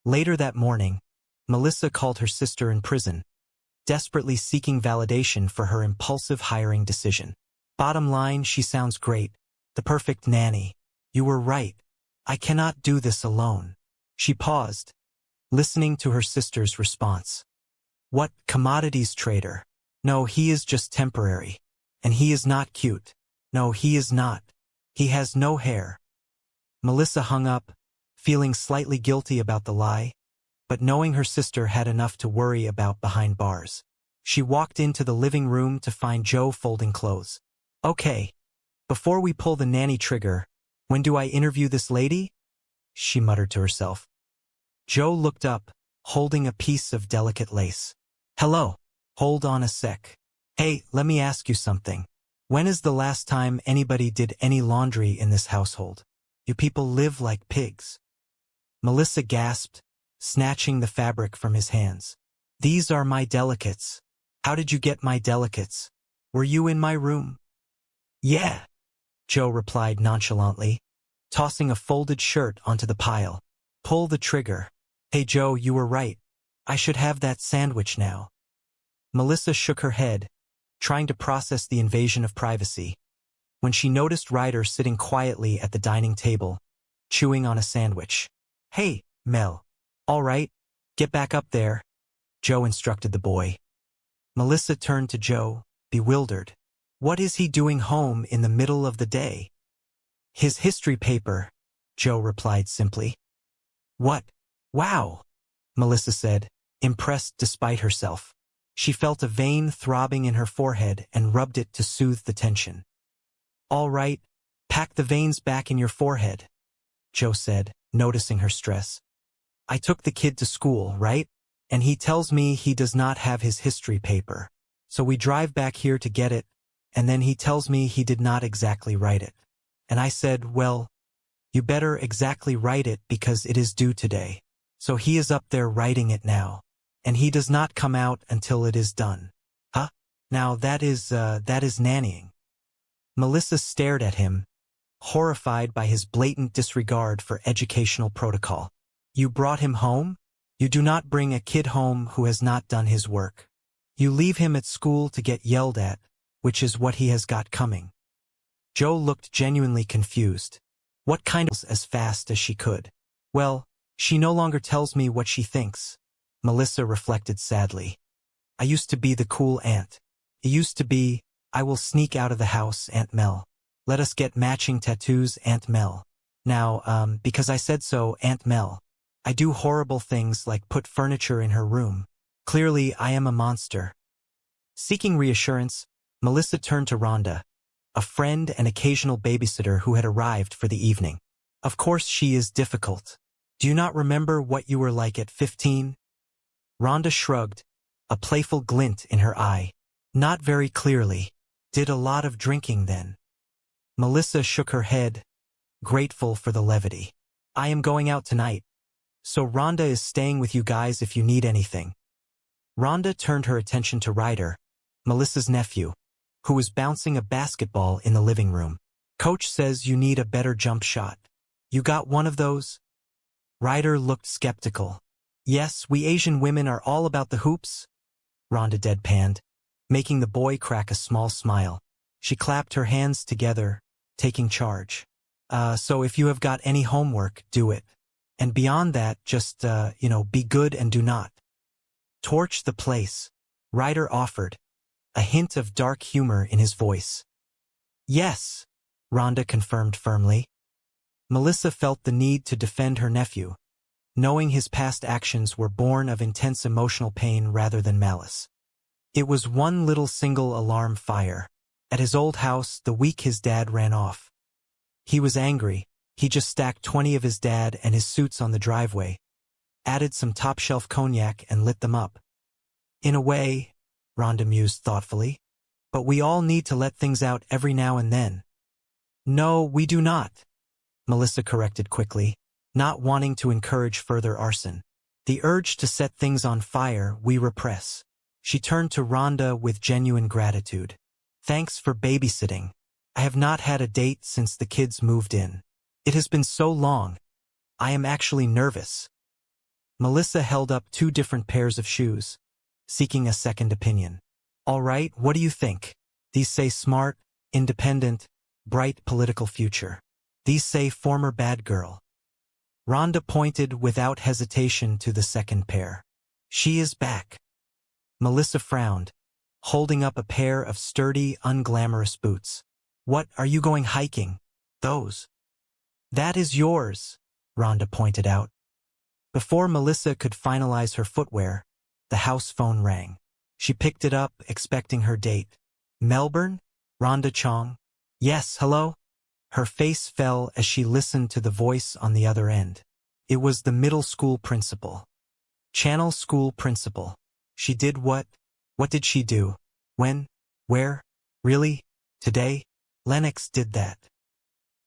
Later that morning, Melissa called her sister in prison, desperately seeking validation for her impulsive hiring decision. Bottom line, she sounds great. The perfect nanny. You were right. I cannot do this alone. She paused, listening to her sister's response. What commodities trader? No, he is just temporary. And he is not cute. No, he is not. He has no hair. Melissa hung up, feeling slightly guilty about the lie, but knowing her sister had enough to worry about behind bars. She walked into the living room to find Joe folding clothes. Okay, before we pull the nanny trigger, when do I interview this lady? She muttered to herself. Joe looked up, holding a piece of delicate lace. Hello, hold on a sec. Hey, let me ask you something. When is the last time anybody did any laundry in this household? You people live like pigs. Melissa gasped, snatching the fabric from his hands. These are my delicates. How did you get my delicates? Were you in my room? Yeah, Joe replied nonchalantly, tossing a folded shirt onto the pile. Pull the trigger. Hey Joe, you were right. I should have that sandwich now. Melissa shook her head, trying to process the invasion of privacy, when she noticed Ryder sitting quietly at the dining table, chewing on a sandwich. Hey, Mel. All right, get back up there, Joe instructed the boy. Melissa turned to Joe, bewildered. What is he doing home in the middle of the day? His history paper, Joe replied simply. What? Wow, Melissa said, impressed despite herself. She felt a vein throbbing in her forehead and rubbed it to soothe the tension. All right, pack the veins back in your forehead, Joe said, noticing her stress. I took the kid to school, right? And he tells me he does not have his history paper. So we drive back here to get it, and then he tells me he did not exactly write it. And I said, well, you better exactly write it because it is due today. So he is up there writing it now, and he does not come out until it is done. Huh? Now that is nannying. Melissa stared at him, horrified by his blatant disregard for educational protocol. You brought him home? You do not bring a kid home who has not done his work. You leave him at school to get yelled at, which is what he has got coming. Joe looked genuinely confused. What kind of as fast as she could? Well, she no longer tells me what she thinks, Melissa reflected sadly. I used to be the cool aunt. It used to be, I will sneak out of the house, Aunt Mel. Let us get matching tattoos, Aunt Mel. Now, because I said so, Aunt Mel. I do horrible things like put furniture in her room. Clearly, I am a monster. Seeking reassurance, Melissa turned to Rhonda, a friend and occasional babysitter who had arrived for the evening. Of course she is difficult. Do you not remember what you were like at 15? Rhonda shrugged, a playful glint in her eye. Not very clearly. Did a lot of drinking then. Melissa shook her head, grateful for the levity. I am going out tonight. So Rhonda is staying with you guys if you need anything. Rhonda turned her attention to Ryder, Melissa's nephew, who was bouncing a basketball in the living room. Coach says you need a better jump shot. You got one of those? Ryder looked skeptical. Yes, we Asian women are all about the hoops, Rhonda deadpanned, making the boy crack a small smile. She clapped her hands together, taking charge. So if you have got any homework, do it. And beyond that, just, be good and do not torch the place, Ryder offered, a hint of dark humor in his voice. Yes, Rhonda confirmed firmly. Melissa felt the need to defend her nephew, knowing his past actions were born of intense emotional pain rather than malice. It was one little single alarm fire. At his old house, the week his dad ran off. He was angry. He just stacked 20 of his dad and his suits on the driveway, added some top-shelf cognac and lit them up. In a way, Rhonda mused thoughtfully, but we all need to let things out every now and then. No, we do not, Melissa corrected quickly, not wanting to encourage further arson. The urge to set things on fire we repress. She turned to Rhonda with genuine gratitude. Thanks for babysitting. I have not had a date since the kids moved in. It has been so long. I am actually nervous. Melissa held up 2 different pairs of shoes, seeking a second opinion. All right, what do you think? These say smart, independent, bright political future. These say former bad girl. Rhonda pointed without hesitation to the second pair. She is back. Melissa frowned, holding up a pair of sturdy, unglamorous boots. What, are you going hiking? Those. That is yours, Rhonda pointed out. Before Melissa could finalize her footwear, the house phone rang. She picked it up, expecting her date. Melbourne? Rhonda Chong? Yes, hello? Her face fell as she listened to the voice on the other end. It was the middle school principal. Channel school principal. She did what? What did she do? When? Where? Really? Today? Lennox did that.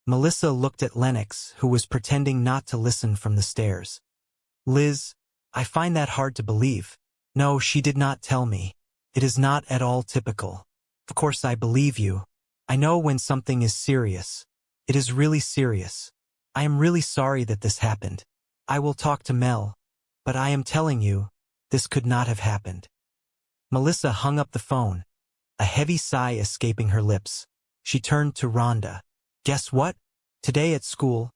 Melissa looked at Lennox, who was pretending not to listen from the stairs. Liz, I find that hard to believe. No, she did not tell me. It is not at all typical. Of course I believe you. I know when something is serious. It is really serious. I am really sorry that this happened. I will talk to Mel. But I am telling you, this could not have happened. Melissa hung up the phone, a heavy sigh escaping her lips. She turned to Rhonda. Guess what? Today at school,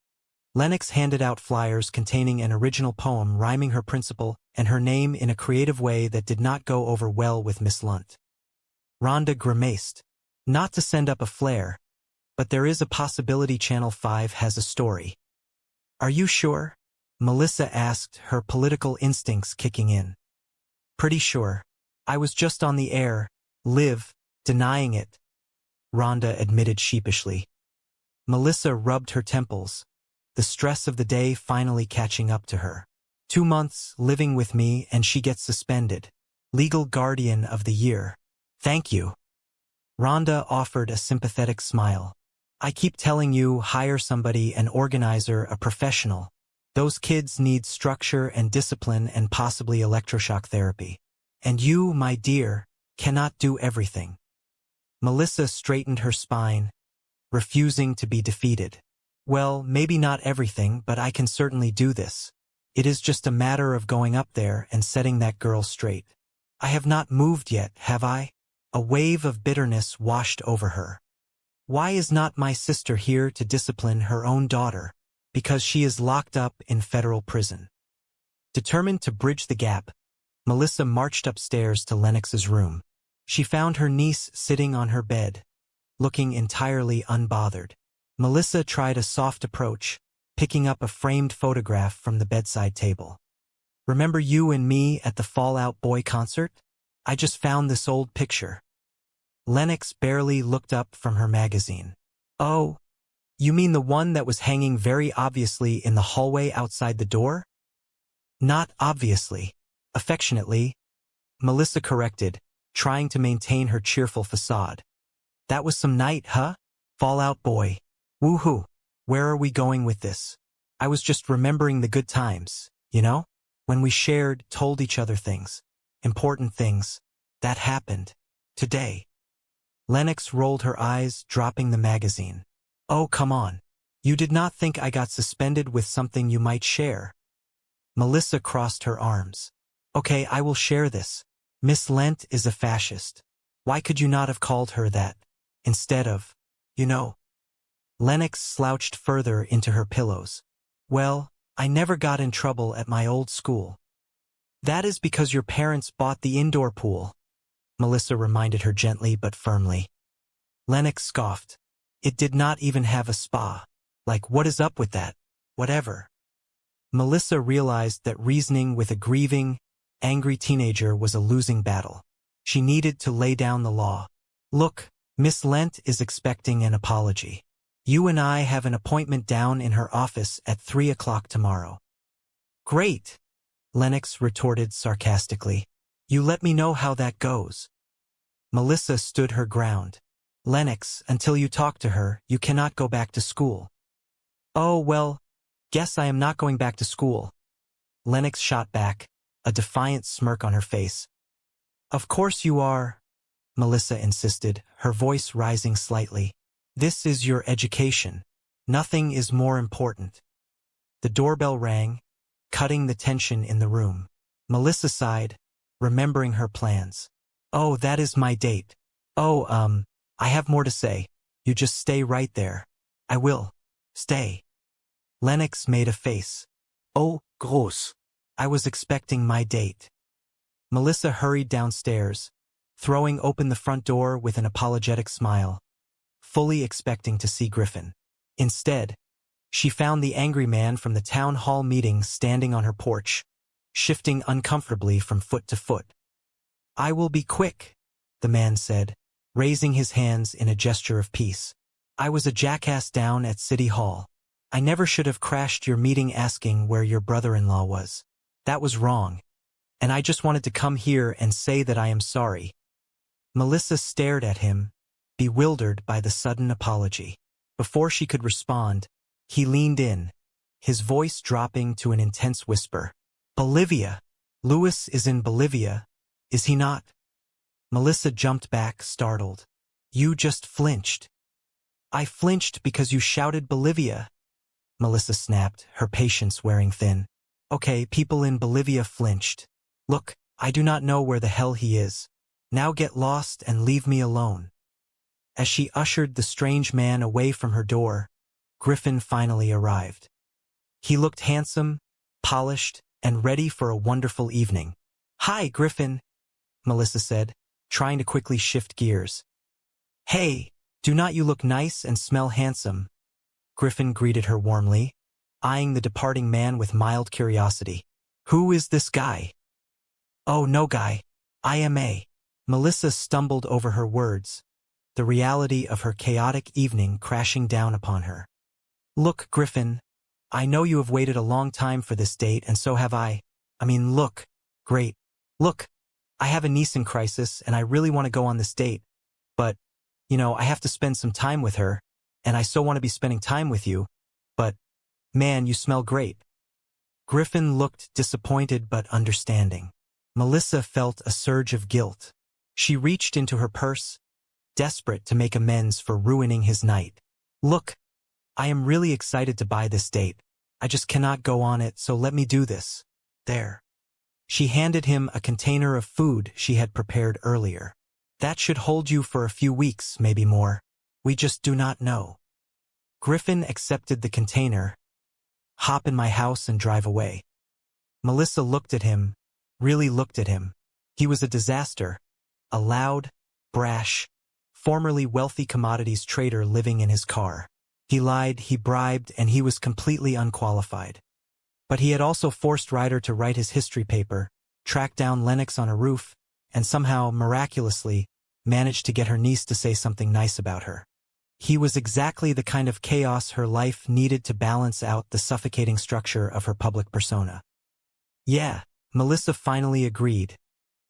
Lennox handed out flyers containing an original poem rhyming her principal and her name in a creative way that did not go over well with Miss Lunt. Rhonda grimaced. Not to send up a flare, but there is a possibility Channel 5 has a story. Are you sure? Melissa asked, her political instincts kicking in. Pretty sure. I was just on the air, denying it, Rhonda admitted sheepishly. Melissa rubbed her temples, the stress of the day finally catching up to her. 2 months living with me and she gets suspended. Legal guardian of the year. Thank you. Rhonda offered a sympathetic smile. I keep telling you, hire somebody, an organizer, a professional. Those kids need structure and discipline and possibly electroshock therapy. And you, my dear, cannot do everything. Melissa straightened her spine, refusing to be defeated. Well, maybe not everything, but I can certainly do this. It is just a matter of going up there and setting that girl straight. I have not moved yet, have I? A wave of bitterness washed over her. Why is not my sister here to discipline her own daughter? Because she is locked up in federal prison. Determined to bridge the gap, Melissa marched upstairs to Lennox's room. She found her niece sitting on her bed, looking entirely unbothered. Melissa tried a soft approach, picking up a framed photograph from the bedside table. Remember you and me at the Fall Out Boy concert? I just found this old picture. Lennox barely looked up from her magazine. Oh, you mean the one that was hanging very obviously in the hallway outside the door? Not obviously. Affectionately, Melissa corrected, trying to maintain her cheerful facade. That was some night, huh? Fall Out Boy. Woohoo. Where are we going with this? I was just remembering the good times, you know? When we shared, told each other things. Important things. That happened. Today. Lennox rolled her eyes, dropping the magazine. Oh, come on. You did not think I got suspended with something you might share. Melissa crossed her arms. Okay, I will share this. Miss Lent is a fascist. Why could you not have called her that? Instead of, you know. Lennox slouched further into her pillows. Well, I never got in trouble at my old school. That is because your parents bought the indoor pool, Melissa reminded her gently but firmly. Lennox scoffed. It did not even have a spa. Like, what is up with that? Whatever. Melissa realized that reasoning with a grieving, angry teenager was a losing battle. She needed to lay down the law. Look, Miss Lent is expecting an apology. You and I have an appointment down in her office at 3 o'clock tomorrow. Great, Lennox retorted sarcastically. You let me know how that goes. Melissa stood her ground. Lennox, until you talk to her, you cannot go back to school. Oh, well, guess I am not going back to school. Lennox shot back, a defiant smirk on her face. Of course you are, Melissa insisted, her voice rising slightly. This is your education. Nothing is more important. The doorbell rang, cutting the tension in the room. Melissa sighed, remembering her plans. Oh, that is my date. Oh, I have more to say. You just stay right there. I will. Stay. Lennox made a face. Oh, gross. I was expecting my date. Melissa hurried downstairs, throwing open the front door with an apologetic smile, fully expecting to see Griffin. Instead, she found the angry man from the town hall meeting standing on her porch, shifting uncomfortably from foot to foot. I will be quick, the man said, raising his hands in a gesture of peace. I was a jackass down at City Hall. I never should have crashed your meeting asking where your brother-in-law was. That was wrong. And I just wanted to come here and say that I am sorry. Melissa stared at him, bewildered by the sudden apology. Before she could respond, he leaned in, his voice dropping to an intense whisper. Bolivia. Louis is in Bolivia, is he not? Melissa jumped back, startled. You just flinched. I flinched because you shouted Bolivia, Melissa snapped, her patience wearing thin. Okay, people in Bolivia flinched. Look, I do not know where the hell he is. Now get lost and leave me alone. As she ushered the strange man away from her door, Griffin finally arrived. He looked handsome, polished, and ready for a wonderful evening. Hi, Griffin, Melissa said, trying to quickly shift gears. Hey, do not you look nice and smell handsome? Griffin greeted her warmly, eyeing the departing man with mild curiosity. Who is this guy? Oh, no guy. I am a. Melissa stumbled over her words, the reality of her chaotic evening crashing down upon her. Look, Griffin, I know you have waited a long time for this date, and so have I. I mean, look. Great. Look, I have a niece in crisis, and I really want to go on this date. But, you know, I have to spend some time with her, and I so want to be spending time with you. But, man, you smell great. Griffin looked disappointed but understanding. Melissa felt a surge of guilt. She reached into her purse, desperate to make amends for ruining his night. Look, I am really excited to buy this date. I just cannot go on it, so let me do this. There. She handed him a container of food she had prepared earlier. That should hold you for a few weeks, maybe more. We just do not know. Griffin accepted the container. Hop in my house and drive away. Melissa looked at him, really looked at him. He was a disaster. A loud, brash, formerly wealthy commodities trader living in his car. He lied, he bribed, and he was completely unqualified. But he had also forced Ryder to write his history paper, tracked down Lennox on a roof, and somehow, miraculously, managed to get her niece to say something nice about her. He was exactly the kind of chaos her life needed to balance out the suffocating structure of her public persona. Yeah, Melissa finally agreed,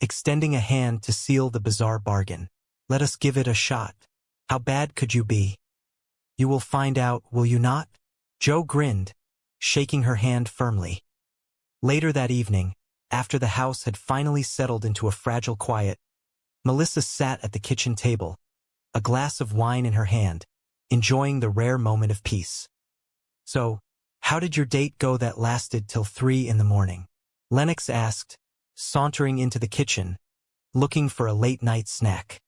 extending a hand to seal the bizarre bargain. Let us give it a shot. How bad could you be? You will find out, will you not? Joe grinned, shaking her hand firmly. Later that evening, after the house had finally settled into a fragile quiet, Melissa sat at the kitchen table, a glass of wine in her hand, enjoying the rare moment of peace. So, how did your date go that lasted till 3 in the morning? Lennox asked, sauntering into the kitchen, looking for a late-night snack.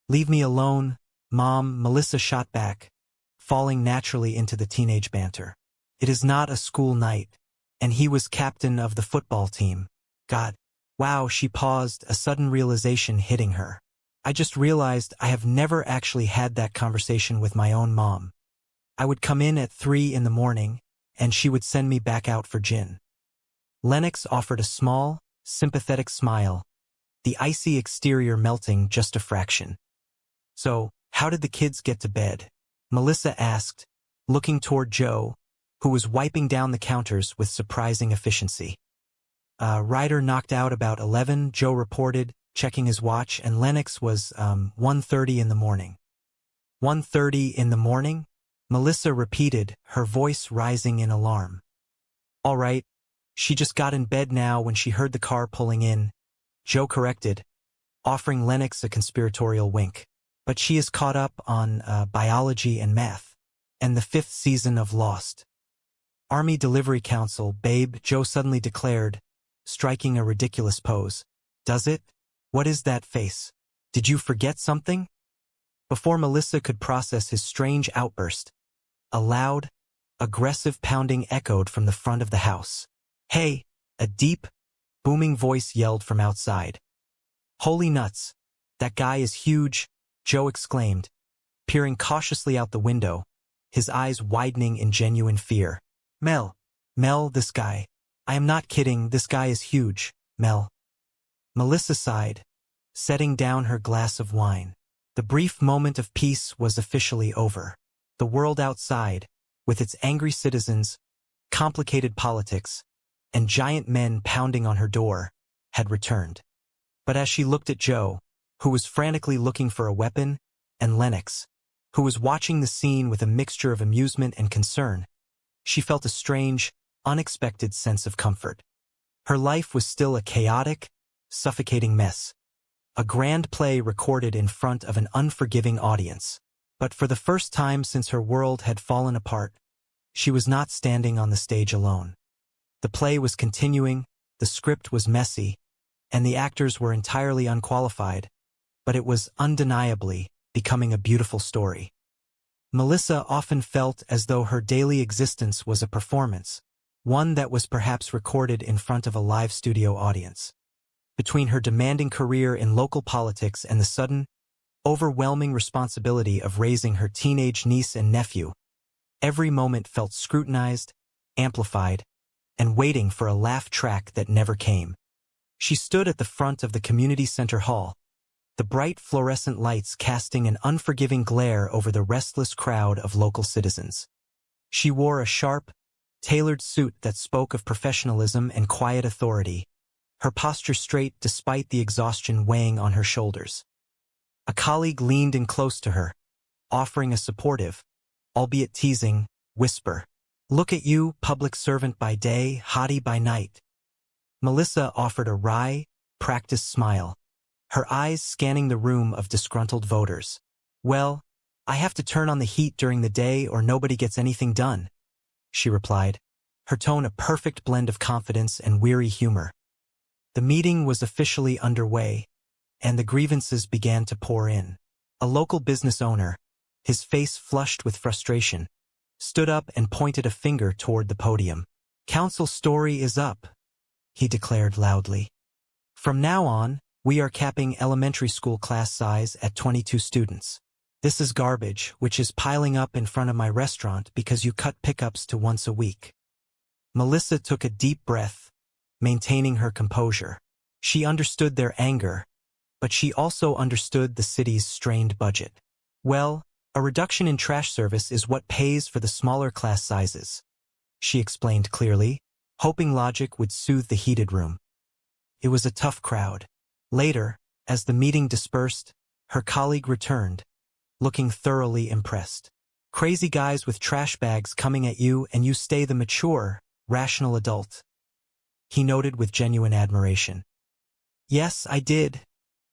Leave me alone, Mom, Melissa shot back, falling naturally into the teenage banter. It is not a school night, and he was captain of the football team. God. Wow, she paused, a sudden realization hitting her. I just realized I have never actually had that conversation with my own mom. I would come in at 3 in the morning, and she would send me back out for gin. Lennox offered a small, sympathetic smile, the icy exterior melting just a fraction. So, how did the kids get to bed? Melissa asked, looking toward Joe, who was wiping down the counters with surprising efficiency. Ryder knocked out about 11, Joe reported, checking his watch, and Lennox was 1:30 in the morning. 1:30 in the morning? Melissa repeated, her voice rising in alarm. All right, she just got in bed now when she heard the car pulling in, Joe corrected, offering Lennox a conspiratorial wink. But she is caught up on biology and math, and the 5th season of Lost. Army Delivery Council, babe, Joe suddenly declared, striking a ridiculous pose. Does it? What is that face? Did you forget something? Before Melissa could process his strange outburst, a loud, aggressive pounding echoed from the front of the house. Hey! A deep, booming voice yelled from outside. Holy nuts! That guy is huge, Joe exclaimed, peering cautiously out the window, his eyes widening in genuine fear. Mel, this guy. I am not kidding, this guy is huge, Mel. Melissa sighed, setting down her glass of wine. The brief moment of peace was officially over. The world outside, with its angry citizens, complicated politics, and giant men pounding on her door, had returned. But as she looked at Joe, who was frantically looking for a weapon, and Lennox, who was watching the scene with a mixture of amusement and concern, she felt a strange, unexpected sense of comfort. Her life was still a chaotic, suffocating mess, a grand play recorded in front of an unforgiving audience. But for the first time since her world had fallen apart, she was not standing on the stage alone. The play was continuing, the script was messy, and the actors were entirely unqualified, but it was undeniably becoming a beautiful story. Melissa often felt as though her daily existence was a performance, one that was perhaps recorded in front of a live studio audience. Between her demanding career in local politics and the sudden, overwhelming responsibility of raising her teenage niece and nephew, every moment felt scrutinized, amplified, and waiting for a laugh track that never came. She stood at the front of the community center hall, the bright fluorescent lights casting an unforgiving glare over the restless crowd of local citizens. She wore a sharp, tailored suit that spoke of professionalism and quiet authority, her posture straight despite the exhaustion weighing on her shoulders. A colleague leaned in close to her, offering a supportive, albeit teasing, whisper. Look at you, public servant by day, hottie by night. Melissa offered a wry, practiced smile, her eyes scanning the room of disgruntled voters. Well, I have to turn on the heat during the day or nobody gets anything done, she replied, her tone a perfect blend of confidence and weary humor. The meeting was officially underway, and the grievances began to pour in. A local business owner, his face flushed with frustration, stood up and pointed a finger toward the podium. Council story is up, he declared loudly. From now on, we are capping elementary school class size at 22 students. This is garbage, which is piling up in front of my restaurant because you cut pickups to once a week. Melissa took a deep breath, maintaining her composure. She understood their anger, but she also understood the city's strained budget. Well, a reduction in trash service is what pays for the smaller class sizes, she explained clearly, hoping logic would soothe the heated room. It was a tough crowd. Later, as the meeting dispersed, her colleague returned, looking thoroughly impressed. Crazy guys with trash bags coming at you and you stay the mature, rational adult, he noted with genuine admiration. Yes, I did,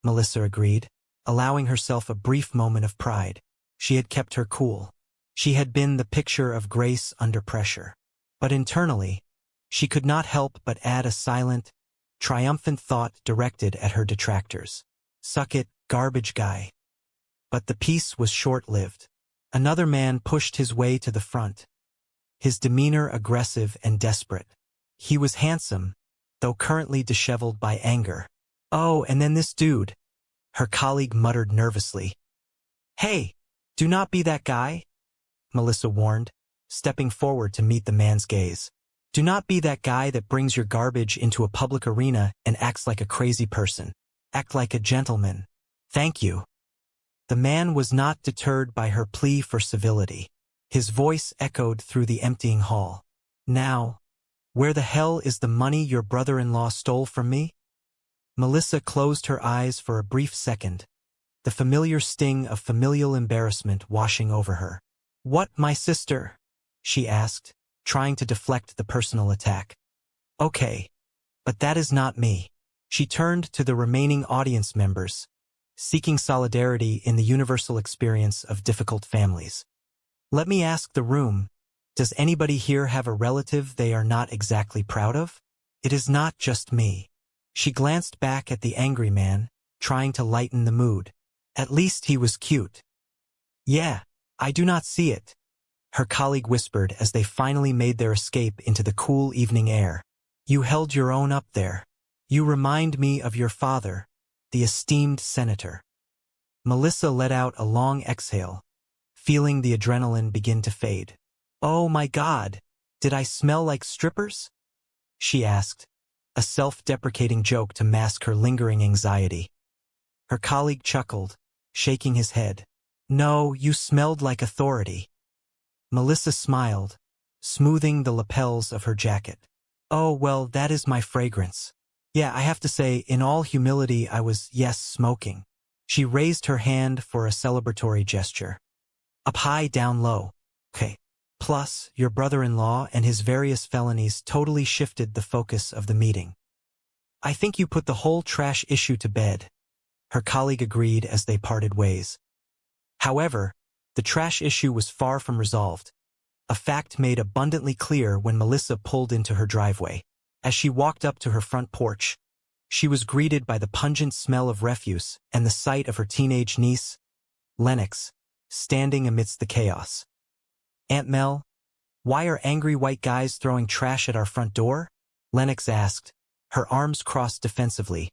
Melissa agreed, allowing herself a brief moment of pride. she had kept her cool. She had been the picture of grace under pressure. But internally, she could not help but add a silent, triumphant thought directed at her detractors. Suck it, garbage guy. But the peace was short-lived. Another man pushed his way to the front, his demeanor aggressive and desperate. He was handsome, though currently disheveled by anger. Oh, and then this dude, her colleague muttered nervously. Hey, do not be that guy, Melissa warned, stepping forward to meet the man's gaze. Do not be that guy that brings your garbage into a public arena and acts like a crazy person. Act like a gentleman. Thank you. The man was not deterred by her plea for civility. His voice echoed through the emptying hall. Now, where the hell is the money your brother-in-law stole from me? Melissa closed her eyes for a brief second, the familiar sting of familial embarrassment washing over her. What, my sister? She asked, trying to deflect the personal attack. Okay, but that is not me. She turned to the remaining audience members, seeking solidarity in the universal experience of difficult families. Let me ask the room, does anybody here have a relative they are not exactly proud of? It is not just me. She glanced back at the angry man, trying to lighten the mood. At least he was cute. Yeah, I do not see it, her colleague whispered as they finally made their escape into the cool evening air. You held your own up there. You remind me of your father, the esteemed senator. Melissa let out a long exhale, feeling the adrenaline begin to fade. Oh my God, did I smell like strippers? She asked, a self-deprecating joke to mask her lingering anxiety. Her colleague chuckled, shaking his head. No, you smelled like authority. Melissa smiled, smoothing the lapels of her jacket. Oh, well, that is my fragrance. Yeah, I have to say, in all humility, I was, yes, smoking. She raised her hand for a celebratory gesture. Up high, down low. Okay. Plus, your brother-in-law and his various felonies totally shifted the focus of the meeting. I think you put the whole trash issue to bed, her colleague agreed as they parted ways. However, the trash issue was far from resolved, a fact made abundantly clear when Melissa pulled into her driveway. As she walked up to her front porch, she was greeted by the pungent smell of refuse and the sight of her teenage niece, Lennox, standing amidst the chaos. Aunt Mel, why are angry white guys throwing trash at our front door? Lennox asked, her arms crossed defensively,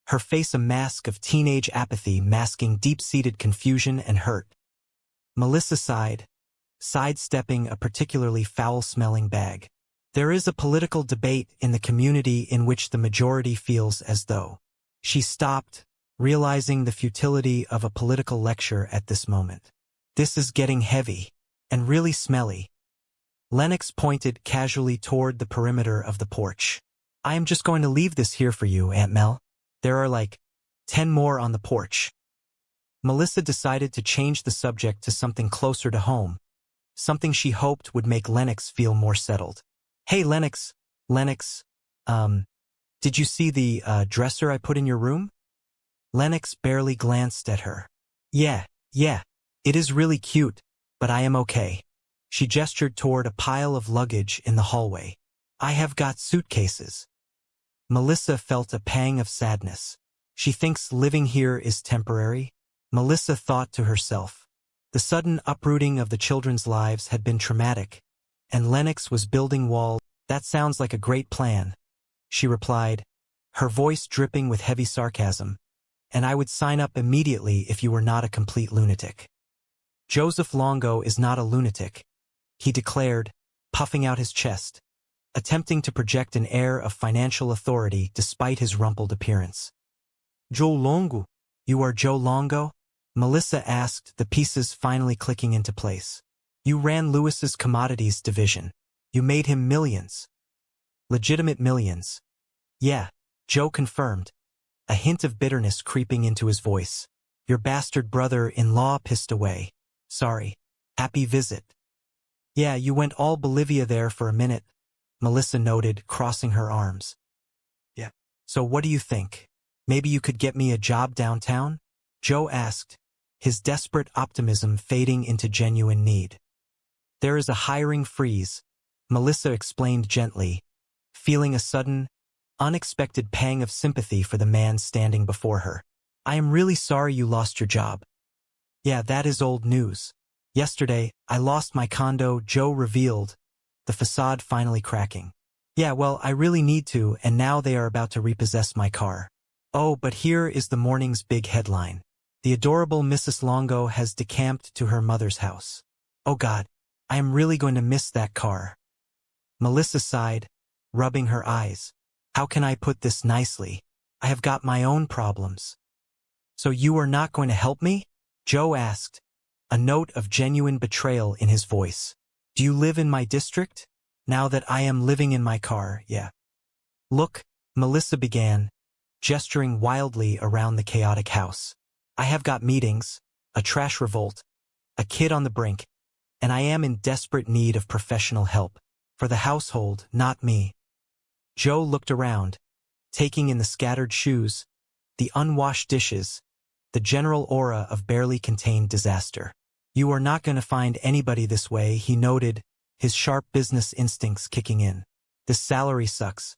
her face a mask of teenage apathy masking deep-seated confusion and hurt. Melissa sighed, sidestepping a particularly foul-smelling bag. There is a political debate in the community in which the majority feels as though. She stopped, realizing the futility of a political lecture at this moment. This is getting heavy, and really smelly. Lennox pointed casually toward the perimeter of the porch. I am just going to leave this here for you, Aunt Mel. There are like 10 more on the porch. Melissa decided to change the subject to something closer to home, something she hoped would make Lennox feel more settled. Hey, Lennox, did you see the dresser I put in your room? Lennox barely glanced at her. Yeah, it is really cute, but I am okay. She gestured toward a pile of luggage in the hallway. I have got suitcases. Melissa felt a pang of sadness. She thinks living here is temporary. Melissa thought to herself. The sudden uprooting of the children's lives had been traumatic, and Lennox was building walls. That sounds like a great plan, she replied, her voice dripping with heavy sarcasm. And I would sign up immediately if you were not a complete lunatic. Joseph Longo is not a lunatic, he declared, puffing out his chest, attempting to project an air of financial authority despite his rumpled appearance. Joe Longo? You are Joe Longo? Melissa asked, the pieces finally clicking into place. You ran Lewis's commodities division. You made him millions. Legitimate millions. Yeah, Joe confirmed, a hint of bitterness creeping into his voice. Your bastard brother-in-law pissed away. Sorry. Happy visit. Yeah, you went all Bolivia there for a minute, Melissa noted, crossing her arms. Yeah. So what do you think? Maybe you could get me a job downtown? Joe asked, his desperate optimism fading into genuine need. There is a hiring freeze, Melissa explained gently, feeling a sudden, unexpected pang of sympathy for the man standing before her. I am really sorry you lost your job. Yeah, that is old news. Yesterday, I lost my condo, Joe revealed, the facade finally cracking. Yeah, well, I really need to, and now they are about to repossess my car. Oh, but here is the morning's big headline. The adorable Mrs. Longo has decamped to her mother's house. Oh God, I am really going to miss that car. Melissa sighed, rubbing her eyes. How can I put this nicely? I have got my own problems. So you are not going to help me? Joe asked, a note of genuine betrayal in his voice. Do you live in my district? Now that I am living in my car, yeah. Look, Melissa began, gesturing wildly around the chaotic house. I have got meetings, a trash revolt, a kid on the brink, and I am in desperate need of professional help. For the household, not me. Joe looked around, taking in the scattered shoes, the unwashed dishes, the general aura of barely contained disaster. You are not going to find anybody this way, he noted, his sharp business instincts kicking in. This salary sucks.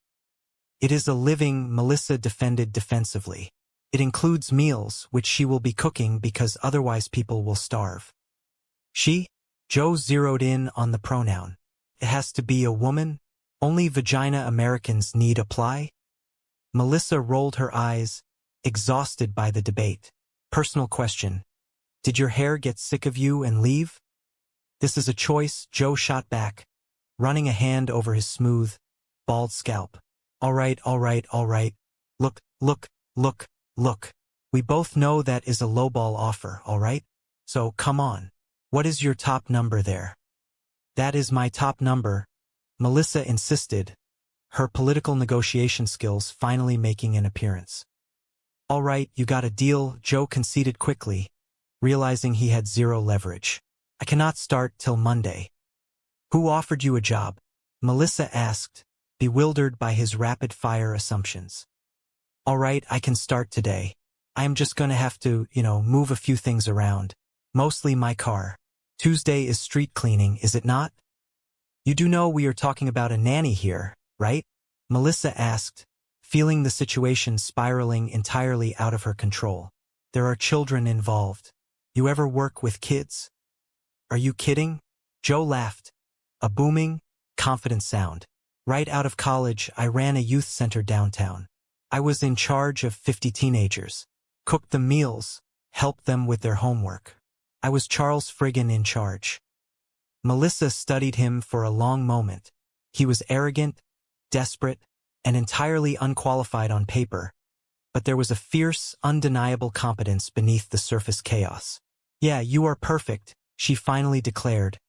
It is a living, Melissa defended defensively. It includes meals, which she will be cooking because otherwise people will starve. She? Joe zeroed in on the pronoun. It has to be a woman? Only vagina Americans need apply? Melissa rolled her eyes, exhausted by the debate. Personal question. Did your hair get sick of you and leave? This is a choice, Joe shot back, running a hand over his smooth, bald scalp. All right. Look. We both know that is a lowball offer, all right? So come on. What is your top number there? That is my top number, Melissa insisted, her political negotiation skills finally making an appearance. All right, you got a deal, Joe conceded quickly, realizing he had zero leverage. I cannot start till Monday. Who offered you a job? Melissa asked, bewildered by his rapid-fire assumptions. All right, I can start today. I am just gonna have to, move a few things around. Mostly my car. Tuesday is street cleaning, is it not? You do know we are talking about a nanny here, right? Melissa asked, feeling the situation spiraling entirely out of her control. There are children involved. You ever work with kids? Are you kidding? Joe laughed, a booming, confident sound. Right out of college, I ran a youth center downtown. I was in charge of 50 teenagers. Cooked them meals, helped them with their homework. I was Charles Friggin in charge. Melissa studied him for a long moment. He was arrogant, desperate, and entirely unqualified on paper, but there was a fierce, undeniable competence beneath the surface chaos. Yeah, you are perfect, she finally declared,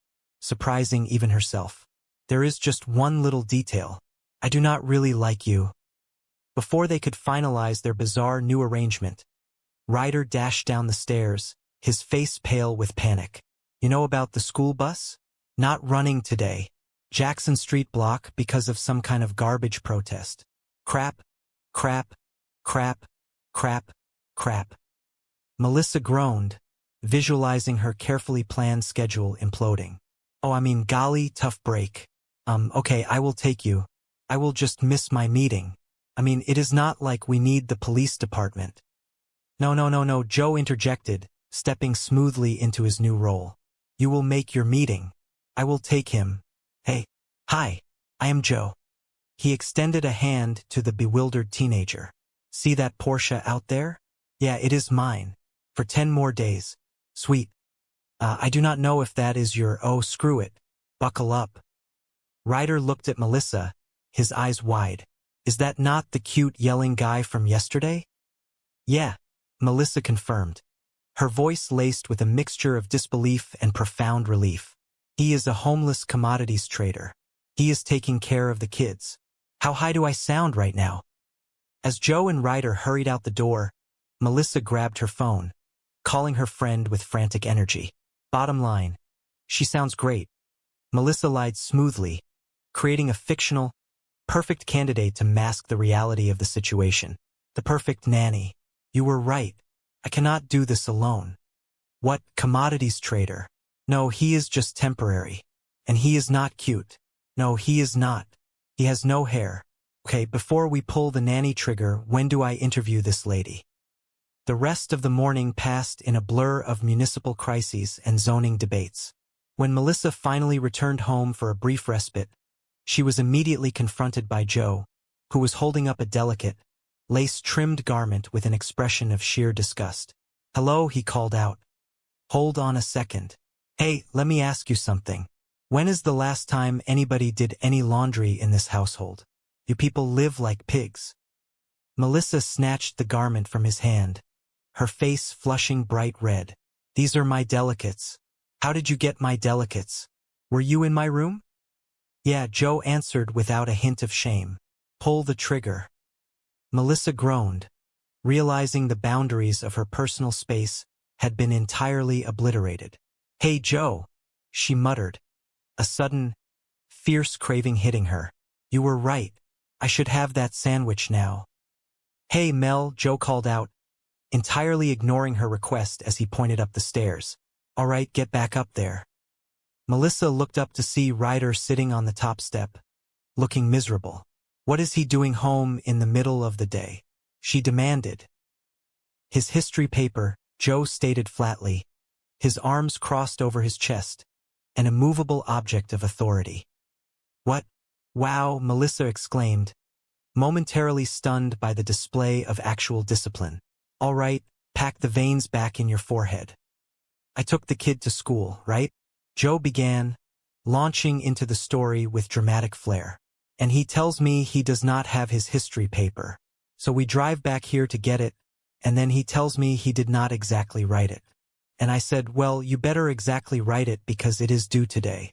surprising even herself. There is just one little detail. I do not really like you. Before they could finalize their bizarre new arrangement, Ryder dashed down the stairs, his face pale with panic. You know about the school bus? Not running today. Jackson Street block because of some kind of garbage protest. Crap. Melissa groaned, visualizing her carefully planned schedule imploding. Oh, I mean, golly, tough break. Okay, I will take you. I will just miss my meeting. I mean, it is not like we need the police department. No, Joe interjected, stepping smoothly into his new role. You will make your meeting. I will take him. Hey, hi, I am Joe. He extended a hand to the bewildered teenager. See that Porsche out there? Yeah, it is mine. For 10 more days. Sweet. I do not know if that is your, oh, screw it. Buckle up. Ryder looked at Melissa, his eyes wide. Is that not the cute yelling guy from yesterday? Yeah, Melissa confirmed, her voice laced with a mixture of disbelief and profound relief. He is a homeless commodities trader. He is taking care of the kids. How high do I sound right now? As Joe and Ryder hurried out the door, Melissa grabbed her phone, calling her friend with frantic energy. Bottom line, she sounds great. Melissa lied smoothly, creating a fictional, perfect candidate to mask the reality of the situation. The perfect nanny. You were right. I cannot do this alone. What, commodities trader? No, he is just temporary. And he is not cute. No, he is not. He has no hair. Okay, before we pull the nanny trigger, when do I interview this lady? The rest of the morning passed in a blur of municipal crises and zoning debates. When Melissa finally returned home for a brief respite, she was immediately confronted by Joe, who was holding up a delicate, lace-trimmed garment with an expression of sheer disgust. "Hello," he called out. "Hold on a second. Hey, let me ask you something. When is the last time anybody did any laundry in this household? You people live like pigs." Melissa snatched the garment from his hand, her face flushing bright red. "These are my delicates. How did you get my delicates? Were you in my room?" "Yeah," Joe answered without a hint of shame. "Pull the trigger." Melissa groaned, realizing the boundaries of her personal space had been entirely obliterated. "Hey, Joe," she muttered, a sudden, fierce craving hitting her. "You were right. I should have that sandwich now." "Hey, Mel," Joe called out, entirely ignoring her request as he pointed up the stairs. "All right, get back up there." Melissa looked up to see Ryder sitting on the top step, looking miserable. "What is he doing home in the middle of the day?" she demanded. "His history paper," Joe stated flatly, his arms crossed over his chest, an immovable object of authority. "What? Wow," Melissa exclaimed, momentarily stunned by the display of actual discipline. "All right, pack the veins back in your forehead. I took the kid to school, right?" Joe began, launching into the story with dramatic flair. "And he tells me he does not have his history paper. So we drive back here to get it, and then he tells me he did not exactly write it. And I said, well, you better exactly write it because it is due today.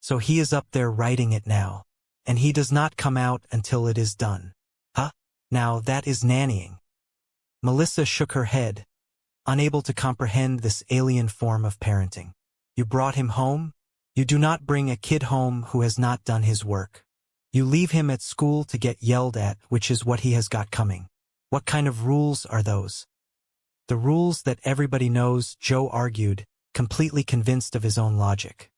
So he is up there writing it now, and he does not come out until it is done. Huh? Now that is nannying." Melissa shook her head, unable to comprehend this alien form of parenting. "You brought him home? You do not bring a kid home who has not done his work. You leave him at school to get yelled at, which is what he has got coming. What kind of rules are those?" "The rules that everybody knows," Joe argued, completely convinced of his own logic.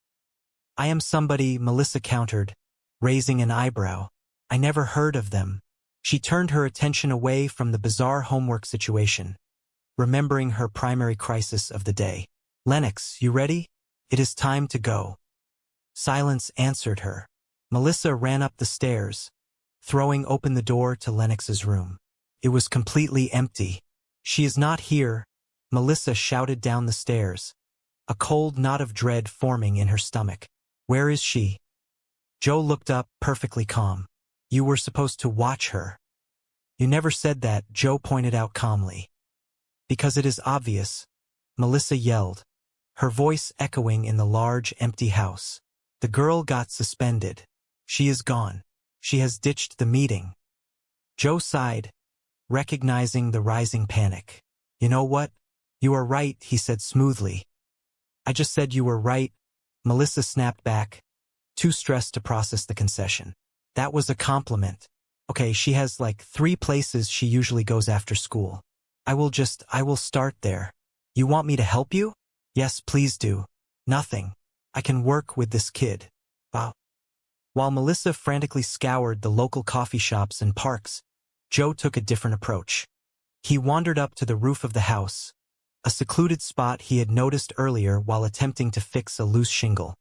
"I am somebody," Melissa countered, raising an eyebrow. "I never heard of them." She turned her attention away from the bizarre homework situation, remembering her primary crisis of the day. "Lennox, you ready? It is time to go." Silence answered her. Melissa ran up the stairs, throwing open the door to Lennox's room. It was completely empty. "She is not here," Melissa shouted down the stairs, a cold knot of dread forming in her stomach. "Where is she?" Joe looked up, perfectly calm. "You were supposed to watch her." "You never said that," Joe pointed out calmly. "Because it is obvious," Melissa yelled, her voice echoing in the large, empty house. "The girl got suspended. She is gone. She has ditched the meeting." Joe sighed, recognizing the rising panic. "You know what? You are right," he said smoothly. "I just said you were right," Melissa snapped back, too stressed to process the concession. "That was a compliment. Okay, she has like 3 places she usually goes after school. I will start there. You want me to help you?" "Yes, please do." "Nothing. I can work with this kid." Wow. While Melissa frantically scoured the local coffee shops and parks, Joe took a different approach. He wandered up to the roof of the house, a secluded spot he had noticed earlier while attempting to fix a loose shingle.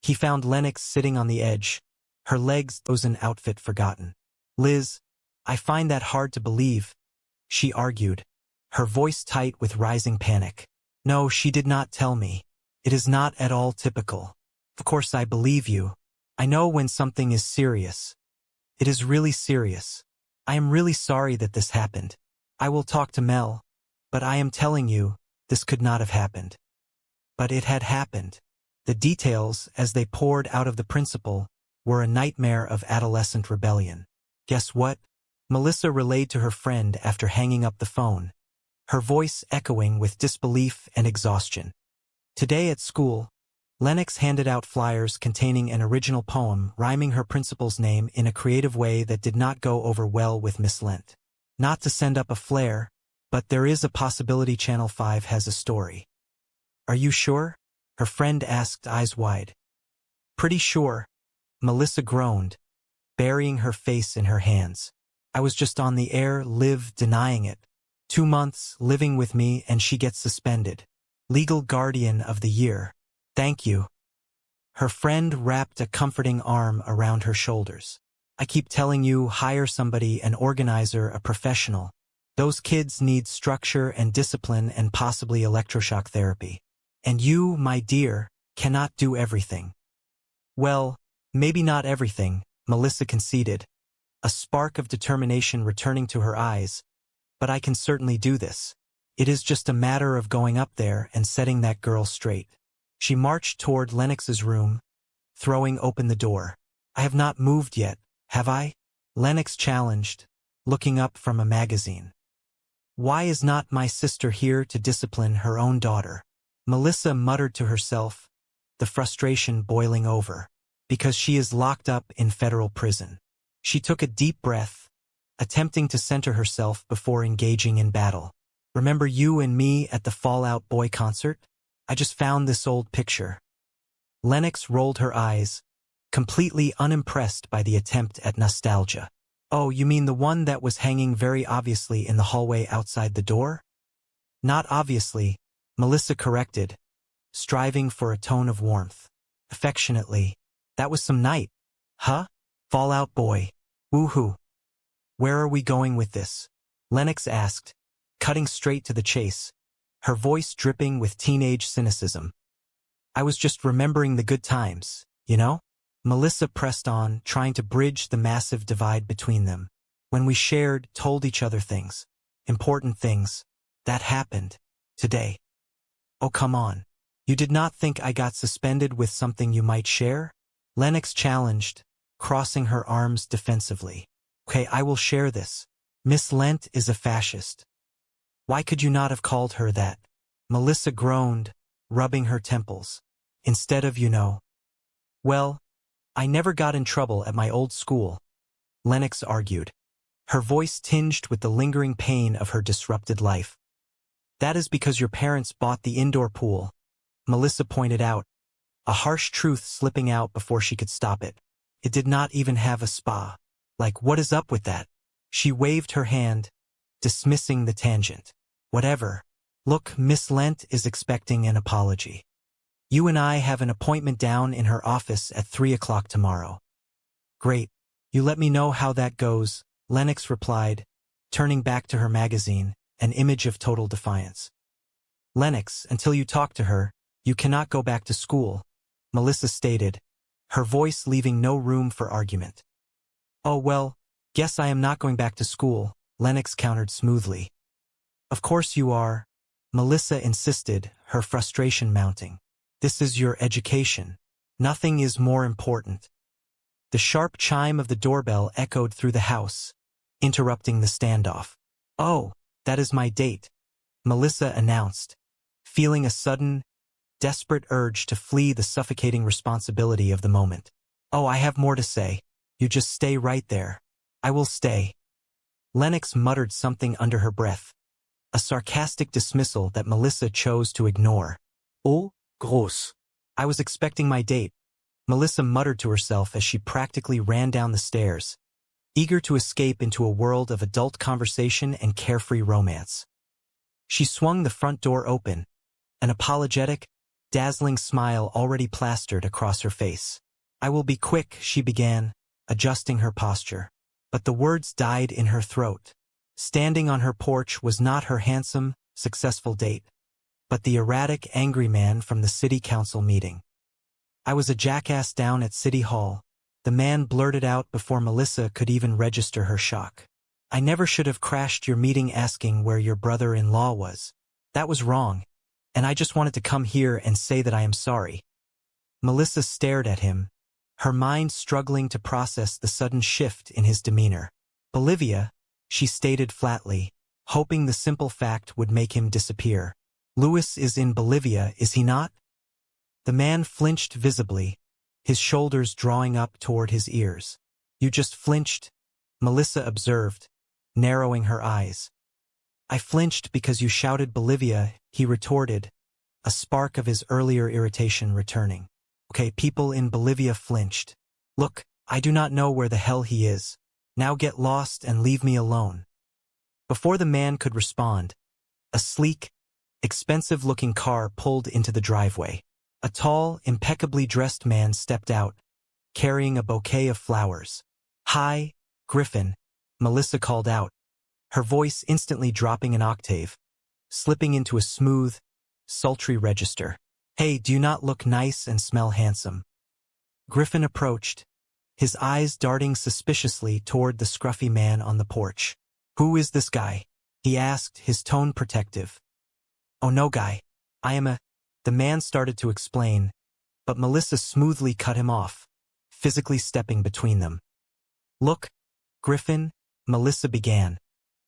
He found Lennox sitting on the edge, her legs an outfit forgotten. "Liz, I find that hard to believe," she argued, her voice tight with rising panic. "No, she did not tell me. It is not at all typical. Of course I believe you. I know when something is serious. It is really serious. I am really sorry that this happened. I will talk to Mel, but I am telling you, this could not have happened." But it had happened. The details, as they poured out of the principal, were a nightmare of adolescent rebellion. "Guess what?" Melissa relayed to her friend after hanging up the phone, her voice echoing with disbelief and exhaustion. Today at school, Lennox handed out flyers containing an original poem rhyming her principal's name in a creative way that did not go over well with Miss Lent. Not to send up a flare, but there is a possibility Channel 5 has a story. Are you sure? Her friend asked, eyes wide. Pretty sure, Melissa groaned, burying her face in her hands. I was just on the air, live denying it. 2 months, living with me, and she gets suspended. Legal guardian of the year. Thank you. Her friend wrapped a comforting arm around her shoulders. I keep telling you, hire somebody, an organizer, a professional. Those kids need structure and discipline and possibly electroshock therapy. And you, my dear, cannot do everything. Well, maybe not everything, Melissa conceded, a spark of determination returning to her eyes, but I can certainly do this. It is just a matter of going up there and setting that girl straight. She marched toward Lennox's room, throwing open the door. I have not moved yet, have I? Lennox challenged, looking up from a magazine. Why is not my sister here to discipline her own daughter? Melissa muttered to herself, the frustration boiling over. Because she is locked up in federal prison. She took a deep breath, attempting to center herself before engaging in battle. Remember you and me at the Fall Out Boy concert? I just found this old picture. Lennox rolled her eyes, completely unimpressed by the attempt at nostalgia. Oh, you mean the one that was hanging very obviously in the hallway outside the door? Not obviously, Melissa corrected, striving for a tone of warmth. Affectionately, that was some night. Huh? Fall Out Boy. Woohoo. Where are we going with this? Lennox asked, cutting straight to the chase, her voice dripping with teenage cynicism. I was just remembering the good times, you know? Melissa pressed on, trying to bridge the massive divide between them. When we shared, told each other things. Important things. That happened. Today. Oh, come on. You did not think I got suspended with something you might share? Lennox challenged, crossing her arms defensively. Okay, I will share this. Miss Lent is a fascist. Why could you not have called her that? Melissa groaned, rubbing her temples. Instead of, you know. Well, I never got in trouble at my old school, Lennox argued, her voice tinged with the lingering pain of her disrupted life. That is because your parents bought the indoor pool, Melissa pointed out, a harsh truth slipping out before she could stop it. It did not even have a spa. Like, what is up with that? She waved her hand, dismissing the tangent. Whatever. Look, Miss Lent is expecting an apology. You and I have an appointment down in her office at 3 o'clock tomorrow. Great. You let me know how that goes, Lennox replied, turning back to her magazine, an image of total defiance. Lennox, until you talk to her, you cannot go back to school, Melissa stated, her voice leaving no room for argument. Oh well, guess I am not going back to school, Lennox countered smoothly. Of course you are, Melissa insisted, her frustration mounting. This is your education. Nothing is more important. The sharp chime of the doorbell echoed through the house, interrupting the standoff. Oh, that is my date, Melissa announced, feeling a sudden, desperate urge to flee the suffocating responsibility of the moment. Oh, I have more to say. You just stay right there. I will stay. Lennox muttered something under her breath, a sarcastic dismissal that Melissa chose to ignore. Oh, gross. I was expecting my date, Melissa muttered to herself as she practically ran down the stairs, eager to escape into a world of adult conversation and carefree romance. She swung the front door open, an apologetic, dazzling smile already plastered across her face. I will be quick, she began, adjusting her posture. But the words died in her throat. Standing on her porch was not her handsome, successful date, but the erratic, angry man from the city council meeting. I was a jackass down at City Hall, the man blurted out before Melissa could even register her shock. I never should have crashed your meeting asking where your brother-in-law was. That was wrong, and I just wanted to come here and say that I am sorry. Melissa stared at him, her mind struggling to process the sudden shift in his demeanor. Bolivia, she stated flatly, hoping the simple fact would make him disappear. Louis is in Bolivia, is he not? The man flinched visibly, his shoulders drawing up toward his ears. You just flinched, Melissa observed, narrowing her eyes. I flinched because you shouted Bolivia, he retorted, a spark of his earlier irritation returning. Okay, people in Bolivia flinched. Look, I do not know where the hell he is. Now get lost and leave me alone. Before the man could respond, a sleek, expensive-looking car pulled into the driveway. A tall, impeccably dressed man stepped out, carrying a bouquet of flowers. "Hi, Griffin," Melissa called out, her voice instantly dropping an octave, slipping into a smooth, sultry register. "Hey, do you not look nice and smell handsome?" Griffin approached, his eyes darting suspiciously toward the scruffy man on the porch. "Who is this guy?" he asked, his tone protective. "Oh no, guy. I am a—" The man started to explain, but Melissa smoothly cut him off, physically stepping between them. "Look, Griffin," Melissa began,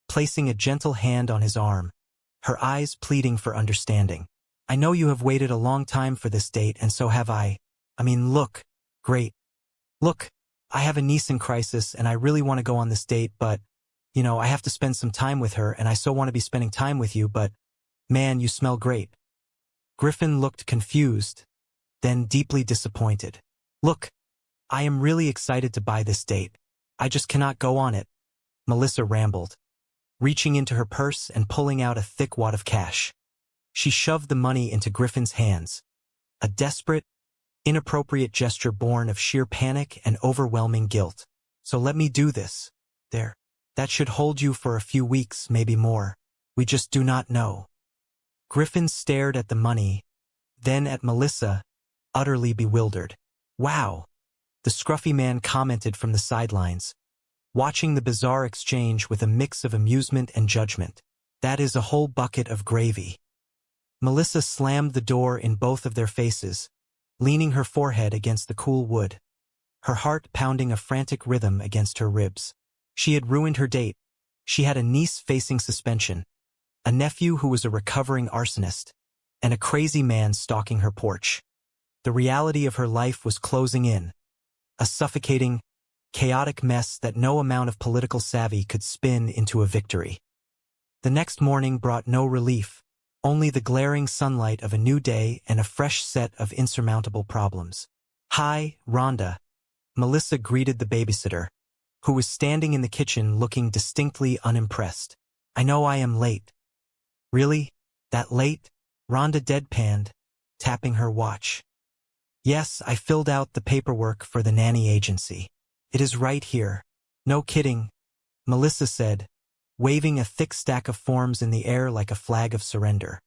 placing a gentle hand on his arm, her eyes pleading for understanding. "I know you have waited a long time for this date, and so have I. I mean, look, great. Look, I have a niece in crisis, and I really want to go on this date, but, I have to spend some time with her, and I so want to be spending time with you, but, man, you smell great." Griffin looked confused, then deeply disappointed. "Look, I am really excited to buy this date. I just cannot go on it," Melissa rambled, reaching into her purse and pulling out a thick wad of cash. She shoved the money into Griffin's hands, a desperate, inappropriate gesture born of sheer panic and overwhelming guilt. "So let me do this. There. That should hold you for a few weeks, maybe more. We just do not know." Griffin stared at the money, then at Melissa, utterly bewildered. "Wow," the scruffy man commented from the sidelines, watching the bizarre exchange with a mix of amusement and judgment. "That is a whole bucket of gravy." Melissa slammed the door in both of their faces, leaning her forehead against the cool wood, her heart pounding a frantic rhythm against her ribs. She had ruined her date. She had a niece facing suspension, a nephew who was a recovering arsonist, and a crazy man stalking her porch. The reality of her life was closing in, a suffocating, chaotic mess that no amount of political savvy could spin into a victory. The next morning brought no relief, only the glaring sunlight of a new day and a fresh set of insurmountable problems. "Hi, Rhonda," Melissa greeted the babysitter, who was standing in the kitchen looking distinctly unimpressed. "I know I am late." "Really? That late?" Rhonda deadpanned, tapping her watch. "Yes, I filled out the paperwork for the nanny agency. It is right here." "No kidding," Melissa said, waving a thick stack of forms in the air like a flag of surrender.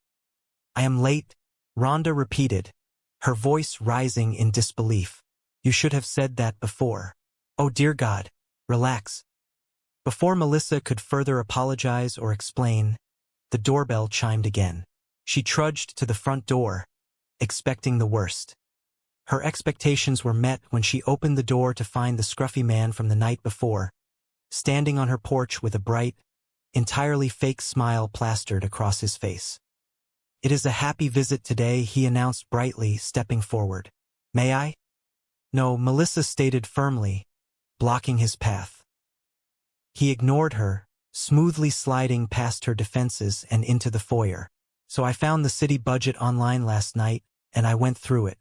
"I am late," Rhonda repeated, her voice rising in disbelief. "You should have said that before." "Oh dear God, relax." Before Melissa could further apologize or explain, the doorbell chimed again. She trudged to the front door, expecting the worst. Her expectations were met when she opened the door to find the scruffy man from the night before, standing on her porch with a bright, entirely fake smile plastered across his face. "It is a happy visit today," he announced brightly, stepping forward. "May I?" "No," Melissa stated firmly, blocking his path. He ignored her, smoothly sliding past her defenses and into the foyer. "So I found the city budget online last night, and I went through it.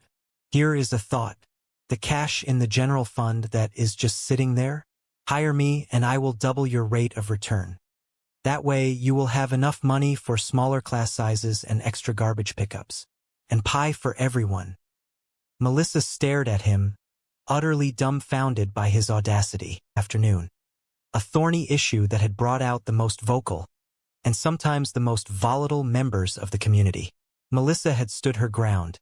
Here is a thought. The cash in the general fund that is just sitting there? Hire me and I will double your rate of return. That way you will have enough money for smaller class sizes and extra garbage pickups. And pie for everyone." Melissa stared at him, utterly dumbfounded by his audacity. Afternoon. A thorny issue that had brought out the most vocal, and sometimes the most volatile members of the community. Melissa had stood her ground,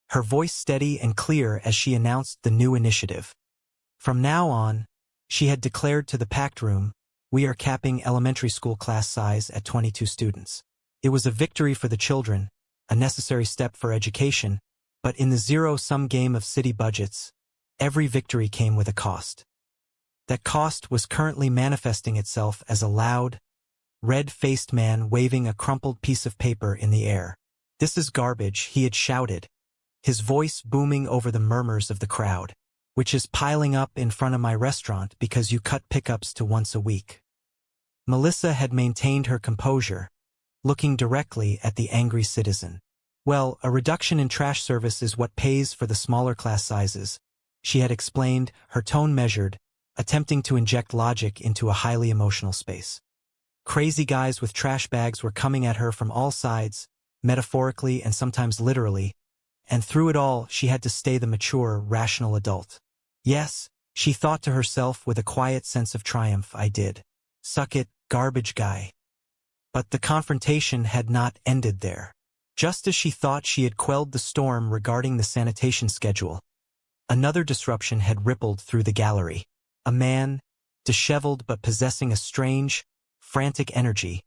her voice steady and clear as she announced the new initiative. From now on, she had declared to the packed room, "We are capping elementary school class size at 22 students." It was a victory for the children, a necessary step for education, but in the zero-sum game of city budgets, every victory came with a cost. That cost was currently manifesting itself as a loud, red-faced man waving a crumpled piece of paper in the air. "This is garbage," he had shouted, his voice booming over the murmurs of the crowd, "which is piling up in front of my restaurant because you cut pickups to once a week." Melissa had maintained her composure, looking directly at the angry citizen. Well, a reduction in trash service is what pays for the smaller class sizes, she had explained, her tone measured, attempting to inject logic into a highly emotional space. Crazy guys with trash bags were coming at her from all sides, metaphorically and sometimes literally, and through it all she had to stay the mature, rational adult. Yes, she thought to herself with a quiet sense of triumph, I did. Suck it, garbage guy. But the confrontation had not ended there. Just as she thought she had quelled the storm regarding the sanitation schedule, another disruption had rippled through the gallery. A man, disheveled but possessing a strange, frantic energy,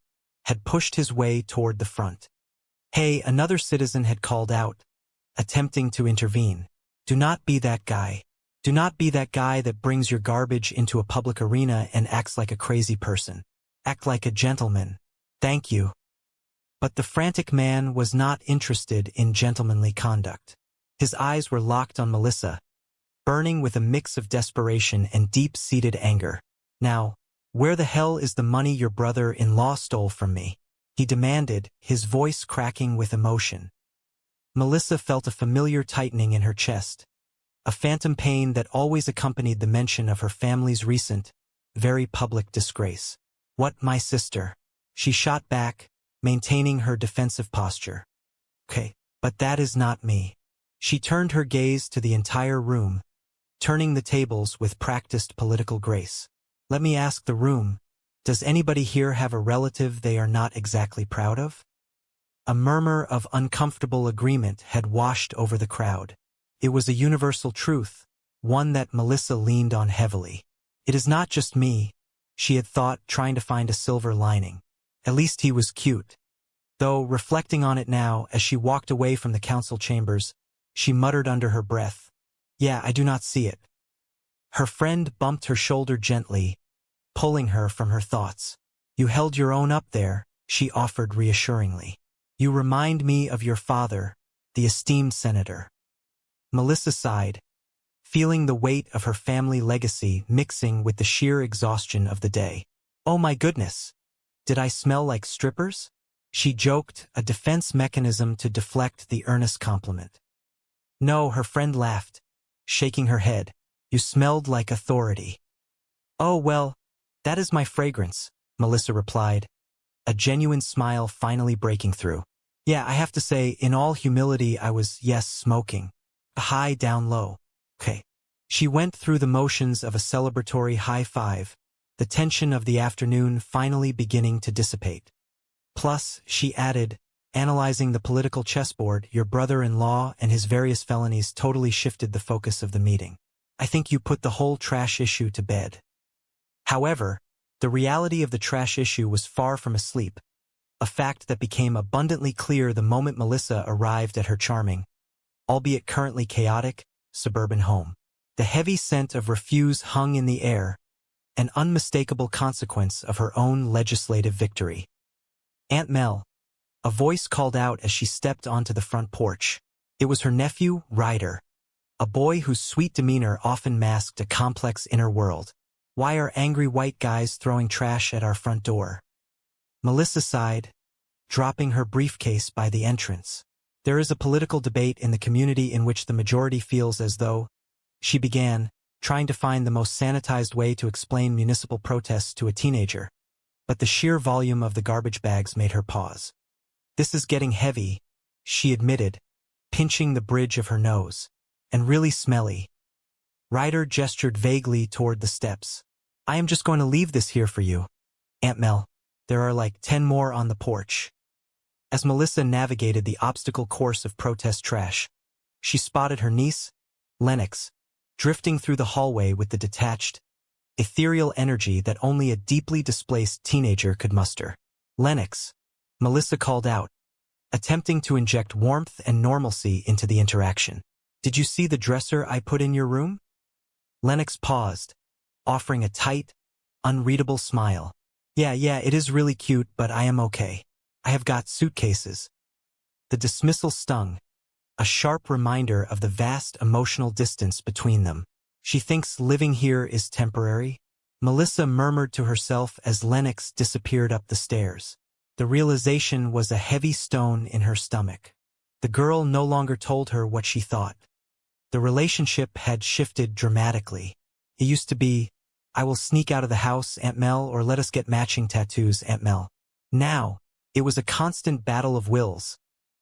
had pushed his way toward the front. Hey, another citizen had called out, attempting to intervene. Do not be that guy. Do not be that guy that brings your garbage into a public arena and acts like a crazy person. Act like a gentleman. Thank you. But the frantic man was not interested in gentlemanly conduct. His eyes were locked on Melissa, burning with a mix of desperation and deep-seated anger. Now, where the hell is the money your brother-in-law stole from me? He demanded, his voice cracking with emotion. Melissa felt a familiar tightening in her chest, a phantom pain that always accompanied the mention of her family's recent, very public disgrace. What, my sister? She shot back, maintaining her defensive posture. Okay, but that is not me. She turned her gaze to the entire room, turning the tables with practiced political grace. Let me ask the room, does anybody here have a relative they are not exactly proud of? A murmur of uncomfortable agreement had washed over the crowd. It was a universal truth, one that Melissa leaned on heavily. It is not just me, she had thought, trying to find a silver lining. At least he was cute. Though, reflecting on it now, as she walked away from the council chambers, she muttered under her breath, yeah, I do not see it. Her friend bumped her shoulder gently, pulling her from her thoughts. You held your own up there, she offered reassuringly. You remind me of your father, the esteemed senator. Melissa sighed, feeling the weight of her family legacy mixing with the sheer exhaustion of the day. Oh my goodness! Did I smell like strippers? She joked, a defense mechanism to deflect the earnest compliment. No, her friend laughed, shaking her head. You smelled like authority. Oh, well, that is my fragrance, Melissa replied, a genuine smile finally breaking through. Yeah, I have to say, in all humility, I was, yes, smoking. A high down low. Okay. She went through the motions of a celebratory high five, the tension of the afternoon finally beginning to dissipate. Plus, she added, analyzing the political chessboard, your brother-in-law and his various felonies totally shifted the focus of the meeting. I think you put the whole trash issue to bed. However, the reality of the trash issue was far from asleep, a fact that became abundantly clear the moment Melissa arrived at her charming, albeit currently chaotic, suburban home. The heavy scent of refuse hung in the air, an unmistakable consequence of her own legislative victory. Aunt Mel, a voice called out as she stepped onto the front porch. It was her nephew, Ryder, a boy whose sweet demeanor often masked a complex inner world. Why are angry white guys throwing trash at our front door? Melissa sighed, dropping her briefcase by the entrance. There is a political debate in the community in which the majority feels as though, she began, trying to find the most sanitized way to explain municipal protests to a teenager, but the sheer volume of the garbage bags made her pause. This is getting heavy, she admitted, pinching the bridge of her nose, and really smelly. Ryder gestured vaguely toward the steps. I am just going to leave this here for you, Aunt Mel. There are like 10 more on the porch. As Melissa navigated the obstacle course of protest trash, she spotted her niece, Lennox, drifting through the hallway with the detached, ethereal energy that only a deeply displaced teenager could muster. Lennox, Melissa called out, attempting to inject warmth and normalcy into the interaction. Did you see the dresser I put in your room? Lennox paused, offering a tight, unreadable smile. Yeah, it is really cute, but I am okay. I have got suitcases. The dismissal stung, a sharp reminder of the vast emotional distance between them. She thinks living here is temporary? Melissa murmured to herself as Lennox disappeared up the stairs. The realization was a heavy stone in her stomach. The The girl no longer told her what she thought. The relationship had shifted dramatically. It used to be, I will sneak out of the house, Aunt Mel, or let us get matching tattoos, Aunt Mel. Now, it was a constant battle of wills,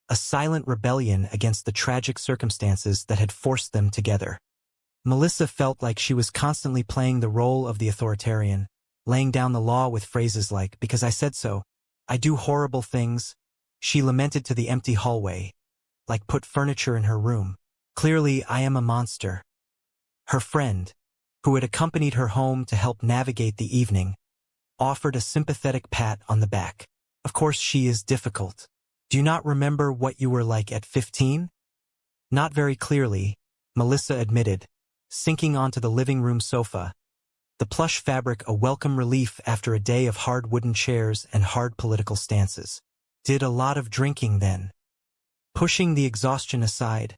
a silent rebellion against the tragic circumstances that had forced them together. Melissa felt like she was constantly playing the role of the authoritarian, laying down the law with phrases like, because I said so, I do horrible things. She lamented to the empty hallway, like put furniture in her room. Clearly, I am a monster. Her friend, who had accompanied her home to help navigate the evening, offered a sympathetic pat on the back. Of course, she is difficult. Do you not remember what you were like at 15? Not very clearly, Melissa admitted, sinking onto the living room sofa, the plush fabric a welcome relief after a day of hard wooden chairs and hard political stances. Did a lot of drinking then. Pushing the exhaustion aside,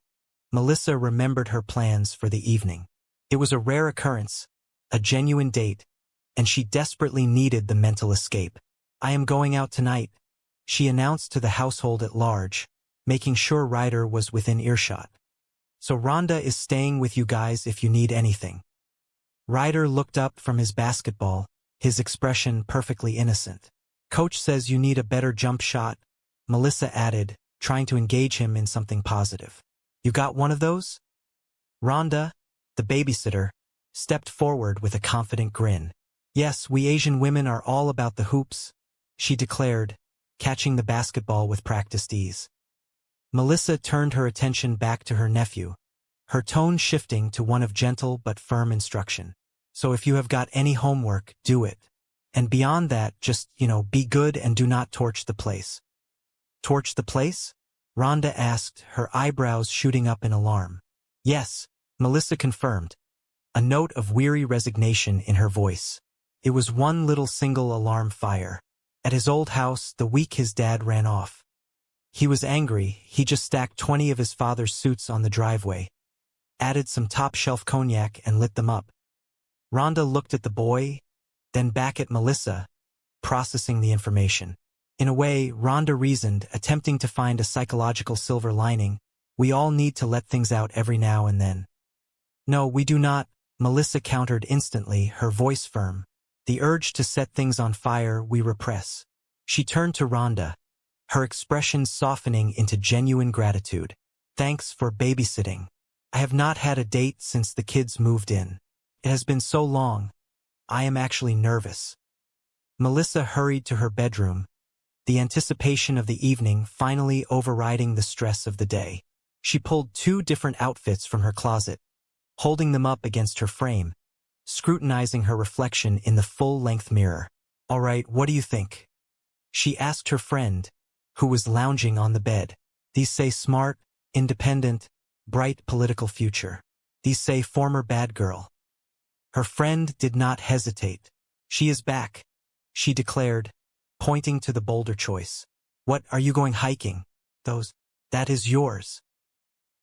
Melissa remembered her plans for the evening. It was a rare occurrence, a genuine date, and she desperately needed the mental escape. I am going out tonight, she announced to the household at large, making sure Ryder was within earshot. So Rhonda is staying with you guys if you need anything. Ryder looked up from his basketball, his expression perfectly innocent. Coach says you need a better jump shot, Melissa added, trying to engage him in something positive. You got one of those? Rhonda, the babysitter, stepped forward with a confident grin. Yes, we Asian women are all about the hoops, she declared, catching the basketball with practiced ease. Melissa turned her attention back to her nephew, her tone shifting to one of gentle but firm instruction. So if you have got any homework, do it. And beyond that, just, be good and do not torch the place. Torch the place? Rhonda asked, her eyebrows shooting up in alarm. Yes, Melissa confirmed, a note of weary resignation in her voice. It was one little single alarm fire. At his old house, the week his dad ran off. He was angry. He just stacked 20 of his father's suits on the driveway, added some top-shelf cognac and lit them up. Rhonda looked at the boy, then back at Melissa, processing the information. In a way, Rhonda reasoned, attempting to find a psychological silver lining. We all need to let things out every now and then. No, we do not, Melissa countered instantly, her voice firm. The urge to set things on fire we repress. She turned to Rhonda, her expression softening into genuine gratitude. Thanks for babysitting. I have not had a date since the kids moved in. It has been so long. I am actually nervous. Melissa hurried to her bedroom, the anticipation of the evening finally overriding the stress of the day. She pulled 2 different outfits from her closet, holding them up against her frame, scrutinizing her reflection in the full-length mirror. All right, what do you think? She asked her friend, who was lounging on the bed. These say smart, independent, bright political future. These say former bad girl. Her friend did not hesitate. She is back, she declared, pointing to the bolder choice. What, are you going hiking? That is yours.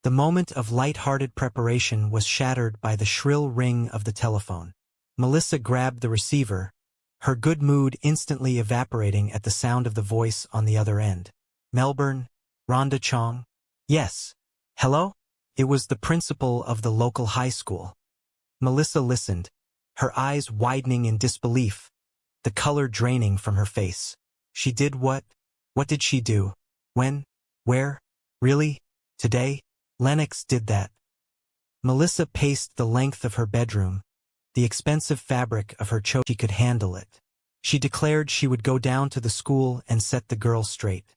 The moment of light-hearted preparation was shattered by the shrill ring of the telephone. Melissa grabbed the receiver, her good mood instantly evaporating at the sound of the voice on the other end. Melbourne, Rhonda Chong? Yes. Hello? It was the principal of the local high school. Melissa listened, her eyes widening in disbelief, the color draining from her face. She did what? What did she do? When? Where? Really? Today? Lennox did that. Melissa paced the length of her bedroom, the expensive fabric of her choker. She could handle it. She declared she would go down to the school and set the girl straight.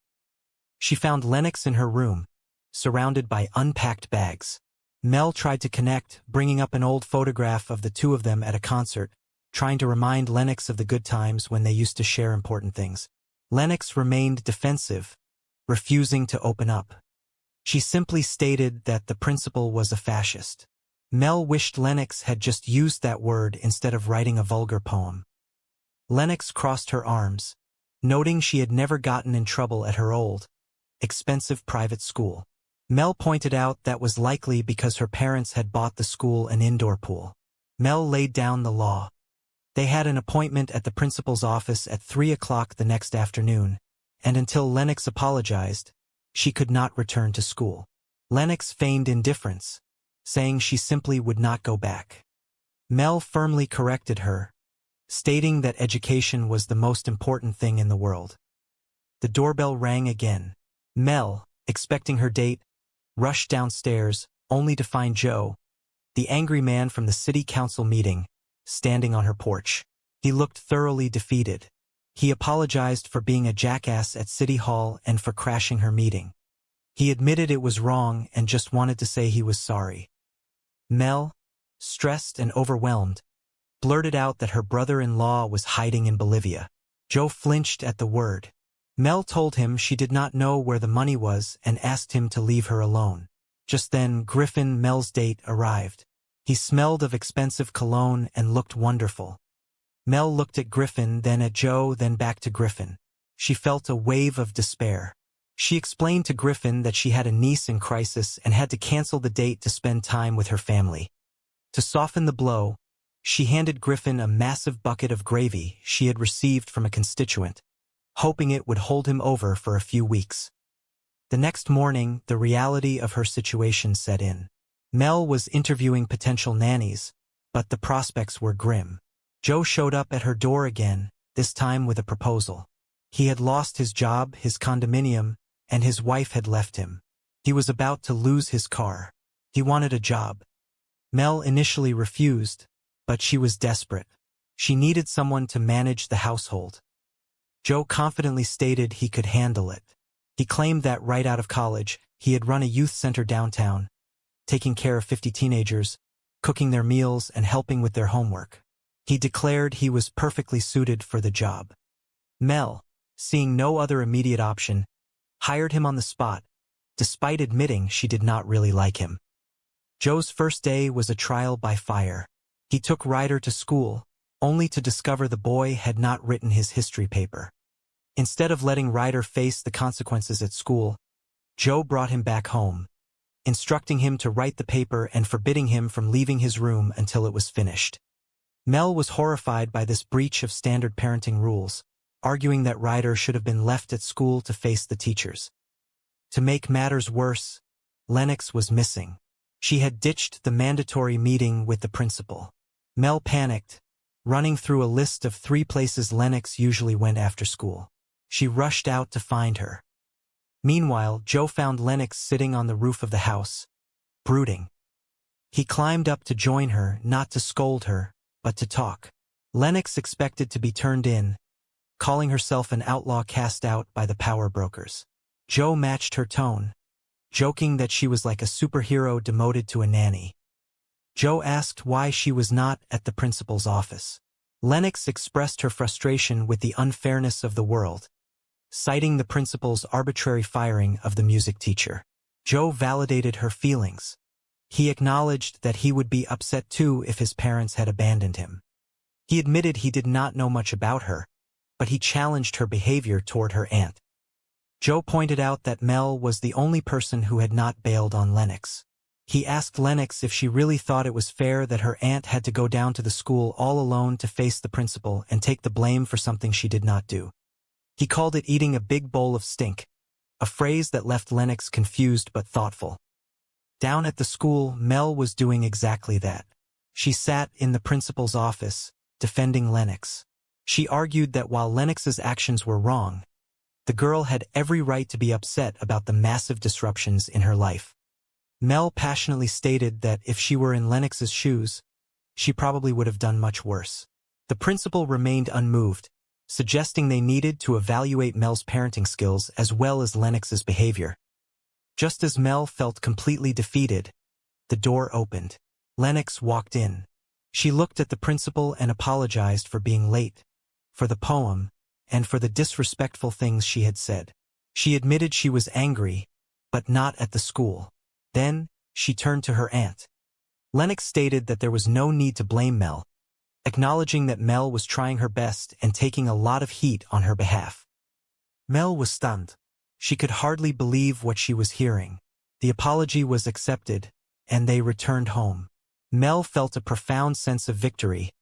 She found Lennox in her room, surrounded by unpacked bags. Mel tried to connect, bringing up an old photograph of the two of them at a concert, trying to remind Lennox of the good times when they used to share important things. Lennox remained defensive, refusing to open up. She simply stated that the principal was a fascist. Mel wished Lennox had just used that word instead of writing a vulgar poem. Lennox crossed her arms, noting she had never gotten in trouble at her old, expensive private school. Mel pointed out that was likely because her parents had bought the school an indoor pool. Mel laid down the law. They had an appointment at the principal's office at 3 o'clock the next afternoon, and until Lennox apologized, she could not return to school. Lennox feigned indifference, saying she simply would not go back. Mel firmly corrected her, stating that education was the most important thing in the world. The doorbell rang again. Mel, expecting her date, rushed downstairs, only to find Joe, the angry man from the city council meeting, standing on her porch. He looked thoroughly defeated. He apologized for being a jackass at City Hall and for crashing her meeting. He admitted it was wrong and just wanted to say he was sorry. Mel, stressed and overwhelmed, blurted out that her brother-in-law was hiding in Bolivia. Joe flinched at the word. Mel told him she did not know where the money was and asked him to leave her alone. Just then, Griffin, Mel's date, arrived. He smelled of expensive cologne and looked wonderful. Mel looked at Griffin, then at Joe, then back to Griffin. She felt a wave of despair. She explained to Griffin that she had a niece in crisis and had to cancel the date to spend time with her family. To soften the blow, she handed Griffin a massive bucket of gravy she had received from a constituent, hoping it would hold him over for a few weeks. The next morning, the reality of her situation set in. Mel was interviewing potential nannies, but the prospects were grim. Joe showed up at her door again, this time with a proposal. He had lost his job, his condominium, and his wife had left him. He was about to lose his car. He wanted a job. Mel initially refused, but she was desperate. She needed someone to manage the household. Joe confidently stated he could handle it. He claimed that right out of college, he had run a youth center downtown, taking care of 50 teenagers, cooking their meals and helping with their homework. He declared he was perfectly suited for the job. Mel, seeing no other immediate option, hired him on the spot, despite admitting she did not really like him. Joe's first day was a trial by fire. He took Ryder to school, only to discover the boy had not written his history paper. Instead of letting Ryder face the consequences at school, Joe brought him back home, instructing him to write the paper and forbidding him from leaving his room until it was finished. Mel was horrified by this breach of standard parenting rules, arguing that Ryder should have been left at school to face the teachers. To make matters worse, Lennox was missing. She had ditched the mandatory meeting with the principal. Mel panicked, running through a list of 3 places Lennox usually went after school. She rushed out to find her. Meanwhile, Joe found Lennox sitting on the roof of the house, brooding. He climbed up to join her, not to scold her, but to talk. Lennox expected to be turned in, calling herself an outlaw cast out by the power brokers. Joe matched her tone, joking that she was like a superhero demoted to a nanny. Joe asked why she was not at the principal's office. Lennox expressed her frustration with the unfairness of the world, citing the principal's arbitrary firing of the music teacher. Joe validated her feelings. He acknowledged that he would be upset too if his parents had abandoned him. He admitted he did not know much about her, but he challenged her behavior toward her aunt. Joe pointed out that Mel was the only person who had not bailed on Lennox. He asked Lennox if she really thought it was fair that her aunt had to go down to the school all alone to face the principal and take the blame for something she did not do. He called it eating a big bowl of stink, a phrase that left Lennox confused but thoughtful. Down at the school, Mel was doing exactly that. She sat in the principal's office, defending Lennox. She argued that while Lennox's actions were wrong, the girl had every right to be upset about the massive disruptions in her life. Mel passionately stated that if she were in Lennox's shoes, she probably would have done much worse. The principal remained unmoved, suggesting they needed to evaluate Mel's parenting skills as well as Lennox's behavior. Just as Mel felt completely defeated, the door opened. Lennox walked in. She looked at the principal and apologized for being late, for the poem, and for the disrespectful things she had said. She admitted she was angry, but not at the school. Then, she turned to her aunt. Lennox stated that there was no need to blame Mel, acknowledging that Mel was trying her best and taking a lot of heat on her behalf. Mel was stunned. She could hardly believe what she was hearing. The apology was accepted, and they returned home. Mel felt a profound sense of victory,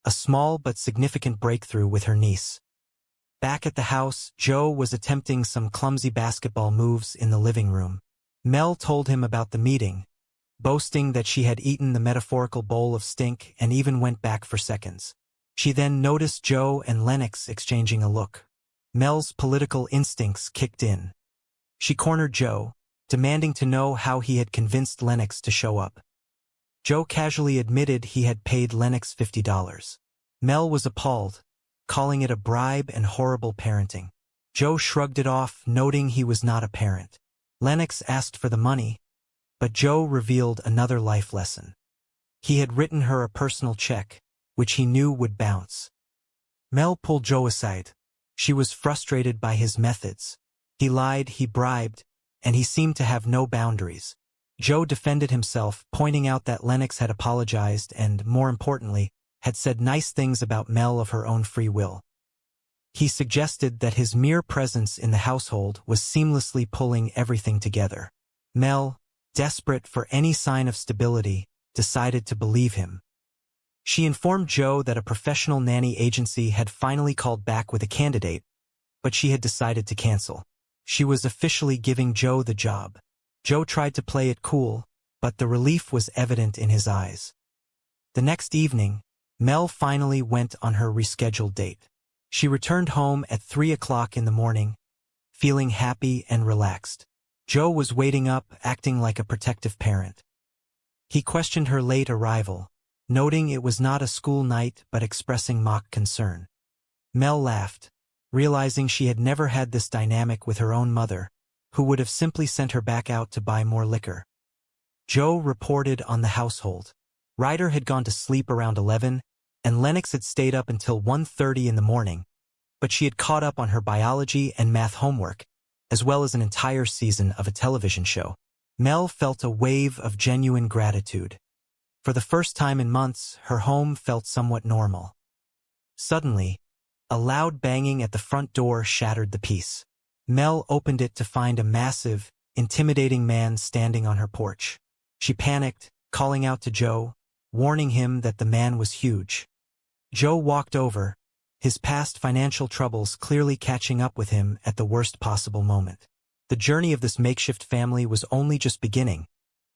a small but significant breakthrough with her niece. Back at the house, Joe was attempting some clumsy basketball moves in the living room. Mel told him about the meeting, boasting that she had eaten the metaphorical bowl of stink and even went back for seconds. She then noticed Joe and Lennox exchanging a look. Mel's political instincts kicked in. She cornered Joe, demanding to know how he had convinced Lennox to show up. Joe casually admitted he had paid Lennox $50. Mel was appalled, calling it a bribe and horrible parenting. Joe shrugged it off, noting he was not a parent. Lennox asked for the money, but Joe revealed another life lesson. He had written her a personal check, which he knew would bounce. Mel pulled Joe aside. She was frustrated by his methods. He lied, he bribed, and he seemed to have no boundaries. Joe defended himself, pointing out that Lennox had apologized and, more importantly, had said nice things about Mel of her own free will. He suggested that his mere presence in the household was seamlessly pulling everything together. Mel, desperate for any sign of stability, decided to believe him. She informed Joe that a professional nanny agency had finally called back with a candidate, but she had decided to cancel. She was officially giving Joe the job. Joe tried to play it cool, but the relief was evident in his eyes. The next evening, Mel finally went on her rescheduled date. She returned home at 3 o'clock in the morning, feeling happy and relaxed. Joe was waiting up, acting like a protective parent. He questioned her late arrival, noting it was not a school night but expressing mock concern. Mel laughed, realizing she had never had this dynamic with her own mother, who would have simply sent her back out to buy more liquor. Joe reported on the household. Ryder had gone to sleep around 11, and Lennox had stayed up until 1:30 in the morning, but she had caught up on her biology and math homework, as well as an entire season of a television show. Mel felt a wave of genuine gratitude. For the first time in months, her home felt somewhat normal. Suddenly, a loud banging at the front door shattered the peace. Mel opened it to find a massive, intimidating man standing on her porch. She panicked, calling out to Joe, warning him that the man was huge. Joe walked over, his past financial troubles clearly catching up with him at the worst possible moment. The journey of this makeshift family was only just beginning,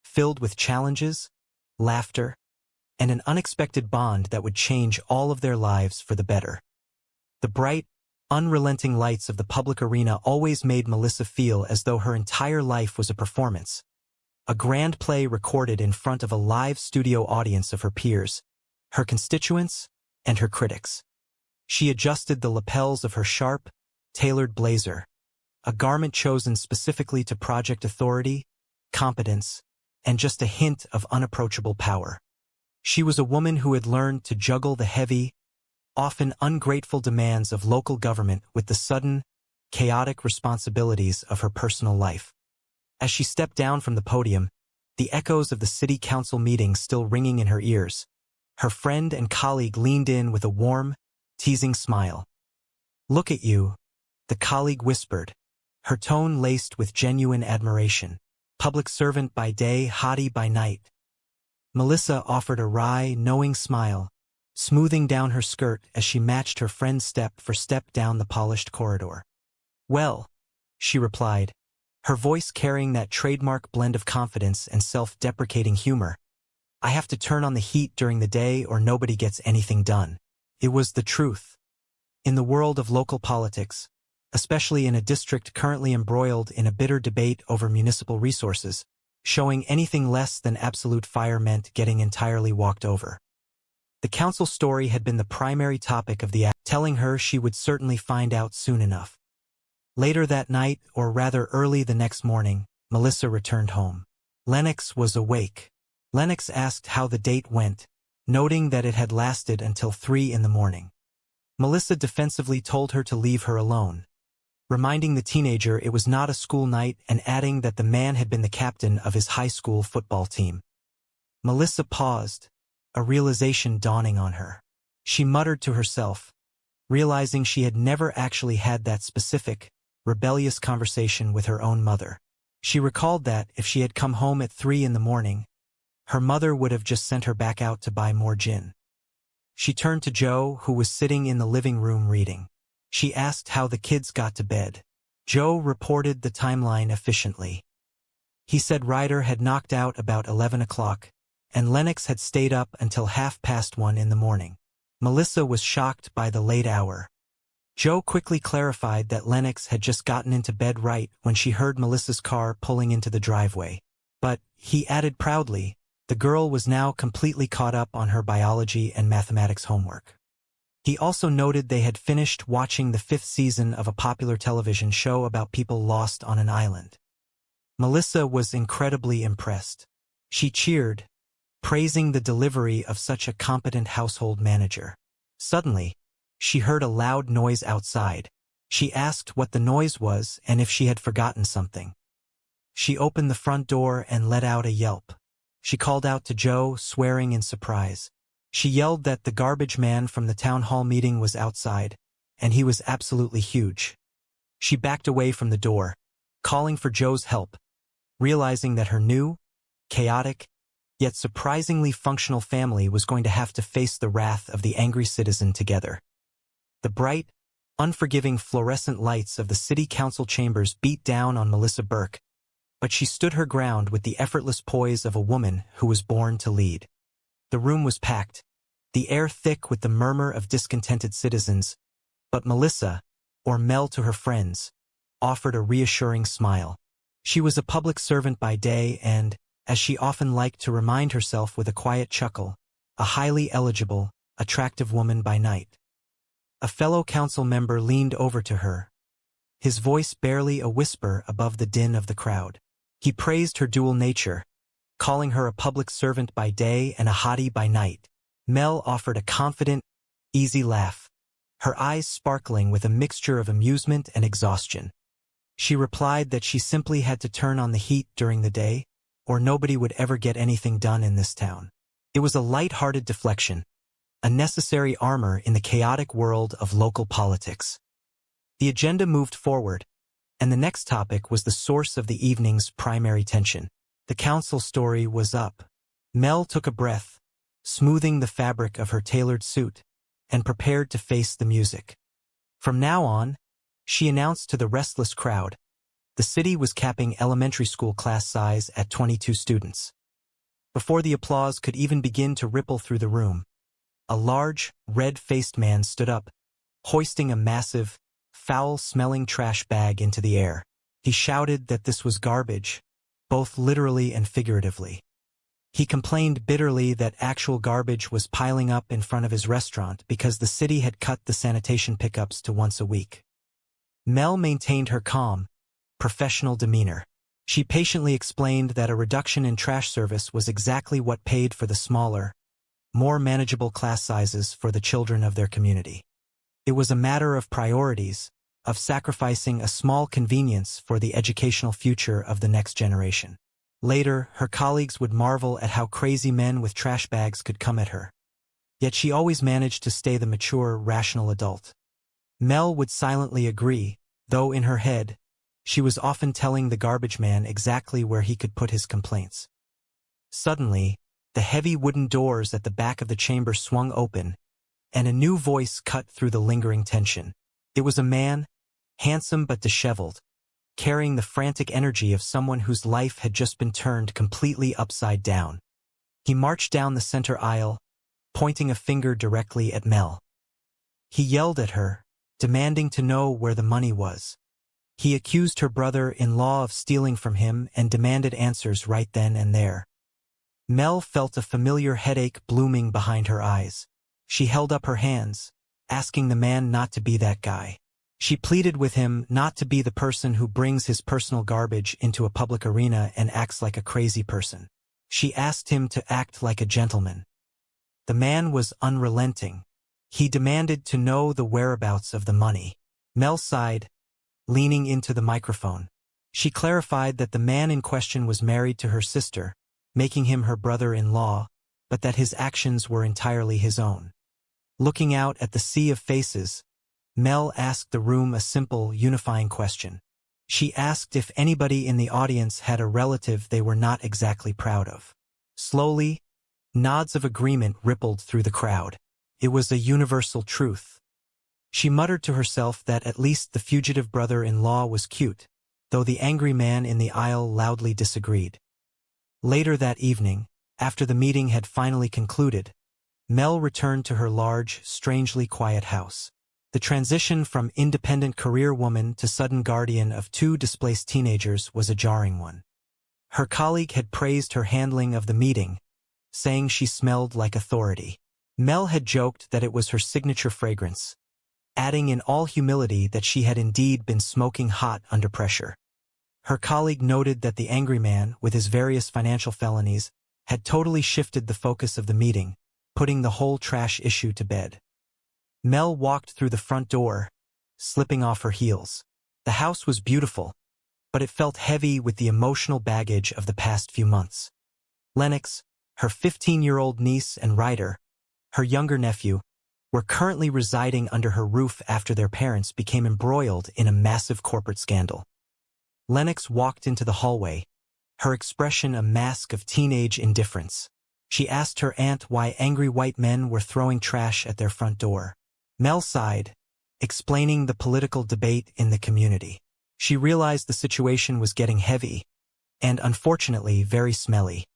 filled with challenges, laughter, and an unexpected bond that would change all of their lives for the better. The bright, unrelenting lights of the public arena always made Melissa feel as though her entire life was a performance, a grand play recorded in front of a live studio audience of her peers, her constituents, and her critics. She adjusted the lapels of her sharp, tailored blazer, a garment chosen specifically to project authority, competence, and just a hint of unapproachable power. She was a woman who had learned to juggle the heavy, often ungrateful demands of local government with the sudden, chaotic responsibilities of her personal life. As she stepped down from the podium, the echoes of the city council meeting still ringing in her ears, her friend and colleague leaned in with a warm, teasing smile. "Look at you," the colleague whispered, her tone laced with genuine admiration. "Public servant by day, hottie by night." Melissa offered a wry, knowing smile, smoothing down her skirt as she matched her friend's step for step down the polished corridor. "Well," she replied, her voice carrying that trademark blend of confidence and self-deprecating humor, "I have to turn on the heat during the day or nobody gets anything done." It was the truth. In the world of local politics, especially in a district currently embroiled in a bitter debate over municipal resources, showing anything less than absolute fire meant getting entirely walked over. The council story had been the primary topic of the act, telling her she would certainly find out soon enough. Later that night, or rather early the next morning, Melissa returned home. Lennox was awake. Lennox asked how the date went, noting that it had lasted until 3 in the morning. Melissa defensively told her to leave her alone, reminding the teenager it was not a school night and adding that the man had been the captain of his high school football team. Melissa paused, a realization dawning on her. She muttered to herself, realizing she had never actually had that specific, rebellious conversation with her own mother. She recalled that, if she had come home at 3 in the morning, her mother would have just sent her back out to buy more gin. She turned to Joe, who was sitting in the living room reading. She asked how the kids got to bed. Joe reported the timeline efficiently. He said Ryder had knocked out about 11 o'clock, and Lennox had stayed up until 1:30 in the morning. Melissa was shocked by the late hour. Joe quickly clarified that Lennox had just gotten into bed right when she heard Melissa's car pulling into the driveway. But, he added proudly, the girl was now completely caught up on her biology and mathematics homework. He also noted they had finished watching the 5th season of a popular television show about people lost on an island. Melissa was incredibly impressed. She cheered, praising the delivery of such a competent household manager. Suddenly, she heard a loud noise outside. She asked what the noise was and if she had forgotten something. She opened the front door and let out a yelp. She called out to Joe, swearing in surprise. She yelled that the garbage man from the town hall meeting was outside, and he was absolutely huge. She backed away from the door, calling for Joe's help, realizing that her new, chaotic, yet surprisingly functional family was going to have to face the wrath of the angry citizen together. The bright, unforgiving fluorescent lights of the city council chambers beat down on Melissa Burke, but she stood her ground with the effortless poise of a woman who was born to lead. The room was packed, the air thick with the murmur of discontented citizens, but Melissa, or Mel to her friends, offered a reassuring smile. She was a public servant by day and, as she often liked to remind herself with a quiet chuckle, a highly eligible, attractive woman by night. A fellow council member leaned over to her, his voice barely a whisper above the din of the crowd. He praised her dual nature, calling her a public servant by day and a hottie by night. Mel offered a confident, easy laugh, her eyes sparkling with a mixture of amusement and exhaustion. She replied that she simply had to turn on the heat during the day, or nobody would ever get anything done in this town. It was a light-hearted deflection, a necessary armor in the chaotic world of local politics. The agenda moved forward, and the next topic was the source of the evening's primary tension. The council story was up. Mel took a breath, smoothing the fabric of her tailored suit, and prepared to face the music. From now on, she announced to the restless crowd, the city was capping elementary school class size at 22 students. Before the applause could even begin to ripple through the room, a large, red-faced man stood up, hoisting a massive, foul-smelling trash bag into the air. He shouted that this was garbage, both literally and figuratively. He complained bitterly that actual garbage was piling up in front of his restaurant because the city had cut the sanitation pickups to once a week. Mel maintained her calm, professional demeanor. She patiently explained that a reduction in trash service was exactly what paid for the smaller, more manageable class sizes for the children of their community. It was a matter of priorities, of sacrificing a small convenience for the educational future of the next generation. Later, her colleagues would marvel at how crazy men with trash bags could come at her. Yet she always managed to stay the mature, rational adult. Mel would silently agree, though in her head, she was often telling the garbage man exactly where he could put his complaints. Suddenly, the heavy wooden doors at the back of the chamber swung open, and a new voice cut through the lingering tension. It was a man, handsome but disheveled, carrying the frantic energy of someone whose life had just been turned completely upside down. He marched down the center aisle, pointing a finger directly at Mel. He yelled at her, demanding to know where the money was. He accused her brother-in-law of stealing from him and demanded answers right then and there. Mel felt a familiar headache blooming behind her eyes. She held up her hands, asking the man not to be that guy. She pleaded with him not to be the person who brings his personal garbage into a public arena and acts like a crazy person. She asked him to act like a gentleman. The man was unrelenting. He demanded to know the whereabouts of the money. Mel sighed, leaning into the microphone. She clarified that the man in question was married to her sister, making him her brother-in-law, but that his actions were entirely his own. Looking out at the sea of faces, Mel asked the room a simple, unifying question. She asked if anybody in the audience had a relative they were not exactly proud of. Slowly, nods of agreement rippled through the crowd. It was a universal truth. She muttered to herself that at least the fugitive brother-in-law was cute, though the angry man in the aisle loudly disagreed. Later that evening, after the meeting had finally concluded, Mel returned to her large, strangely quiet house. The transition from independent career woman to sudden guardian of two displaced teenagers was a jarring one. Her colleague had praised her handling of the meeting, saying she smelled like authority. Mel had joked that it was her signature fragrance, adding in all humility that she had indeed been smoking hot under pressure. Her colleague noted that the angry man, with his various financial felonies, had totally shifted the focus of the meeting, putting the whole trash issue to bed. Mel walked through the front door, slipping off her heels. The house was beautiful, but it felt heavy with the emotional baggage of the past few months. Lennox, her 15-year-old niece, and Ryder, her younger nephew, were currently residing under her roof after their parents became embroiled in a massive corporate scandal. Lennox walked into the hallway, her expression a mask of teenage indifference. She asked her aunt why angry white men were throwing trash at their front door. Mel sighed, explaining the political debate in the community. She realized the situation was getting heavy, and unfortunately very smelly.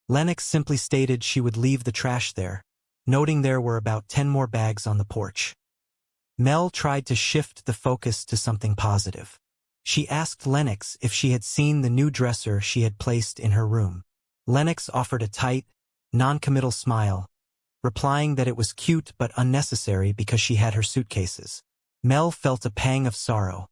Lennox simply stated she would leave the trash there, noting there were about 10 more bags on the porch. Mel tried to shift the focus to something positive. She asked Lennox if she had seen the new dresser she had placed in her room. Lennox offered a tight, non-committal smile, replying that it was cute but unnecessary because she had her suitcases. Mel felt a pang of sorrow.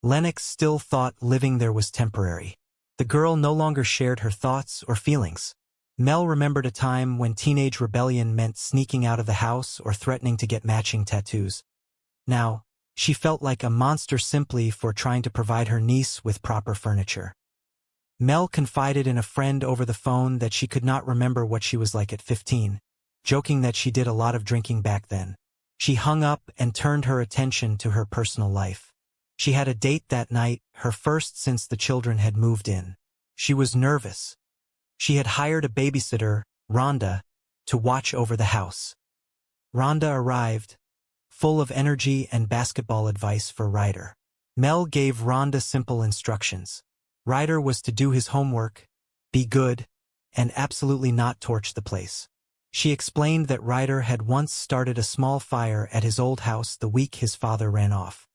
Lennox still thought living there was temporary. The girl no longer shared her thoughts or feelings. Mel remembered a time when teenage rebellion meant sneaking out of the house or threatening to get matching tattoos. Now, she felt like a monster simply for trying to provide her niece with proper furniture. Mel confided in a friend over the phone that she could not remember what she was like at 15, joking that she did a lot of drinking back then. She hung up and turned her attention to her personal life. She had a date that night, her first since the children had moved in. She was nervous. She had hired a babysitter, Rhonda, to watch over the house. Rhonda arrived, full of energy and basketball advice for Ryder. Mel gave Rhonda simple instructions. Ryder was to do his homework, be good, and absolutely not torch the place. She explained that Ryder had once started a small fire at his old house the week his father ran off.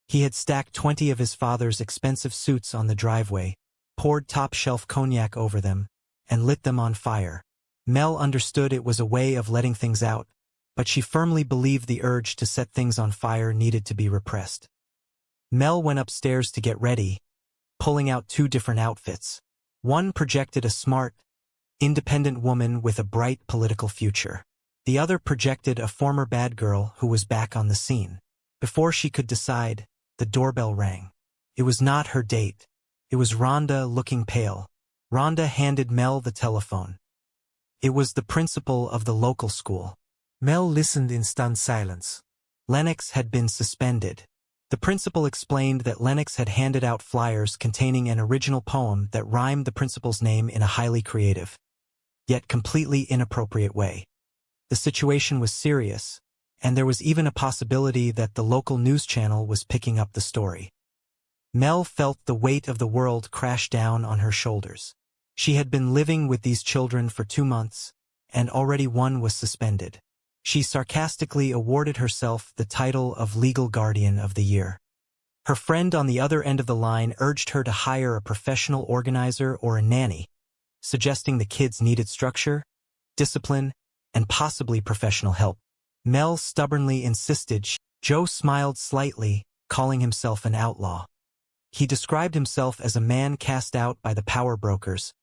He had stacked 20 of his father's expensive suits on the driveway, poured top-shelf cognac over them, and lit them on fire. Mel understood it was a way of letting things out, but she firmly believed the urge to set things on fire needed to be repressed. Mel went upstairs to get ready, pulling out 2 different outfits. One projected a smart, independent woman with a bright political future. The other projected a former bad girl who was back on the scene. Before she could decide, the doorbell rang. It was not her date. It was Rhonda looking pale. Rhonda handed Mel the telephone. It was the principal of the local school. Mel listened in stunned silence. Lennox had been suspended. The principal explained that Lennox had handed out flyers containing an original poem that rhymed the principal's name in a highly creative, yet completely inappropriate way. The situation was serious, and there was even a possibility that the local news channel was picking up the story. Mel felt the weight of the world crash down on her shoulders. She had been living with these children for 2 months, and already one was suspended. She sarcastically awarded herself the title of Legal Guardian of the Year. Her friend on the other end of the line urged her to hire a professional organizer or a nanny, suggesting the kids needed structure, discipline, and possibly professional help. Mel stubbornly insisted. Joe smiled slightly, calling himself an outlaw. He described himself as a man cast out by the power brokers,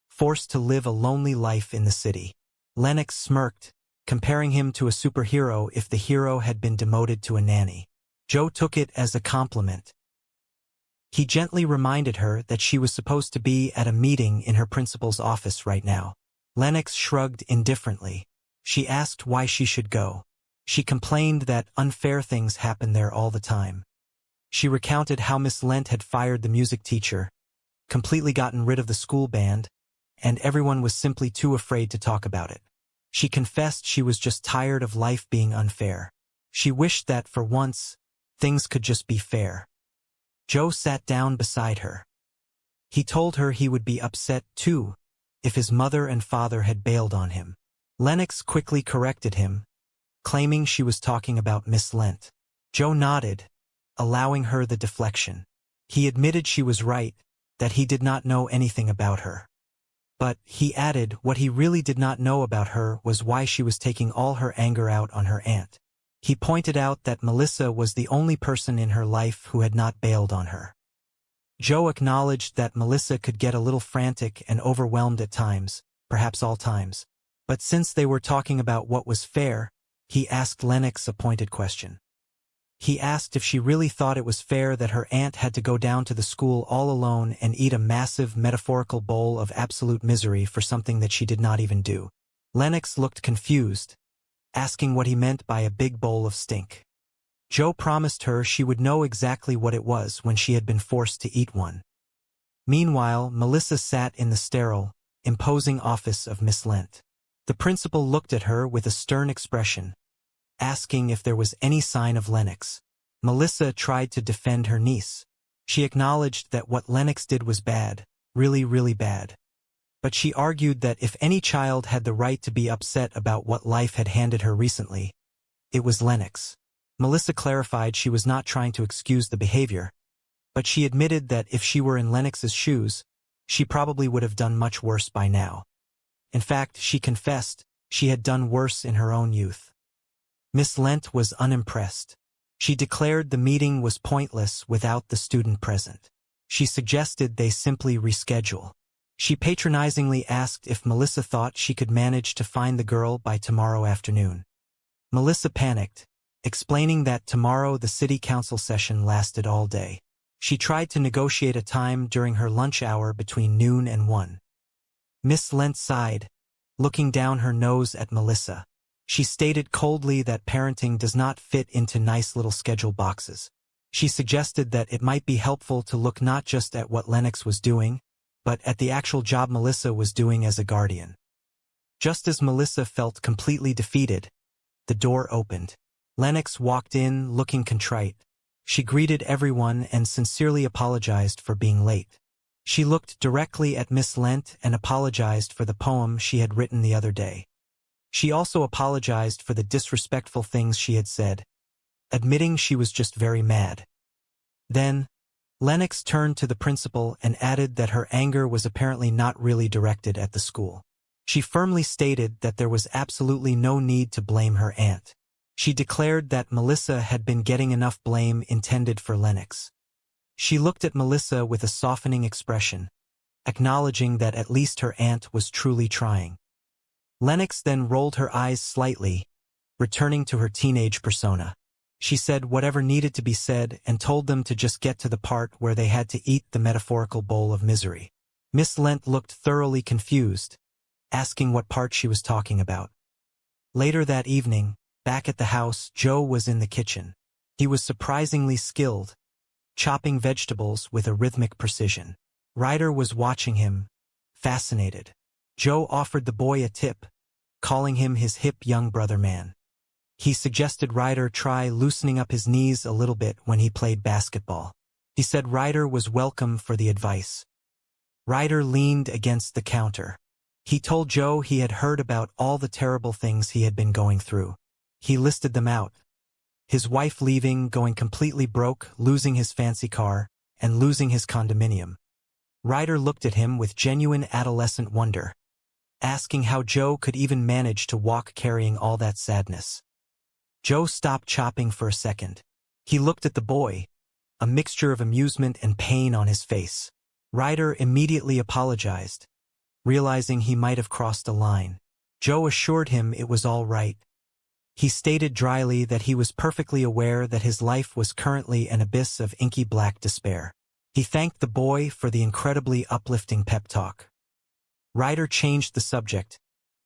forced to live a lonely life in the city. Lennox smirked, comparing him to a superhero if the hero had been demoted to a nanny. Joe took it as a compliment. He gently reminded her that she was supposed to be at a meeting in her principal's office right now. Lennox shrugged indifferently. She asked why she should go. She complained that unfair things happen there all the time. She recounted how Miss Lent had fired the music teacher, completely gotten rid of the school band, and everyone was simply too afraid to talk about it. She confessed she was just tired of life being unfair. She wished that, for once, things could just be fair. Joe sat down beside her. He told her he would be upset, too, if his mother and father had bailed on him. Lennox quickly corrected him, claiming she was talking about Miss Lent. Joe nodded, allowing her the deflection. He admitted she was right, that he did not know anything about her. But, he added, what he really did not know about her was why she was taking all her anger out on her aunt. He pointed out that Melissa was the only person in her life who had not bailed on her. Joe acknowledged that Melissa could get a little frantic and overwhelmed at times, perhaps all times. But since they were talking about what was fair, he asked Lennox a pointed question. He asked if she really thought it was fair that her aunt had to go down to the school all alone and eat a massive metaphorical bowl of absolute misery for something that she did not even do. Lennox looked confused, asking what he meant by a big bowl of stink. Joe promised her she would know exactly what it was when she had been forced to eat one. Meanwhile, Melissa sat in the sterile, imposing office of Miss Lent. The principal looked at her with a stern expression, asking if there was any sign of Lennox. Melissa tried to defend her niece. She acknowledged that what Lennox did was bad, really, really bad. But she argued that if any child had the right to be upset about what life had handed her recently, it was Lennox. Melissa clarified she was not trying to excuse the behavior, but she admitted that if she were in Lennox's shoes, she probably would have done much worse by now. In fact, she confessed she had done worse in her own youth. Miss Lent was unimpressed. She declared the meeting was pointless without the student present. She suggested they simply reschedule. She patronizingly asked if Melissa thought she could manage to find the girl by tomorrow afternoon. Melissa panicked, explaining that tomorrow the city council session lasted all day. She tried to negotiate a time during her lunch hour between noon and 1. Miss Lent sighed, looking down her nose at Melissa. She stated coldly that parenting does not fit into nice little schedule boxes. She suggested that it might be helpful to look not just at what Lennox was doing, but at the actual job Melissa was doing as a guardian. Just as Melissa felt completely defeated, the door opened. Lennox walked in looking contrite. She greeted everyone and sincerely apologized for being late. She looked directly at Miss Lent and apologized for the poem she had written the other day. She also apologized for the disrespectful things she had said, admitting she was just very mad. Then, Lennox turned to the principal and added that her anger was apparently not really directed at the school. She firmly stated that there was absolutely no need to blame her aunt. She declared that Melissa had been getting enough blame intended for Lennox. She looked at Melissa with a softening expression, acknowledging that at least her aunt was truly trying. Lennox then rolled her eyes slightly, returning to her teenage persona. She said whatever needed to be said and told them to just get to the part where they had to eat the metaphorical bowl of misery. Miss Lent looked thoroughly confused, asking what part she was talking about. Later that evening, back at the house, Joe was in the kitchen. He was surprisingly skilled, chopping vegetables with a rhythmic precision. Ryder was watching him, fascinated. Joe offered the boy a tip, calling him his hip young brother man. He suggested Ryder try loosening up his knees a little bit when he played basketball. He said Ryder was welcome for the advice. Ryder leaned against the counter. He told Joe he had heard about all the terrible things he had been going through. He listed them out. His wife leaving, going completely broke, losing his fancy car, and losing his condominium. Ryder looked at him with genuine adolescent wonder, asking how Joe could even manage to walk carrying all that sadness. Joe stopped chopping for a second. He looked at the boy, a mixture of amusement and pain on his face. Ryder immediately apologized, realizing he might have crossed a line. Joe assured him it was all right. He stated dryly that he was perfectly aware that his life was currently an abyss of inky black despair. He thanked the boy for the incredibly uplifting pep talk. Ryder changed the subject,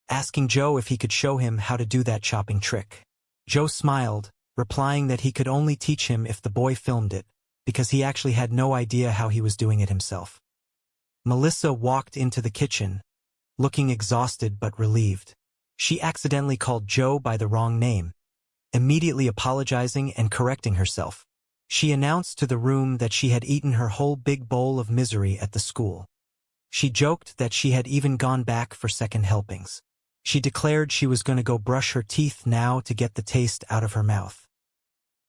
asking Joe if he could show him how to do that chopping trick. Joe smiled, replying that he could only teach him if the boy filmed it, because he actually had no idea how he was doing it himself. Melissa walked into the kitchen, looking exhausted but relieved. She accidentally called Joe by the wrong name, immediately apologizing and correcting herself. She announced to the room that she had eaten her whole big bowl of misery at the school. She joked that she had even gone back for second helpings. She declared she was going to go brush her teeth now to get the taste out of her mouth.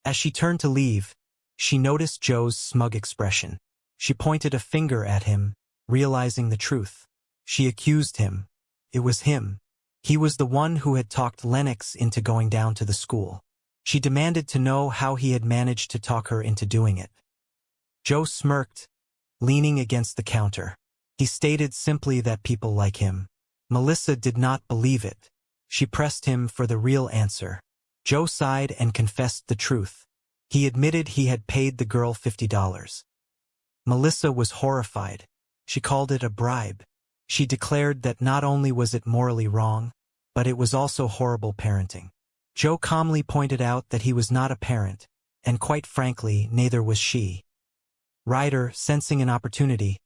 As she turned to leave, she noticed Joe's smug expression. She pointed a finger at him, realizing the truth. She accused him. It was him. He was the one who had talked Lennox into going down to the school. She demanded to know how he had managed to talk her into doing it. Joe smirked, leaning against the counter. He stated simply that people like him. Melissa did not believe it. She pressed him for the real answer. Joe sighed and confessed the truth. He admitted he had paid the girl $50. Melissa was horrified. She called it a bribe. She declared that not only was it morally wrong, but it was also horrible parenting. Joe calmly pointed out that he was not a parent, and quite frankly, neither was she. Ryder, sensing an opportunity,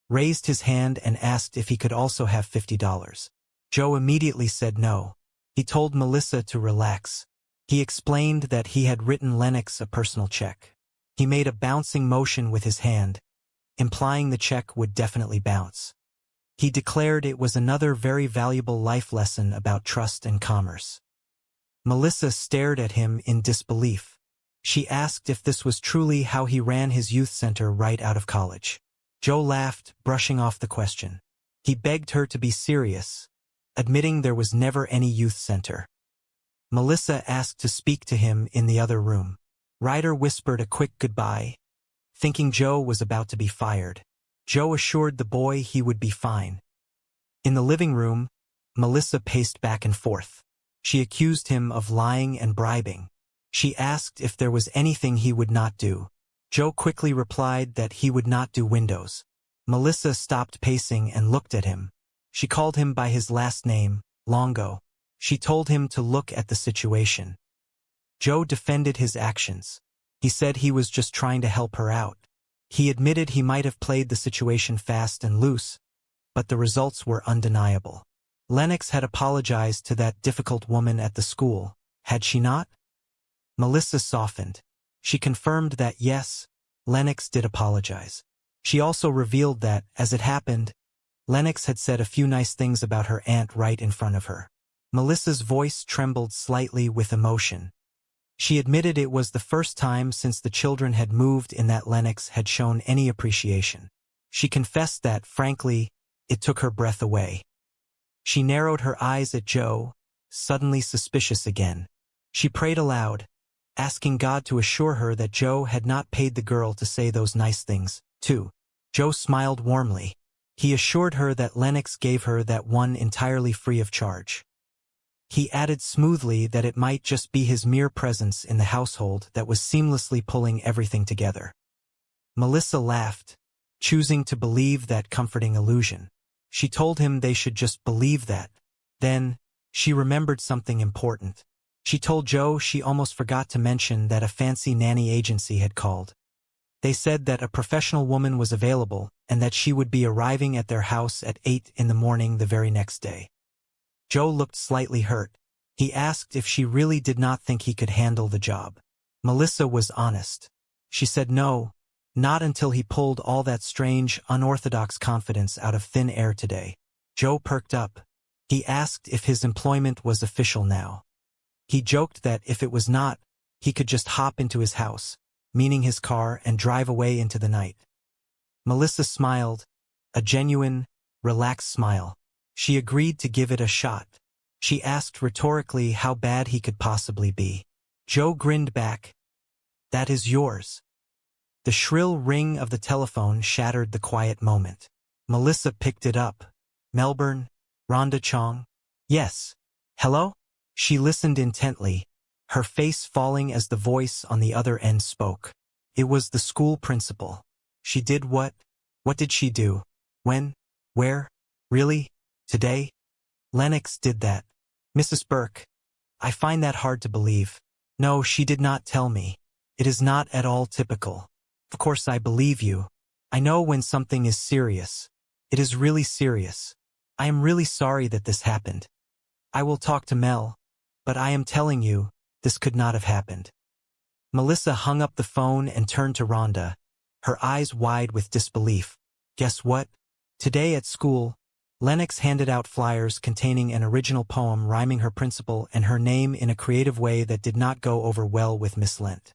raised his hand and asked if he could also have $50. Joe immediately said no. He told Melissa to relax. He explained that he had written Lennox a personal check. He made a bouncing motion with his hand, implying the check would definitely bounce. He declared it was another very valuable life lesson about trust and commerce. Melissa stared at him in disbelief. She asked if this was truly how he ran his youth center right out of college. Joe laughed, brushing off the question. He begged her to be serious, admitting there was never any youth center. Melissa asked to speak to him in the other room. Ryder whispered a quick goodbye, thinking Joe was about to be fired. Joe assured the boy he would be fine. In the living room, Melissa paced back and forth. She accused him of lying and bribing. She asked if there was anything he would not do. Joe quickly replied that he would not do windows. Melissa stopped pacing and looked at him. She called him by his last name, Longo. She told him to look at the situation. Joe defended his actions. He said he was just trying to help her out. He admitted he might have played the situation fast and loose, but the results were undeniable. Lennox had apologized to that difficult woman at the school, had she not? Melissa softened. She confirmed that yes, Lennox did apologize. She also revealed that, as it happened, Lennox had said a few nice things about her aunt right in front of her. Melissa's voice trembled slightly with emotion. She admitted it was the first time since the children had moved in that Lennox had shown any appreciation. She confessed that, frankly, it took her breath away. She narrowed her eyes at Joe, suddenly suspicious again. She prayed aloud, asking God to assure her that Joe had not paid the girl to say those nice things, too. Joe smiled warmly. He assured her that Lennox gave her that one entirely free of charge. He added smoothly that it might just be his mere presence in the household that was seamlessly pulling everything together. Melissa laughed, choosing to believe that comforting illusion. She told him they should just believe that. Then, she remembered something important. She told Joe she almost forgot to mention that a fancy nanny agency had called. They said that a professional woman was available and that she would be arriving at their house at 8 in the morning the very next day. Joe looked slightly hurt. He asked if she really did not think he could handle the job. Melissa was honest. She said no, not until he pulled all that strange, unorthodox confidence out of thin air today. Joe perked up. He asked if his employment was official now. He joked that if it was not, he could just hop into his house, meaning his car, and drive away into the night. Melissa smiled, a genuine, relaxed smile. She agreed to give it a shot. She asked rhetorically how bad he could possibly be. Joe grinned back. That is yours. The shrill ring of the telephone shattered the quiet moment. Melissa picked it up. Melbourne? Rhonda Chong? Yes. Hello? She listened intently, her face falling as the voice on the other end spoke. It was the school principal. She did what? What did she do? When? Where? Really? Today? Lennox did that. Mrs. Burke, I find that hard to believe. No, she did not tell me. It is not at all typical. Of course I believe you. I know when something is serious. It is really serious. I am really sorry that this happened. I will talk to Mel, but I am telling you, This could not have happened. Melissa hung up the phone and turned to Rhonda, her eyes wide with disbelief. Guess what? Today at school, Lennox handed out flyers containing an original poem rhyming her principal and her name in a creative way that did not go over well with Miss Lent.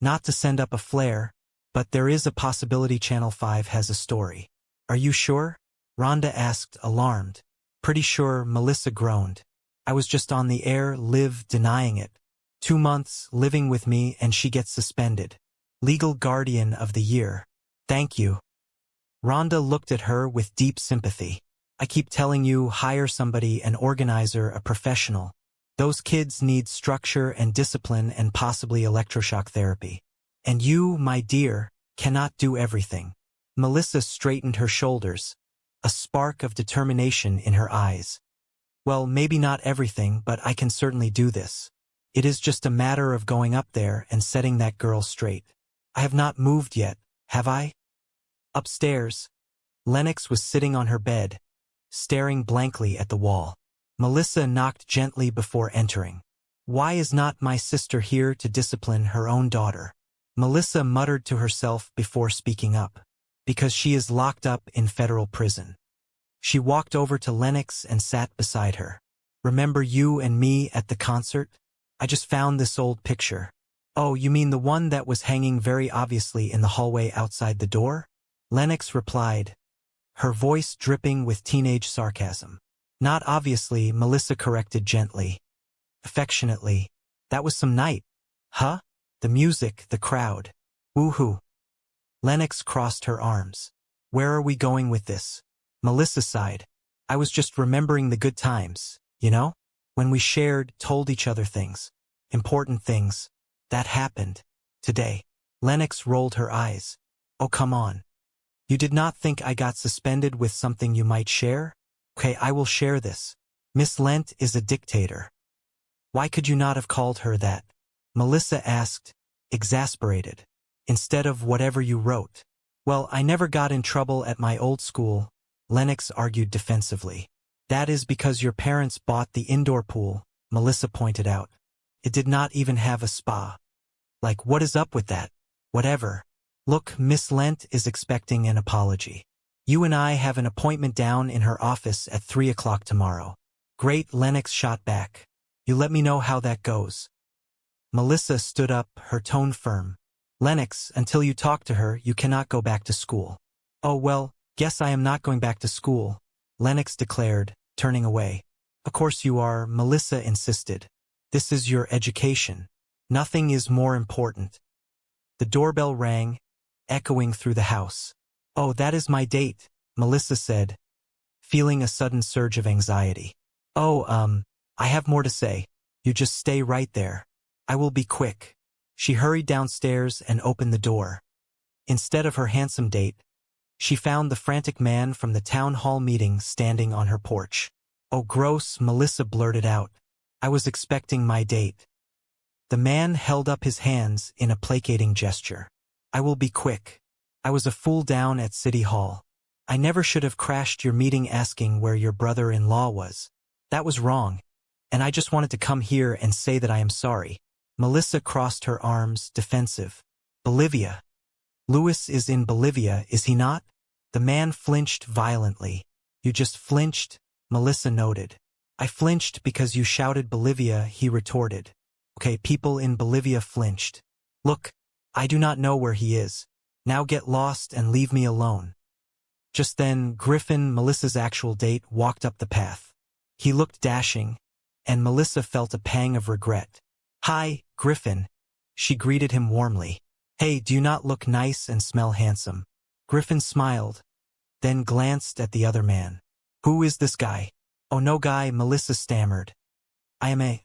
Not to send up a flare, but there is a possibility Channel 5 has a story. Are you sure? Rhonda asked, alarmed. Pretty sure, Melissa groaned. I was just on the air, live denying it. 2 months, living with me, and she gets suspended. Legal guardian of the year. Thank you. Rhonda looked at her with deep sympathy. I keep telling you, hire somebody, an organizer, a professional. Those kids need structure and discipline and possibly electroshock therapy. And you, my dear, cannot do everything. Melissa straightened her shoulders, a spark of determination in her eyes. Well, maybe not everything, but I can certainly do this. It is just a matter of going up there and setting that girl straight. I have not moved yet, have I? Upstairs, Lennox was sitting on her bed, staring blankly at the wall. Melissa knocked gently before entering. Why is not my sister here to discipline her own daughter? Melissa muttered to herself before speaking up. Because she is locked up in federal prison. She walked over to Lennox and sat beside her. Remember you and me at the concert? I just found this old picture. Oh, you mean the one that was hanging very obviously in the hallway outside the door? Lennox replied, her voice dripping with teenage sarcasm. Not obviously, Melissa corrected gently. Affectionately. That was some night. Huh? The music, the crowd. Woohoo. Lennox crossed her arms. Where are we going with this? Melissa sighed. I was just remembering the good times, you know? When we shared, told each other things. Important things. That happened. Today. Lennox rolled her eyes. Oh, come on. You did not think I got suspended with something you might share? Okay, I will share this. Miss Lent is a dictator. Why could you not have called her that? Melissa asked, exasperated. Instead of whatever you wrote. Well, I never got in trouble at my old school, Lennox argued defensively. That is because your parents bought the indoor pool, Melissa pointed out. It did not even have a spa. Like, what is up with that? Whatever. Look, Miss Lent is expecting an apology. You and I have an appointment down in her office at 3 o'clock tomorrow. Great, Lennox shot back. You let me know how that goes. Melissa stood up, her tone firm. Lennox, until you talk to her, you cannot go back to school. Oh well, guess I am not going back to school, Lennox declared, turning away. Of course you are, Melissa insisted. This is your education. Nothing is more important. The doorbell rang, echoing through the house. Oh, that is my date, Melissa said, feeling a sudden surge of anxiety. Oh, I have more to say. You just stay right there. I will be quick. She hurried downstairs and opened the door. Instead of her handsome date, she found the frantic man from the town hall meeting standing on her porch. Oh, gross, Melissa blurted out. I was expecting my date. The man held up his hands in a placating gesture. I will be quick. I was a fool down at City Hall. I never should have crashed your meeting asking where your brother-in-law was. That was wrong. And I just wanted to come here and say that I am sorry. Melissa crossed her arms, defensive. Bolivia. Louis is in Bolivia, is he not? The man flinched violently. You just flinched? Melissa noted. I flinched because you shouted Bolivia, he retorted. Okay, people in Bolivia flinched. Look, I do not know where he is. Now get lost and leave me alone. Just then, Griffin, Melissa's actual date, walked up the path. He looked dashing, and Melissa felt a pang of regret. Hi, Griffin. She greeted him warmly. Hey, do you not look nice and smell handsome? Griffin smiled, then glanced at the other man. Who is this guy? Oh, no guy, Melissa stammered. I am a...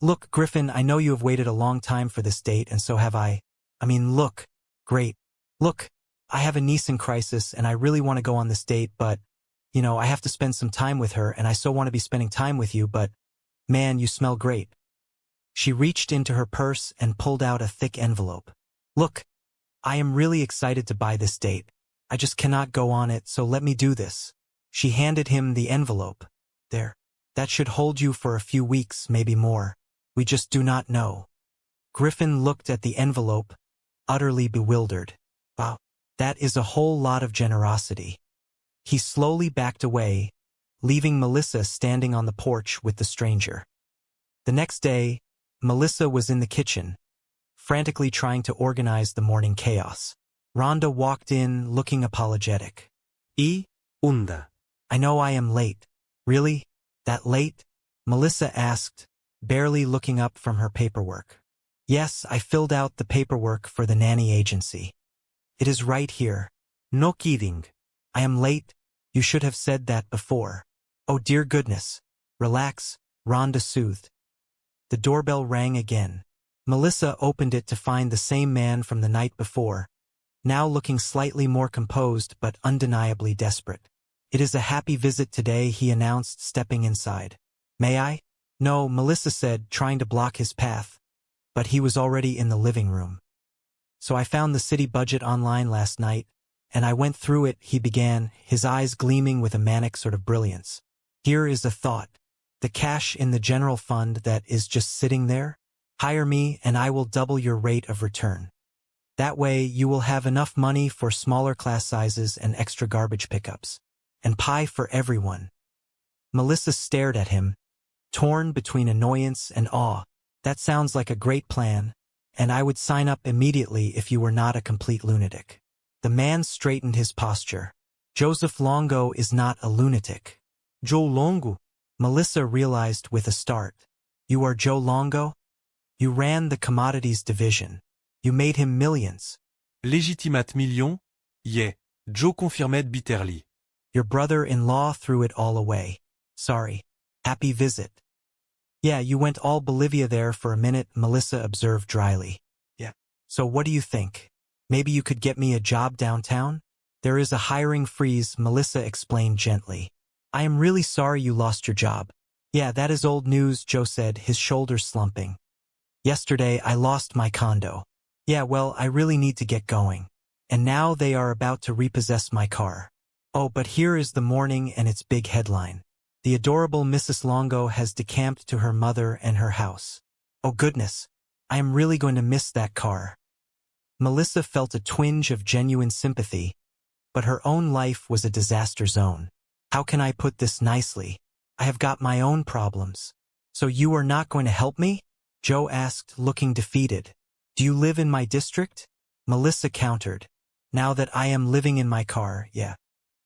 Look, Griffin, I know you have waited a long time for this date, and so have I. I mean, look. Great. Look, I have a niece in crisis, and I really want to go on this date, but, you know, I have to spend some time with her, and I so want to be spending time with you, but, man, you smell great. She reached into her purse and pulled out a thick envelope. Look, I am really excited to buy this date. I just cannot go on it, so let me do this. She handed him the envelope. There. That should hold you for a few weeks, maybe more. We just do not know. Griffin looked at the envelope, utterly bewildered. Wow, that is a whole lot of generosity. He slowly backed away, leaving Melissa standing on the porch with the stranger. The next day, Melissa was in the kitchen, frantically trying to organize the morning chaos. Rhonda walked in looking apologetic. Unda. I know I am late. Really? That late? Melissa asked, barely looking up from her paperwork. Yes, I filled out the paperwork for the nanny agency. It is right here. No kidding. I am late. You should have said that before. Oh dear goodness. Relax, Rhonda soothed. The doorbell rang again. Melissa opened it to find the same man from the night before, now looking slightly more composed but undeniably desperate. It is a happy visit today, he announced, stepping inside. May I? No, Melissa said, trying to block his path, but he was already in the living room. So I found the city budget online last night, and I went through it, he began, his eyes gleaming with a manic sort of brilliance. Here is a thought. The cash in the general fund that is just sitting there? Hire me and I will double your rate of return. That way you will have enough money for smaller class sizes and extra garbage pickups. And pie for everyone. Melissa stared at him, torn between annoyance and awe. That sounds like a great plan, and I would sign up immediately if you were not a complete lunatic. The man straightened his posture. Joseph Longo is not a lunatic. Joe Longo. Melissa realized with a start. You are Joe Longo? You ran the commodities division. You made him millions. Légitimat million? Yeah, Joe confirmed bitterly. Your brother-in-law threw it all away. Sorry. Happy visit. Yeah, you went all Bolivia there for a minute, Melissa observed dryly. Yeah. So what do you think? Maybe you could get me a job downtown? There is a hiring freeze, Melissa explained gently. I am really sorry you lost your job. Yeah, that is old news, Joe said, his shoulders slumping. Yesterday, I lost my condo. Yeah, well, I really need to get going. And now they are about to repossess my car. Oh, but here is the morning and its big headline. The adorable Mrs. Longo has decamped to her mother and her house. Oh goodness, I am really going to miss that car. Melissa felt a twinge of genuine sympathy, but her own life was a disaster zone. How can I put this nicely? I have got my own problems. So you are not going to help me? Joe asked, looking defeated. Do you live in my district? Melissa countered. Now that I am living in my car, yeah.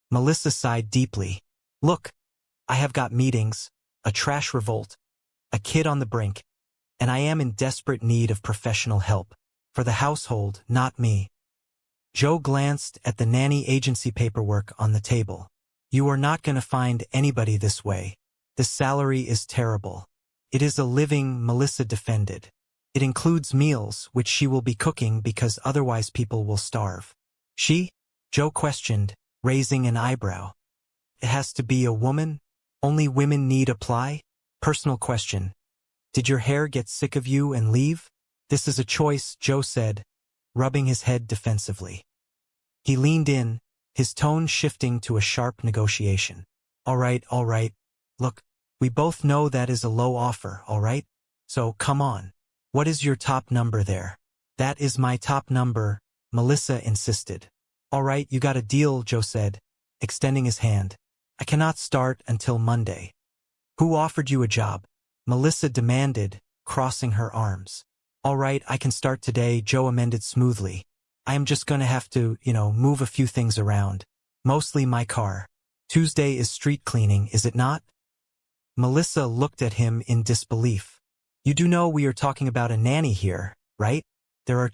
Melissa sighed deeply. Look, I have got meetings, a trash revolt, a kid on the brink, and I am in desperate need of professional help. For the household, not me. Joe glanced at the nanny agency paperwork on the table. You are not going to find anybody this way. The salary is terrible. It is a living, Melissa defended. It includes meals, which she will be cooking because otherwise people will starve. She? Joe questioned, raising an eyebrow. It has to be a woman? Only women need apply? Personal question. Did your hair get sick of you and leave? This is a choice, Joe said, rubbing his head defensively. He leaned in, his tone shifting to a sharp negotiation. All right. Look, we both know that is a low offer, all right? So come on. What is your top number there? That is my top number, Melissa insisted. All right, you got a deal, Joe said, extending his hand. I cannot start until Monday. Who offered you a job? Melissa demanded, crossing her arms. All right, I can start today, Joe amended smoothly. I am just going to have to, move a few things around. Mostly my car. Tuesday is street cleaning, is it not? Melissa looked at him in disbelief. You do know we are talking about a nanny here, right? There are